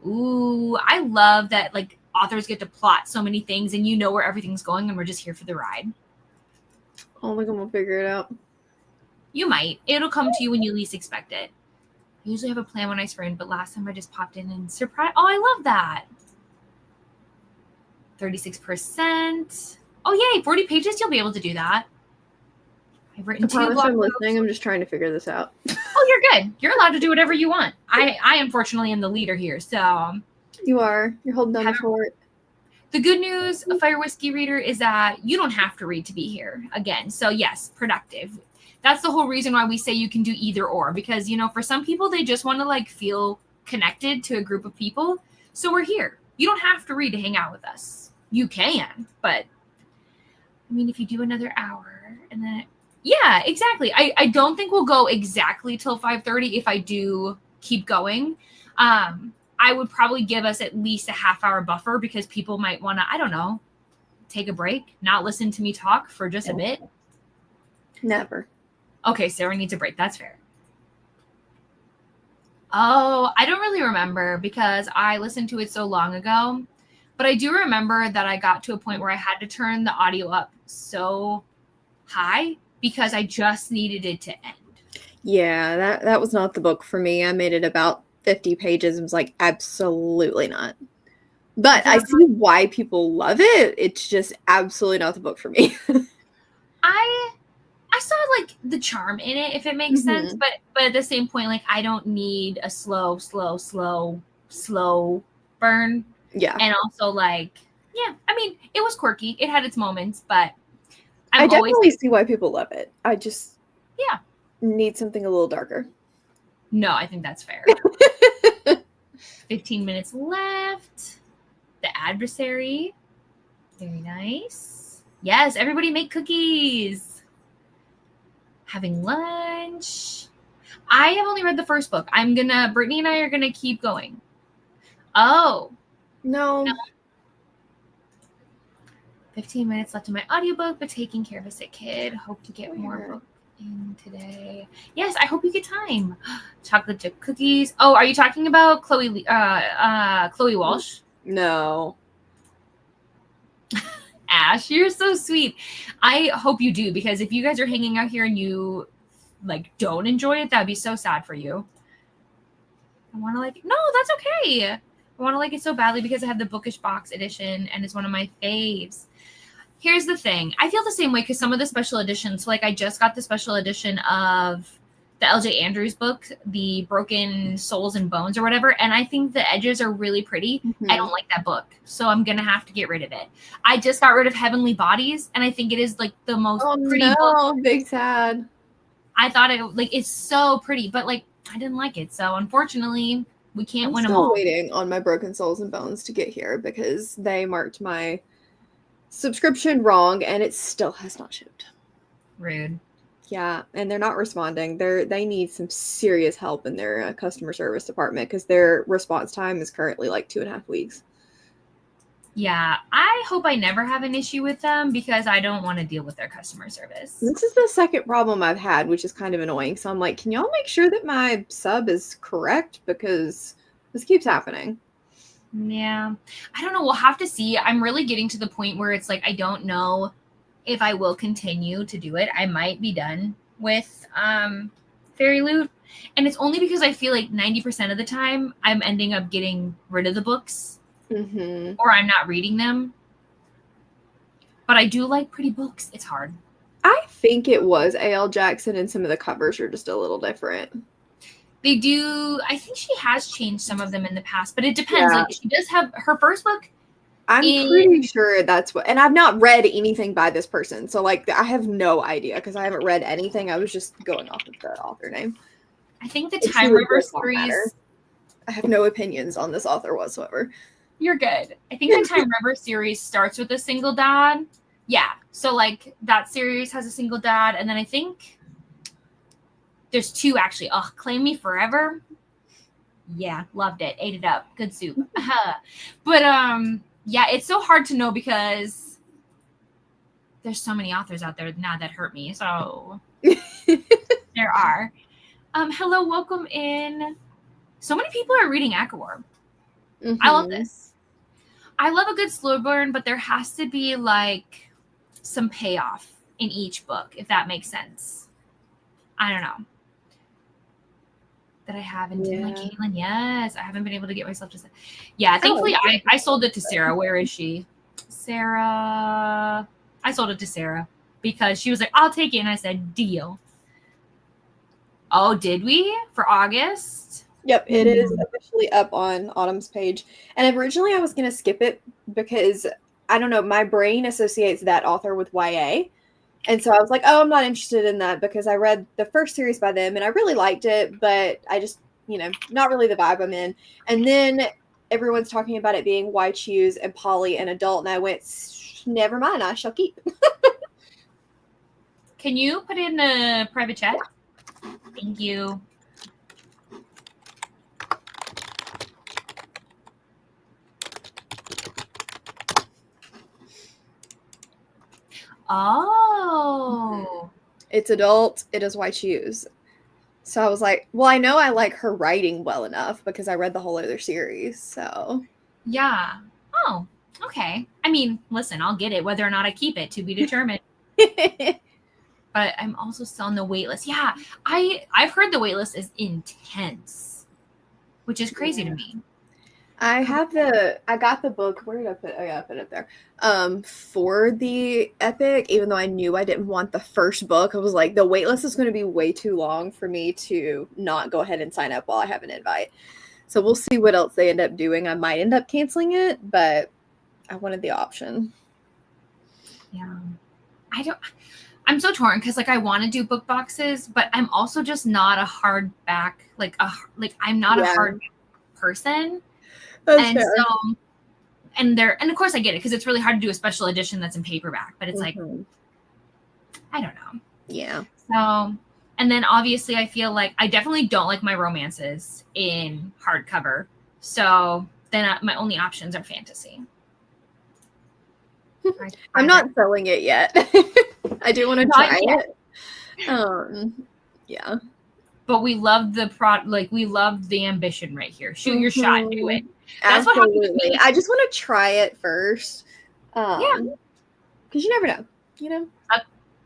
Ooh, I love that like authors get to plot so many things and you know where everything's going and we're just here for the ride. Oh, like I'm gonna figure it out. You might. It'll come to you when you least expect it. I usually have a plan when I sprint, but last time I just popped in and surprised. Oh, I love that. 36%. Oh, yay. 40 pages. You'll be able to do that. I've written 2 blog I'm listening. I'm just trying to figure this out. Oh, you're good. You're allowed to do whatever you want. I unfortunately am the leader here. So you are. You're holding down the fort. The good news, a Fire Whiskey reader, is that you don't have to read to be here again. So yes, productive. That's the whole reason why we say you can do either or, because, you know, for some people, they just want to like feel connected to a group of people. So we're here. You don't have to read to hang out with us. You can, but I mean, if you do another hour and then, yeah, exactly. I don't think we'll go exactly till 5:30 if I do keep going. I would probably give us at least a half-hour buffer because people might want to, I don't know, take a break, not listen to me talk for just a bit. Never. Okay, Sarah needs a break. That's fair. Oh, I don't really remember because I listened to it so long ago. But I do remember that I got to a point where I had to turn the audio up so high because I just needed it to end. Yeah, that was not the book for me. I made it about 50 pages and was like, absolutely not. But I see why people love it. It's just absolutely not the book for me. I saw like the charm in it, if it makes sense. But at the same point, like I don't need a slow burn. Yeah. And also like, yeah, I mean, it was quirky. It had its moments, but I definitely see why people love it. I just need something a little darker. No, I think that's fair. 15 minutes left. The Adversary. Very nice. Yes, everybody make cookies. Having lunch. I have only read the first book. Brittany and I are gonna keep going. Oh. No. 15 minutes left in my audiobook, but taking care of a sick kid. Hope to get more books in today. Yes, I hope you get time. Chocolate chip cookies. Oh, are you talking about Chloe Walsh? No. Ash, you're so sweet. I hope you do, because if you guys are hanging out here and you like don't enjoy it, that'd be so sad for you. I want to like, no, that's okay. I want to like it so badly because I have the bookish box edition and it's one of my faves. Here's the thing. I feel the same way because some of the special editions, so like I just got the special edition of the LJ Andrews book, the Broken Souls and Bones or whatever, and I think the edges are really pretty. I don't like that book, so I'm going to have to get rid of it. I just got rid of Heavenly Bodies, and I think it is like the most pretty book. Oh, big sad. I thought it, like, it's so pretty, but like I didn't like it, so unfortunately we can't win them all. I'm still waiting on my Broken Souls and Bones to get here because they marked my subscription wrong and it still has not shipped. Rude. Yeah, and they're not responding. They need some serious help in their customer service department because their response time is currently like 2.5 weeks. Yeah, I hope I never have an issue with them because I don't want to deal with their customer service. This is the second problem I've had, which is kind of annoying. So I'm like, can y'all make sure that my sub is correct because this keeps happening. Yeah, I don't know. We'll have to see. I'm really getting to the point where it's like I don't know if I will continue to do it. I might be done with Fairy Loot, and it's only because I feel like 90% of the time I'm ending up getting rid of the books, or I'm not reading them. But I do like pretty books. It's hard. I think it was A.L. Jackson, and some of the covers are just a little different. They do. I think she has changed some of them in the past, but it depends. Yeah. Like she does have her first book. I'm pretty sure that's what, and I've not read anything by this person, so like I have no idea because I haven't read anything. I was just going off of the author name. I think the Time River series. I have no opinions on this author whatsoever. You're good. I think the Time River series starts with a single dad. Yeah, so like that series has a single dad, and then I think there's two actually. Oh, Claim Me Forever. Yeah, loved it. Ate it up. Good soup. But yeah, it's so hard to know because there's so many authors out there now that hurt me. So there are. Hello, welcome in. So many people are reading Akawar. Mm-hmm. I love this. I love a good slow burn, but there has to be like some payoff in each book, if that makes sense. I don't know. That I haven't done like Caitlin. Yes, I haven't been able to get myself to say. Yeah, thankfully I sold it to Sarah. Where is she? Sarah. I sold it to Sarah because she was like, I'll take it. And I said, deal. Oh, did we? For August? Yep, it is officially up on Autumn's page. And originally I was going to skip it because, I don't know, my brain associates that author with YA. And so I was like, oh, I'm not interested in that because I read the first series by them and I really liked it, but I just, not really the vibe I'm in. And then everyone's talking about it being Why Choose and Polly and adult. And I went, never mind, I shall keep. Can you put in a private chat? Thank you. Oh. It's adult. It is Why Choose. So I was like, well, I know I like her writing well enough because I read the whole other series. So. Yeah. Oh, okay. I mean, listen, I'll get it. Whether or not I keep it to be determined. But I'm also still on the wait list. Yeah. I've heard the wait list is intense, which is crazy to me. I got the book. Where did I put it? Oh, yeah, I put it there. For the epic, even though I knew I didn't want the first book, I was like, the waitlist is going to be way too long for me to not go ahead and sign up while I have an invite. So we'll see what else they end up doing. I might end up canceling it, but I wanted the option. Yeah. I'm so torn because like I want to do book boxes, but I'm also just not a hardback, I'm not a hard person. That's and fair. So, and of course I get it because it's really hard to do a special edition that's in paperback, but it's like, I don't know. Yeah. So, and then obviously I feel like I definitely don't like my romances in hardcover. So then my only options are fantasy. I'm not selling it yet. I do want to try it. Yeah. But we love we love the ambition right here. Shoot your shot, do it. That's Absolutely. What happened with me. I just want to try it first. Yeah. Because you never know,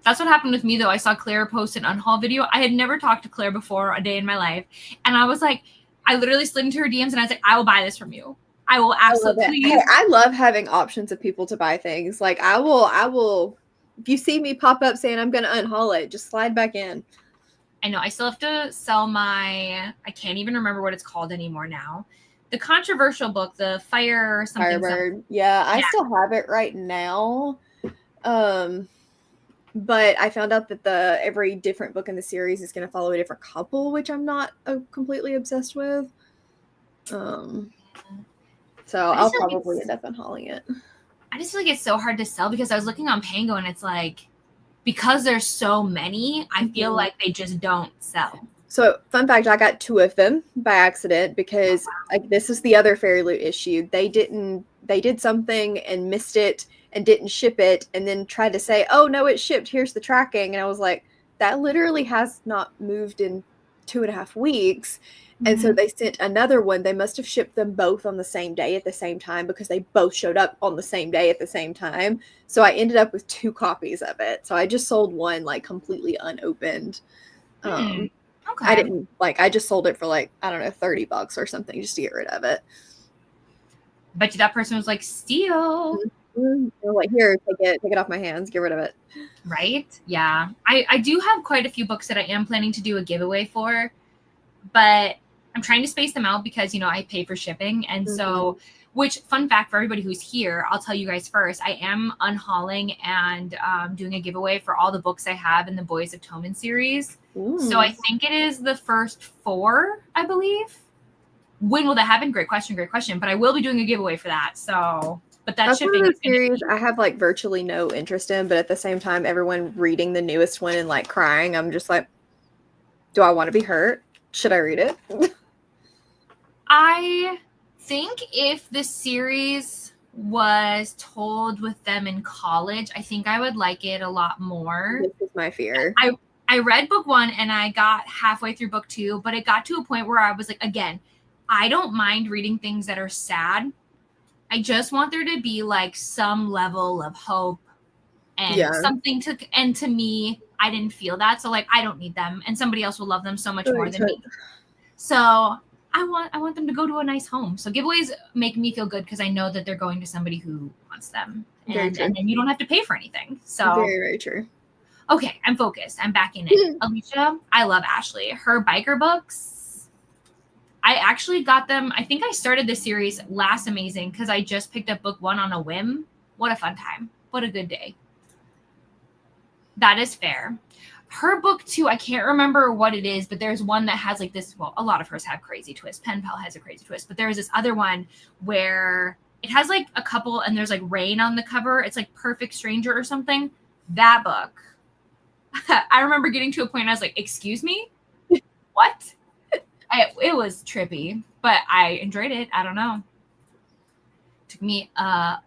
That's what happened with me, though. I saw Claire post an unhaul video. I had never talked to Claire before a day in my life. And I was like, I literally slid into her DMs and I was like, I will buy this from you. I will absolutely. Hey, I love having options of people to buy things. Like I will, if you see me pop up saying I'm going to unhaul it, just slide back in. I know. I still have to sell I can't even remember what it's called anymore now. The controversial book, the Fire something. Firebird. Yeah, I still have it right now. But I found out that every different book in the series is going to follow a different couple, which I'm not completely obsessed with. So I'll probably end up unhauling it. I just feel like it's so hard to sell because I was looking on Pango and it's like, because there's so many, I feel like they just don't sell. So, fun fact, I got 2 of them by accident because this is the other Fairy Loot issue. They did something and missed it and didn't ship it and then tried to say, oh, no, it's shipped. Here's the tracking. And I was like, that literally has not moved in 2.5 weeks. And so they sent another one. They must have shipped them both on the same day at the same time because they both showed up on the same day at the same time. So I ended up with 2 copies of it. So I just sold one like completely unopened. Okay. I didn't I just sold it for like, I don't know, $30 or something just to get rid of it. Bet you that person was like, steal. They're like, here, take it off my hands, get rid of it. Right? Yeah. I do have quite a few books that I am planning to do a giveaway for, but I'm trying to space them out because, you know, I pay for shipping. And so, which, fun fact for everybody who's here, I'll tell you guys first, I am unhauling and doing a giveaway for all the books I have in the Boys of Toman series. So I think it is the first 4, I believe. When will that happen? Great question. But I will be doing a giveaway for that. So, but that's shipping. One of the series I have like virtually no interest in, but at the same time, everyone reading the newest one and like crying, I'm just like, do I want to be hurt? Should I read it? I think if the series was told with them in college, I think I would like it a lot more. This is my fear. I read book 1 and I got halfway through book 2, but it got to a point where I was like, again, I don't mind reading things that are sad. I just want there to be like some level of hope and something to, and to me, I didn't feel that. So like, I don't need them and somebody else will love them so much more than me. So I want them to go to a nice home. So giveaways make me feel good because I know that they're going to somebody who wants them. And then you don't have to pay for anything. So very, very true. Okay, I'm focused. I'm back in it. Alicia, I love Ashley. Her biker books, I actually got them. I think I started this series last Amazing because I just picked up book 1 on a whim. What a fun time. What a good day. That is fair. Her book 2, I can't remember what it is, but there's one that has like this, well, a lot of hers have crazy twists. Pen Pal has a crazy twist, but there's this other one where it has like a couple and there's like rain on the cover. It's like Perfect Stranger or something. That book. I remember getting to a point I was like, excuse me? What? It was trippy, but I enjoyed it. I don't know. Took me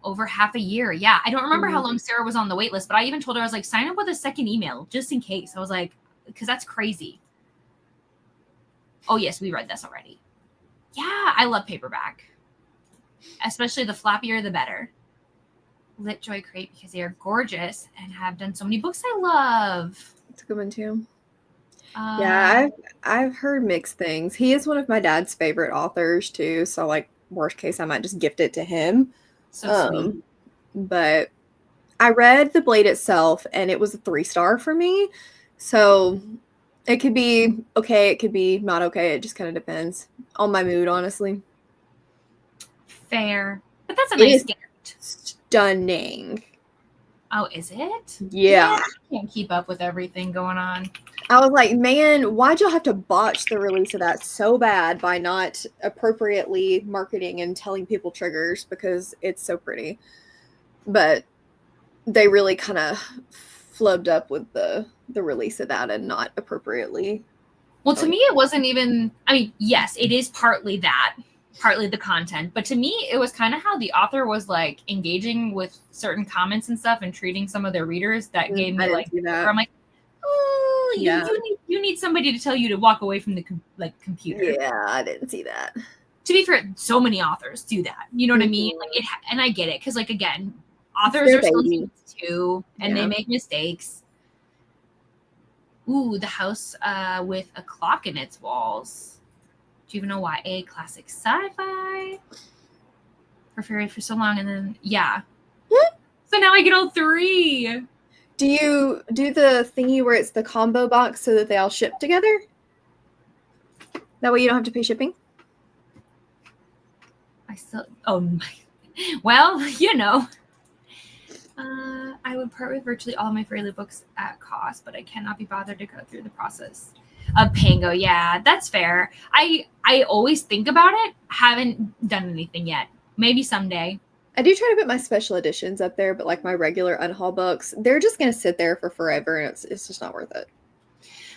over half a year. Yeah, I don't remember how long Sarah was on the wait list, but I even told her, I was like, sign up with a second email just in case. I was like, because that's crazy. Oh, yes, we read this already. Yeah, I love paperback. Especially the flappier, the better. Lit Joy Crate because they are gorgeous and have done so many books I love. It's a good one too. Yeah, I've heard mixed things. He is one of my dad's favorite authors too, so like worst case I might just gift it to him. So sweet. But I read The Blade itself and it was a 3-star for me. So it could be okay, it could be not okay. It just kind of depends on my mood, honestly. Fair. But that's a nice gift. Stunning. Oh, is it? Yeah. I can't keep up with everything going on. I was like, man, why'd y'all have to botch the release of that so bad by not appropriately marketing and telling people triggers because it's so pretty. But they really kind of flubbed up with the release of that and not appropriately. Well, to me, it wasn't even, I mean, yes, it is partly that. Partly the content, but to me it was kind of how the author was like engaging with certain comments and stuff and treating some of their readers that gave me like that. I'm like, oh yeah, you need somebody to tell you to walk away from the computer. Yeah, I didn't see that. To be fair, so many authors do that, you know what I mean? Like it, and I get it because like again, authors are still humans too and they make mistakes. Ooh, The House with a Clock in Its Walls. Juvenile YA classic sci-fi for so long, and then so now I get all 3. Do you do the thingy where it's the combo box so that they all ship together? That way you don't have to pay shipping. Well, you know, I would part with virtually all of my Fairly books at cost, but I cannot be bothered to go through the process of Pango. Yeah, that's fair. I always think about it. Haven't done anything yet. Maybe someday. I do try to put my special editions up there, but like my regular unhaul books, they're just gonna sit there for forever, and it's just not worth it.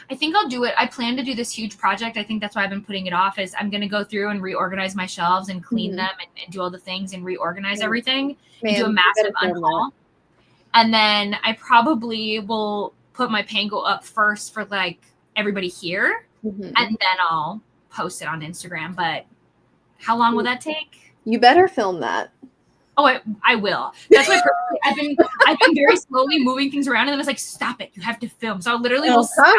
I think I'll do it. I plan to do this huge project. I think that's why I've been putting it off, is I'm going to go through and reorganize my shelves and clean them and do all the things and reorganize everything and do a massive unhaul. And then I probably will put my Pango up first for like everybody here, and then I'll post it on Instagram. But how long will that take? You better film that. Oh, I will. That's why I've been very slowly moving things around, and then I was like, stop it, you have to film. So I literally will stop.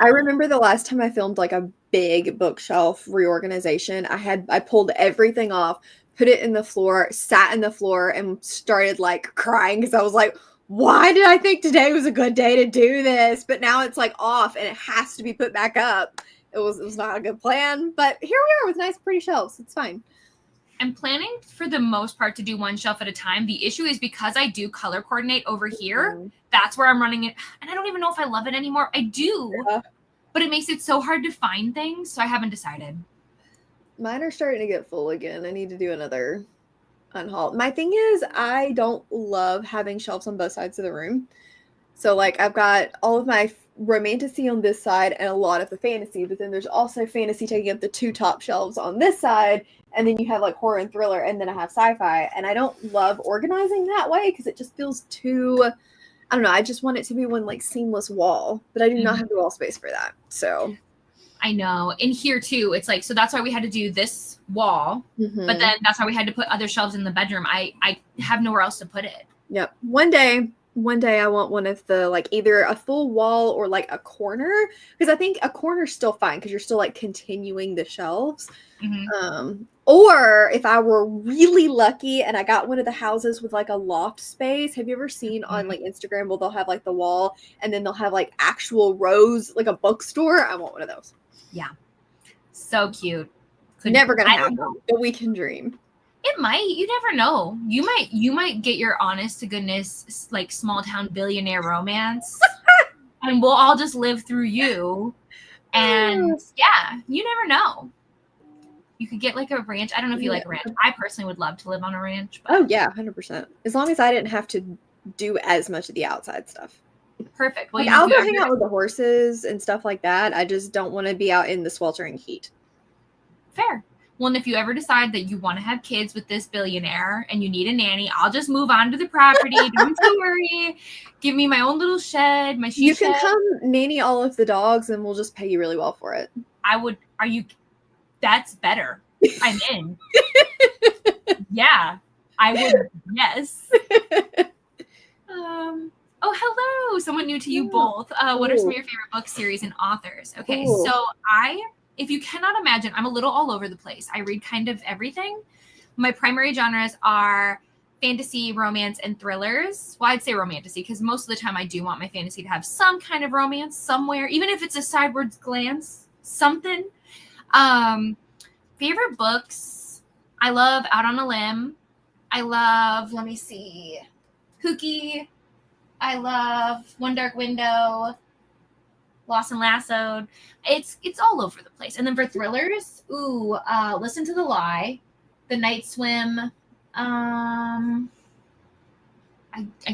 I remember the last time I filmed like a big bookshelf reorganization. I pulled everything off, put it in the floor, sat in the floor, and started like crying because I was like, why did I think today was a good day to do this? But now it's like off and it has to be put back up. It was not a good plan, but here we are with nice pretty shelves. It's fine. I'm planning for the most part to do one shelf at a time. The issue is because I do color coordinate over here, that's where I'm running it. And I don't even know if I love it anymore. I do, but it makes it so hard to find things. So I haven't decided. Mine are starting to get full again. I need to do another unhaul. My thing is I don't love having shelves on both sides of the room. So like I've got all of my romantasy on this side and a lot of the fantasy, but then there's also fantasy taking up the two top shelves on this side. And then you have like horror and thriller, and then I have sci-fi. And I don't love organizing that way because it just feels too, I don't know. I just want it to be one like seamless wall, but I do not have the wall space for that. So I know. In here too, it's like, so that's why we had to do this wall, but then that's why we had to put other shelves in the bedroom. I have nowhere else to put it. Yep. One day I want one of the like either a full wall or like a corner, because I think a corner's still fine because you're still like continuing the shelves. Or if I were really lucky and I got one of the houses with like a loft space. Have you ever seen on like Instagram where they'll have like the wall and then they'll have like actual rows, like a bookstore? I want one of those. Yeah. So cute. Never gonna happen, but we can dream. It might. You never know. You might get your honest to goodness like small town billionaire romance, and we'll all just live through you. And yeah, you never know. You could get like a ranch. I don't know if you like ranch. I personally would love to live on a ranch. But... Oh yeah, 100%. As long as I didn't have to do as much of the outside stuff. Perfect. Well, like, I'll go hang out with the horses and stuff like that. I just don't want to be out in the sweltering heat. Fair. Well, and if you ever decide that you want to have kids with this billionaire and you need a nanny, I'll just move on to the property. Don't you worry. Give me my own little shed, my sheep You can shed. come nanny all of the dogs and we'll just pay you really well for it. I would. Are you? That's better. I'm in. Yeah, I would. Yes. Oh, hello. Someone new to you both. What are some of your favorite book series and authors? Okay, so if you cannot imagine, I'm a little all over the place. I read kind of everything. My primary genres are fantasy, romance, and thrillers. Well, I'd say romantasy because most of the time I do want my fantasy to have some kind of romance somewhere, even if it's a sideways glance, something. Favorite books. I love Out on a Limb. I love, let me see, Hookie. I love One Dark Window. Lost and Lassoed. It's all over the place. And then for thrillers, Listen to the Lie, The Night Swim. I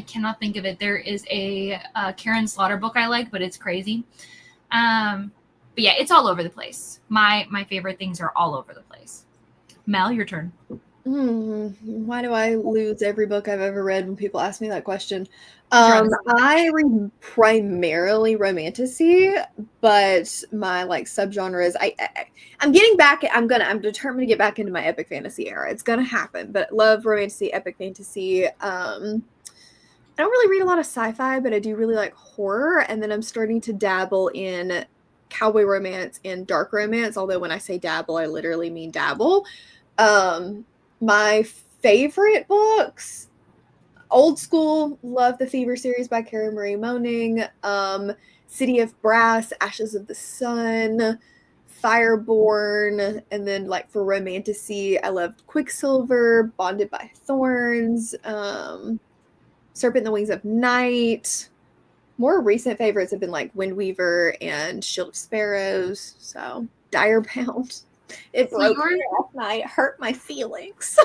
cannot think of it. There is a Karen Slaughter book I like, but it's crazy. But yeah, it's all over the place. My favorite things are all over the place. Mel, your turn. Why do I lose every book I've ever read when people ask me that question? I read primarily romantasy, but my like subgenre is I'm getting back. I'm determined to get back into my epic fantasy era. It's gonna happen, but love romantasy, epic fantasy. I don't really read a lot of sci-fi, but I do really like horror, and then I'm starting to dabble in cowboy romance and dark romance. Although when I say dabble, I literally mean dabble. My favorite books, old school, love the Fever series by Cara Marie Moning, City of Brass, Ashes of the Sun, Fireborn, and then like for romantasy, I loved Quicksilver, Bonded by Thorns, Serpent in the Wings of Night. More recent favorites have been like Windweaver and Shield of Sparrows, so Direbound. It See, broke me last night. It hurt my feelings.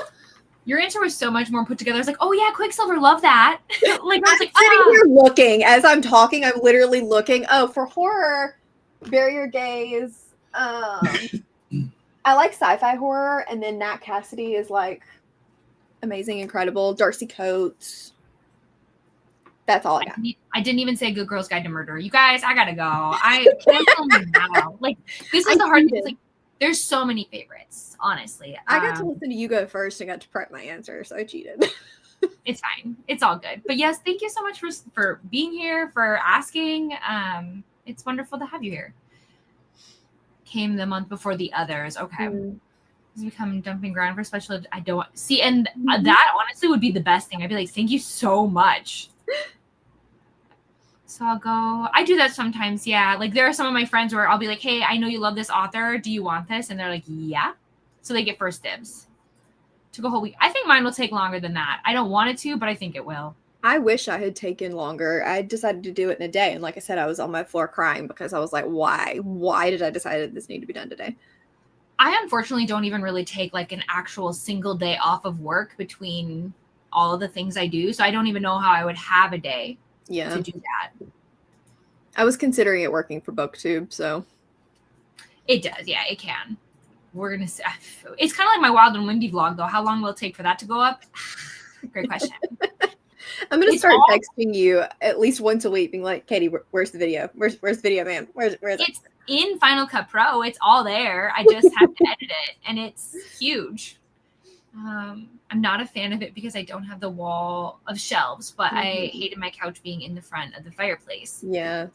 your answer was so much more put together. I was like, oh yeah, Quicksilver, love that. Like I was like, sitting here looking as I'm talking. I'm literally looking. Oh, for horror, bury your gaze. I like sci-fi horror, and then Nat Cassidy is like amazing, incredible. Darcy Coates. That's all I got. I didn't even say Good Girl's Guide to Murder. You guys, I gotta go. I cancel me now. Like this is the hard thing. Like there's so many favorites, honestly. I got to listen to you go first and got to prep my answer, so I cheated. It's fine. It's all good. But yes, thank you so much for being here, for asking. It's wonderful to have you here. Came the month before the others. Okay. It's become dumping ground for special. I don't see, and that honestly would be the best thing. I'd be like, thank you so much. So I'll go. I do that sometimes. Yeah. Like there are some of my friends where I'll be like, hey, I know you love this author. Do you want this? And they're like, yeah. So they get first dibs. Took a whole week. I think mine will take longer than that. I don't want it to, but I think it will. I wish I had taken longer. I decided to do it in a day. And like I said, I was on my floor crying because I was like, why? Why did I decide that this needed to be done today? I unfortunately don't even really take like an actual single day off of work between all of the things I do. So I don't even know how I would have a day to do that. I was considering it working for BookTube, so. It does. Yeah, it can. We're going to see. It's kind of like my Wild and Windy vlog, though. How long will it take for that to go up? Great question. I'm going to start texting you at least once a week, being like, Katie, where's the video? Where's the video, man? Where's it? It's in Final Cut Pro. It's all there. I just have to edit it, and it's huge. I'm not a fan of it because I don't have the wall of shelves, but I hated my couch being in the front of the fireplace. Yeah.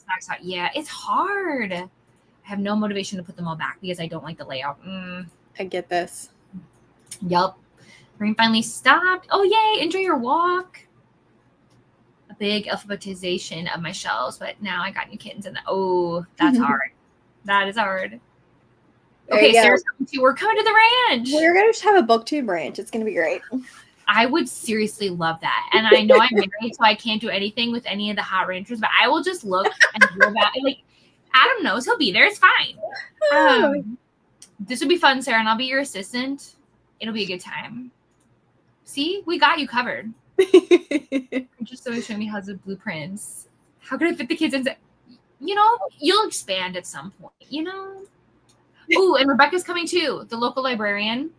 Yeah, it's hard. I have no motivation to put them all back because I don't like the layout. I get this. Yup. Rain finally stopped. Oh, yay. Enjoy your walk. A big alphabetization of my shelves, but now I got new kittens. And that's hard. That is hard. Okay, Sarah's coming to. We're coming to the ranch. We're going to just have a BookTube ranch. It's going to be great. I would seriously love that. And I know I'm married, so I can't do anything with any of the hot ranchers, but I will just look and go back. Like, Adam knows he'll be there. It's fine. This would be fun, Sarah, and I'll be your assistant. It'll be a good time. See, we got you covered. Just so showing me how the blueprints. How could I fit the kids into? You know, you'll expand at some point. You know. Ooh, and Rebecca's coming too. The local librarian.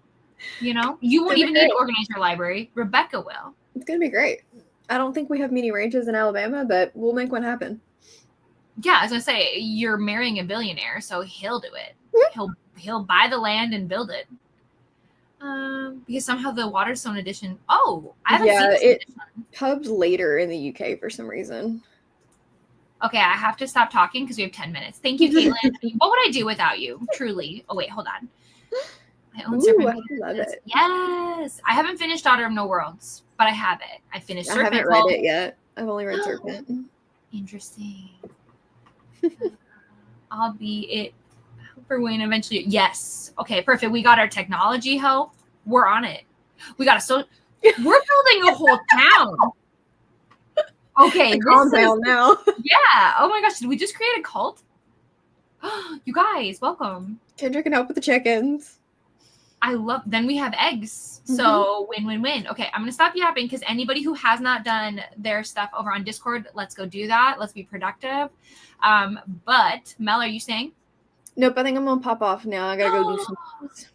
You know, you won't even need to organize your library. Rebecca will. It's gonna be great. I don't think we have many ranches in Alabama, but we'll make one happen. Yeah, I was gonna say you're marrying a billionaire, so he'll do it. He'll buy the land and build it. Because somehow the Waterstone edition. Oh, I haven't seen this edition. Pubs later in the UK for some reason. Okay, I have to stop talking because we have 10 minutes. Thank you, Caitlin. What would I do without you? Truly. Oh wait, hold on. I own Serpent. I love it. Yes, I haven't finished Daughter of No Worlds, but I have it. I finished Serpent. I haven't read it yet. I've only read Serpent. Interesting. I'll be it for when eventually. Yes. Okay, perfect. We got our technology help. We're on it. We got we're building a whole town. Okay, calm down now. Yeah. Oh my gosh, did we just create a cult? You guys, welcome. Kendra can help with the chickens. Then we have eggs. So win. Okay, I'm gonna stop yapping because anybody who has not done their stuff over on Discord, let's go do that. Let's be productive. But Mel, are you staying? Nope, I think I'm gonna pop off now. I gotta go do some.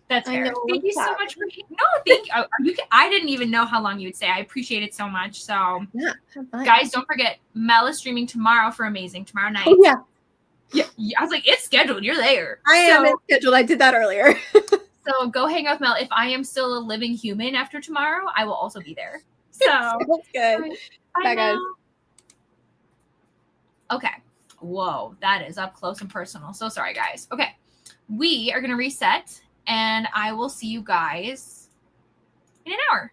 That's fair. Thank you so much for. No, thank you. I didn't even know how long you would stay. I appreciate it so much. So, yeah, guys, don't forget Mel is streaming tomorrow for Amazing tomorrow night. Oh yeah. Yeah. I was like, it's scheduled. You're there. I am scheduled. I did that earlier. So go hang out with Mel. If I am still a living human after tomorrow, I will also be there. So that's good. Bye guys. Okay. Whoa, that is up close and personal. So sorry, guys. Okay. We are going to reset, and I will see you guys in an hour.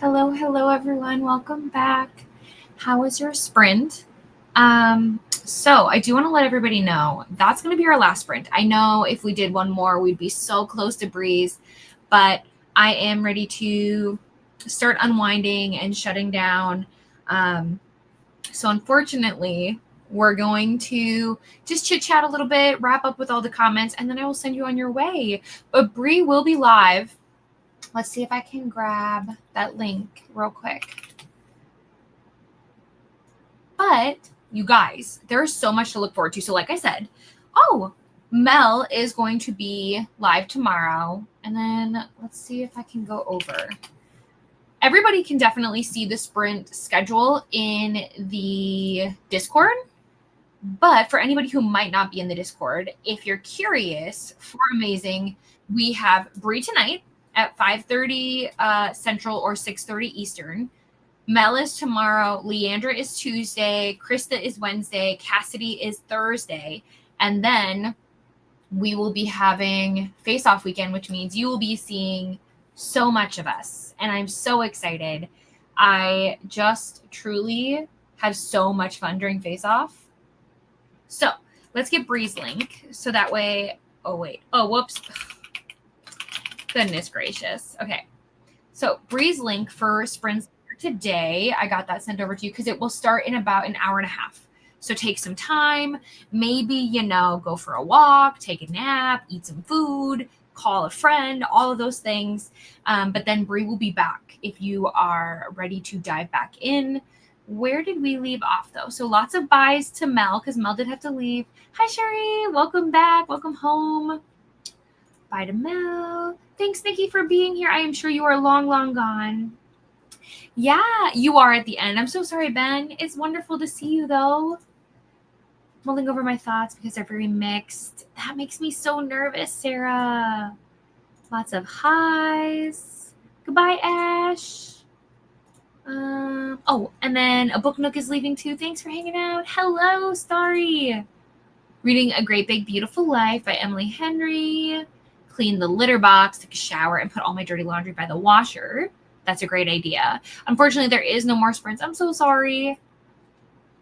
Hello, everyone. Welcome back. How was your sprint? So I do want to let everybody know that's going to be our last sprint. I know if we did one more, we'd be so close to Breeze, but I am ready to start unwinding and shutting down. So unfortunately, we're going to just chit chat a little bit, wrap up with all the comments, and then I will send you on your way. But Bree will be live. Let's see if I can grab that link real quick. But you guys, there's so much to look forward to. So like I said, Mel is going to be live tomorrow. And then let's see if I can go over. Everybody can definitely see the sprint schedule in the Discord. But for anybody who might not be in the Discord, if you're curious for Amazing, we have Bree tonight at 5:30 Central or 6:30 Eastern. Mel is tomorrow. Leandra is Tuesday. Krista is Wednesday. Cassidy is Thursday. And then we will be having Face Off Weekend, which means you will be seeing so much of us. And I'm so excited. I just truly had so much fun during Face Off. So let's get Bree's link. So that way, whoops. Goodness gracious. Okay. So Bree's link for sprints today, I got that sent over to you because it will start in about an hour and a half. So take some time, maybe, go for a walk, take a nap, eat some food, call a friend, all of those things. But then Bree will be back if you are ready to dive back in. Where did we leave off, though? So lots of byes to Mel because Mel did have to leave. Hi, Sherry. Welcome back. Welcome home. Bye to Mel. Thanks, Nikki, for being here. I am sure you are long, long gone. Yeah, you are at the end. I'm so sorry, Ben. It's wonderful to see you, though. Mulling over my thoughts because they're very mixed. That makes me so nervous, Sarah. Lots of highs. Goodbye, Ash. And then a book nook is leaving too. Thanks for hanging out. Hello, Starry. Reading A Great Big Beautiful Life by Emily Henry. Clean the litter box, take a shower, and put all my dirty laundry by the washer. That's a great idea. Unfortunately, there is no more sprints. I'm so sorry.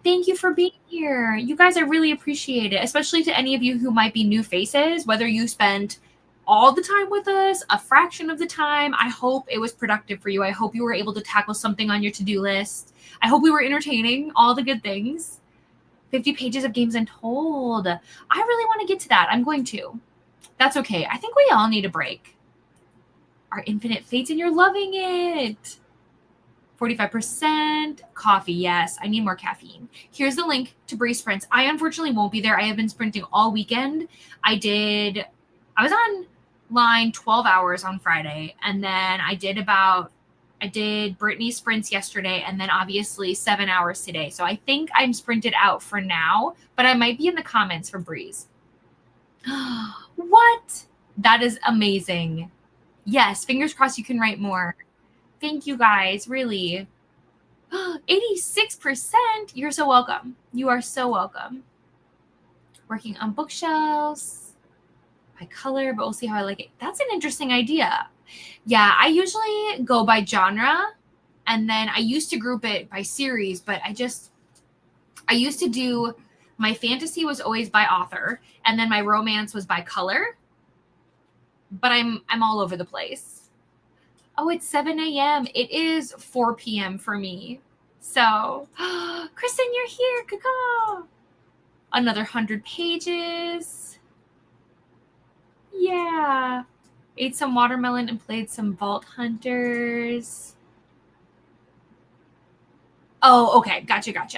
Thank you for being here. You guys, I really appreciate it, especially to any of you who might be new faces, whether you spent all the time with us, a fraction of the time. I hope it was productive for you. I hope you were able to tackle something on your to-do list. I hope we were entertaining, all the good things. 50 pages of games untold. I really want to get to that. I'm going to. That's okay. I think we all need a break. Our infinite fates and you're loving it. 45% coffee. Yes, I need more caffeine. Here's the link to Bree Sprints. I unfortunately won't be there. I have been sprinting all weekend. I was on line 12 hours on Friday. And then I did Brittany sprints yesterday. And then obviously 7 hours today. So I think I'm sprinted out for now, but I might be in the comments for Breeze. What? That is amazing. Yes, fingers crossed you can write more. Thank you guys, really. 86%. You're so welcome. You are so welcome. Working on bookshelves by color, but we'll see how I like it. That's an interesting idea. Yeah, I usually go by genre, and then I used to group it by series, but I used to do, my fantasy was always by author, and then my romance was by color. But I'm all over the place. Oh, it's 7 a.m. It is 4 p.m. for me. So, Kristen, you're here. Caca. Another 100 pages. Yeah. Ate some watermelon and played some Vault Hunters. Oh, okay. Gotcha. Got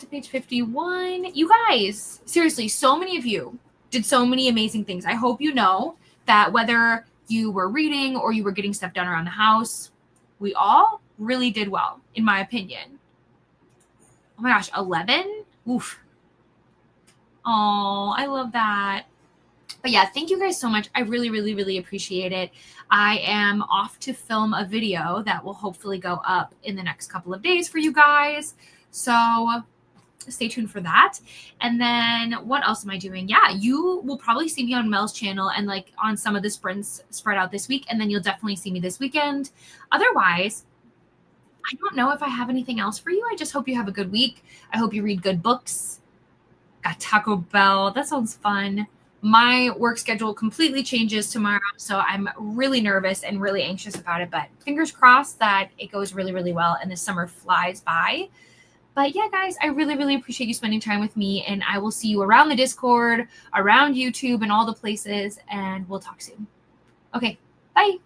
to page 51. You guys, seriously, so many of you did so many amazing things. I hope you know that whether you were reading or you were getting stuff done around the house, we all really did well, in my opinion. Oh my gosh, 11? Oof. Oh, I love that. But yeah, thank you guys so much. I really, really, really appreciate it. I am off to film a video that will hopefully go up in the next couple of days for you guys. So stay tuned for that. And then what else am I doing? Yeah, you will probably see me on Mel's channel and like on some of the sprints spread out this week. And then you'll definitely see me this weekend. Otherwise, I don't know if I have anything else for you. I just hope you have a good week. I hope you read good books. Got Taco Bell. That sounds fun. My work schedule completely changes tomorrow, so I'm really nervous and really anxious about it, but fingers crossed that it goes really, really well and the summer flies by. But yeah, guys, I really, really appreciate you spending time with me, and I will see you around the Discord, around YouTube, and all the places, and we'll talk soon. Okay, bye.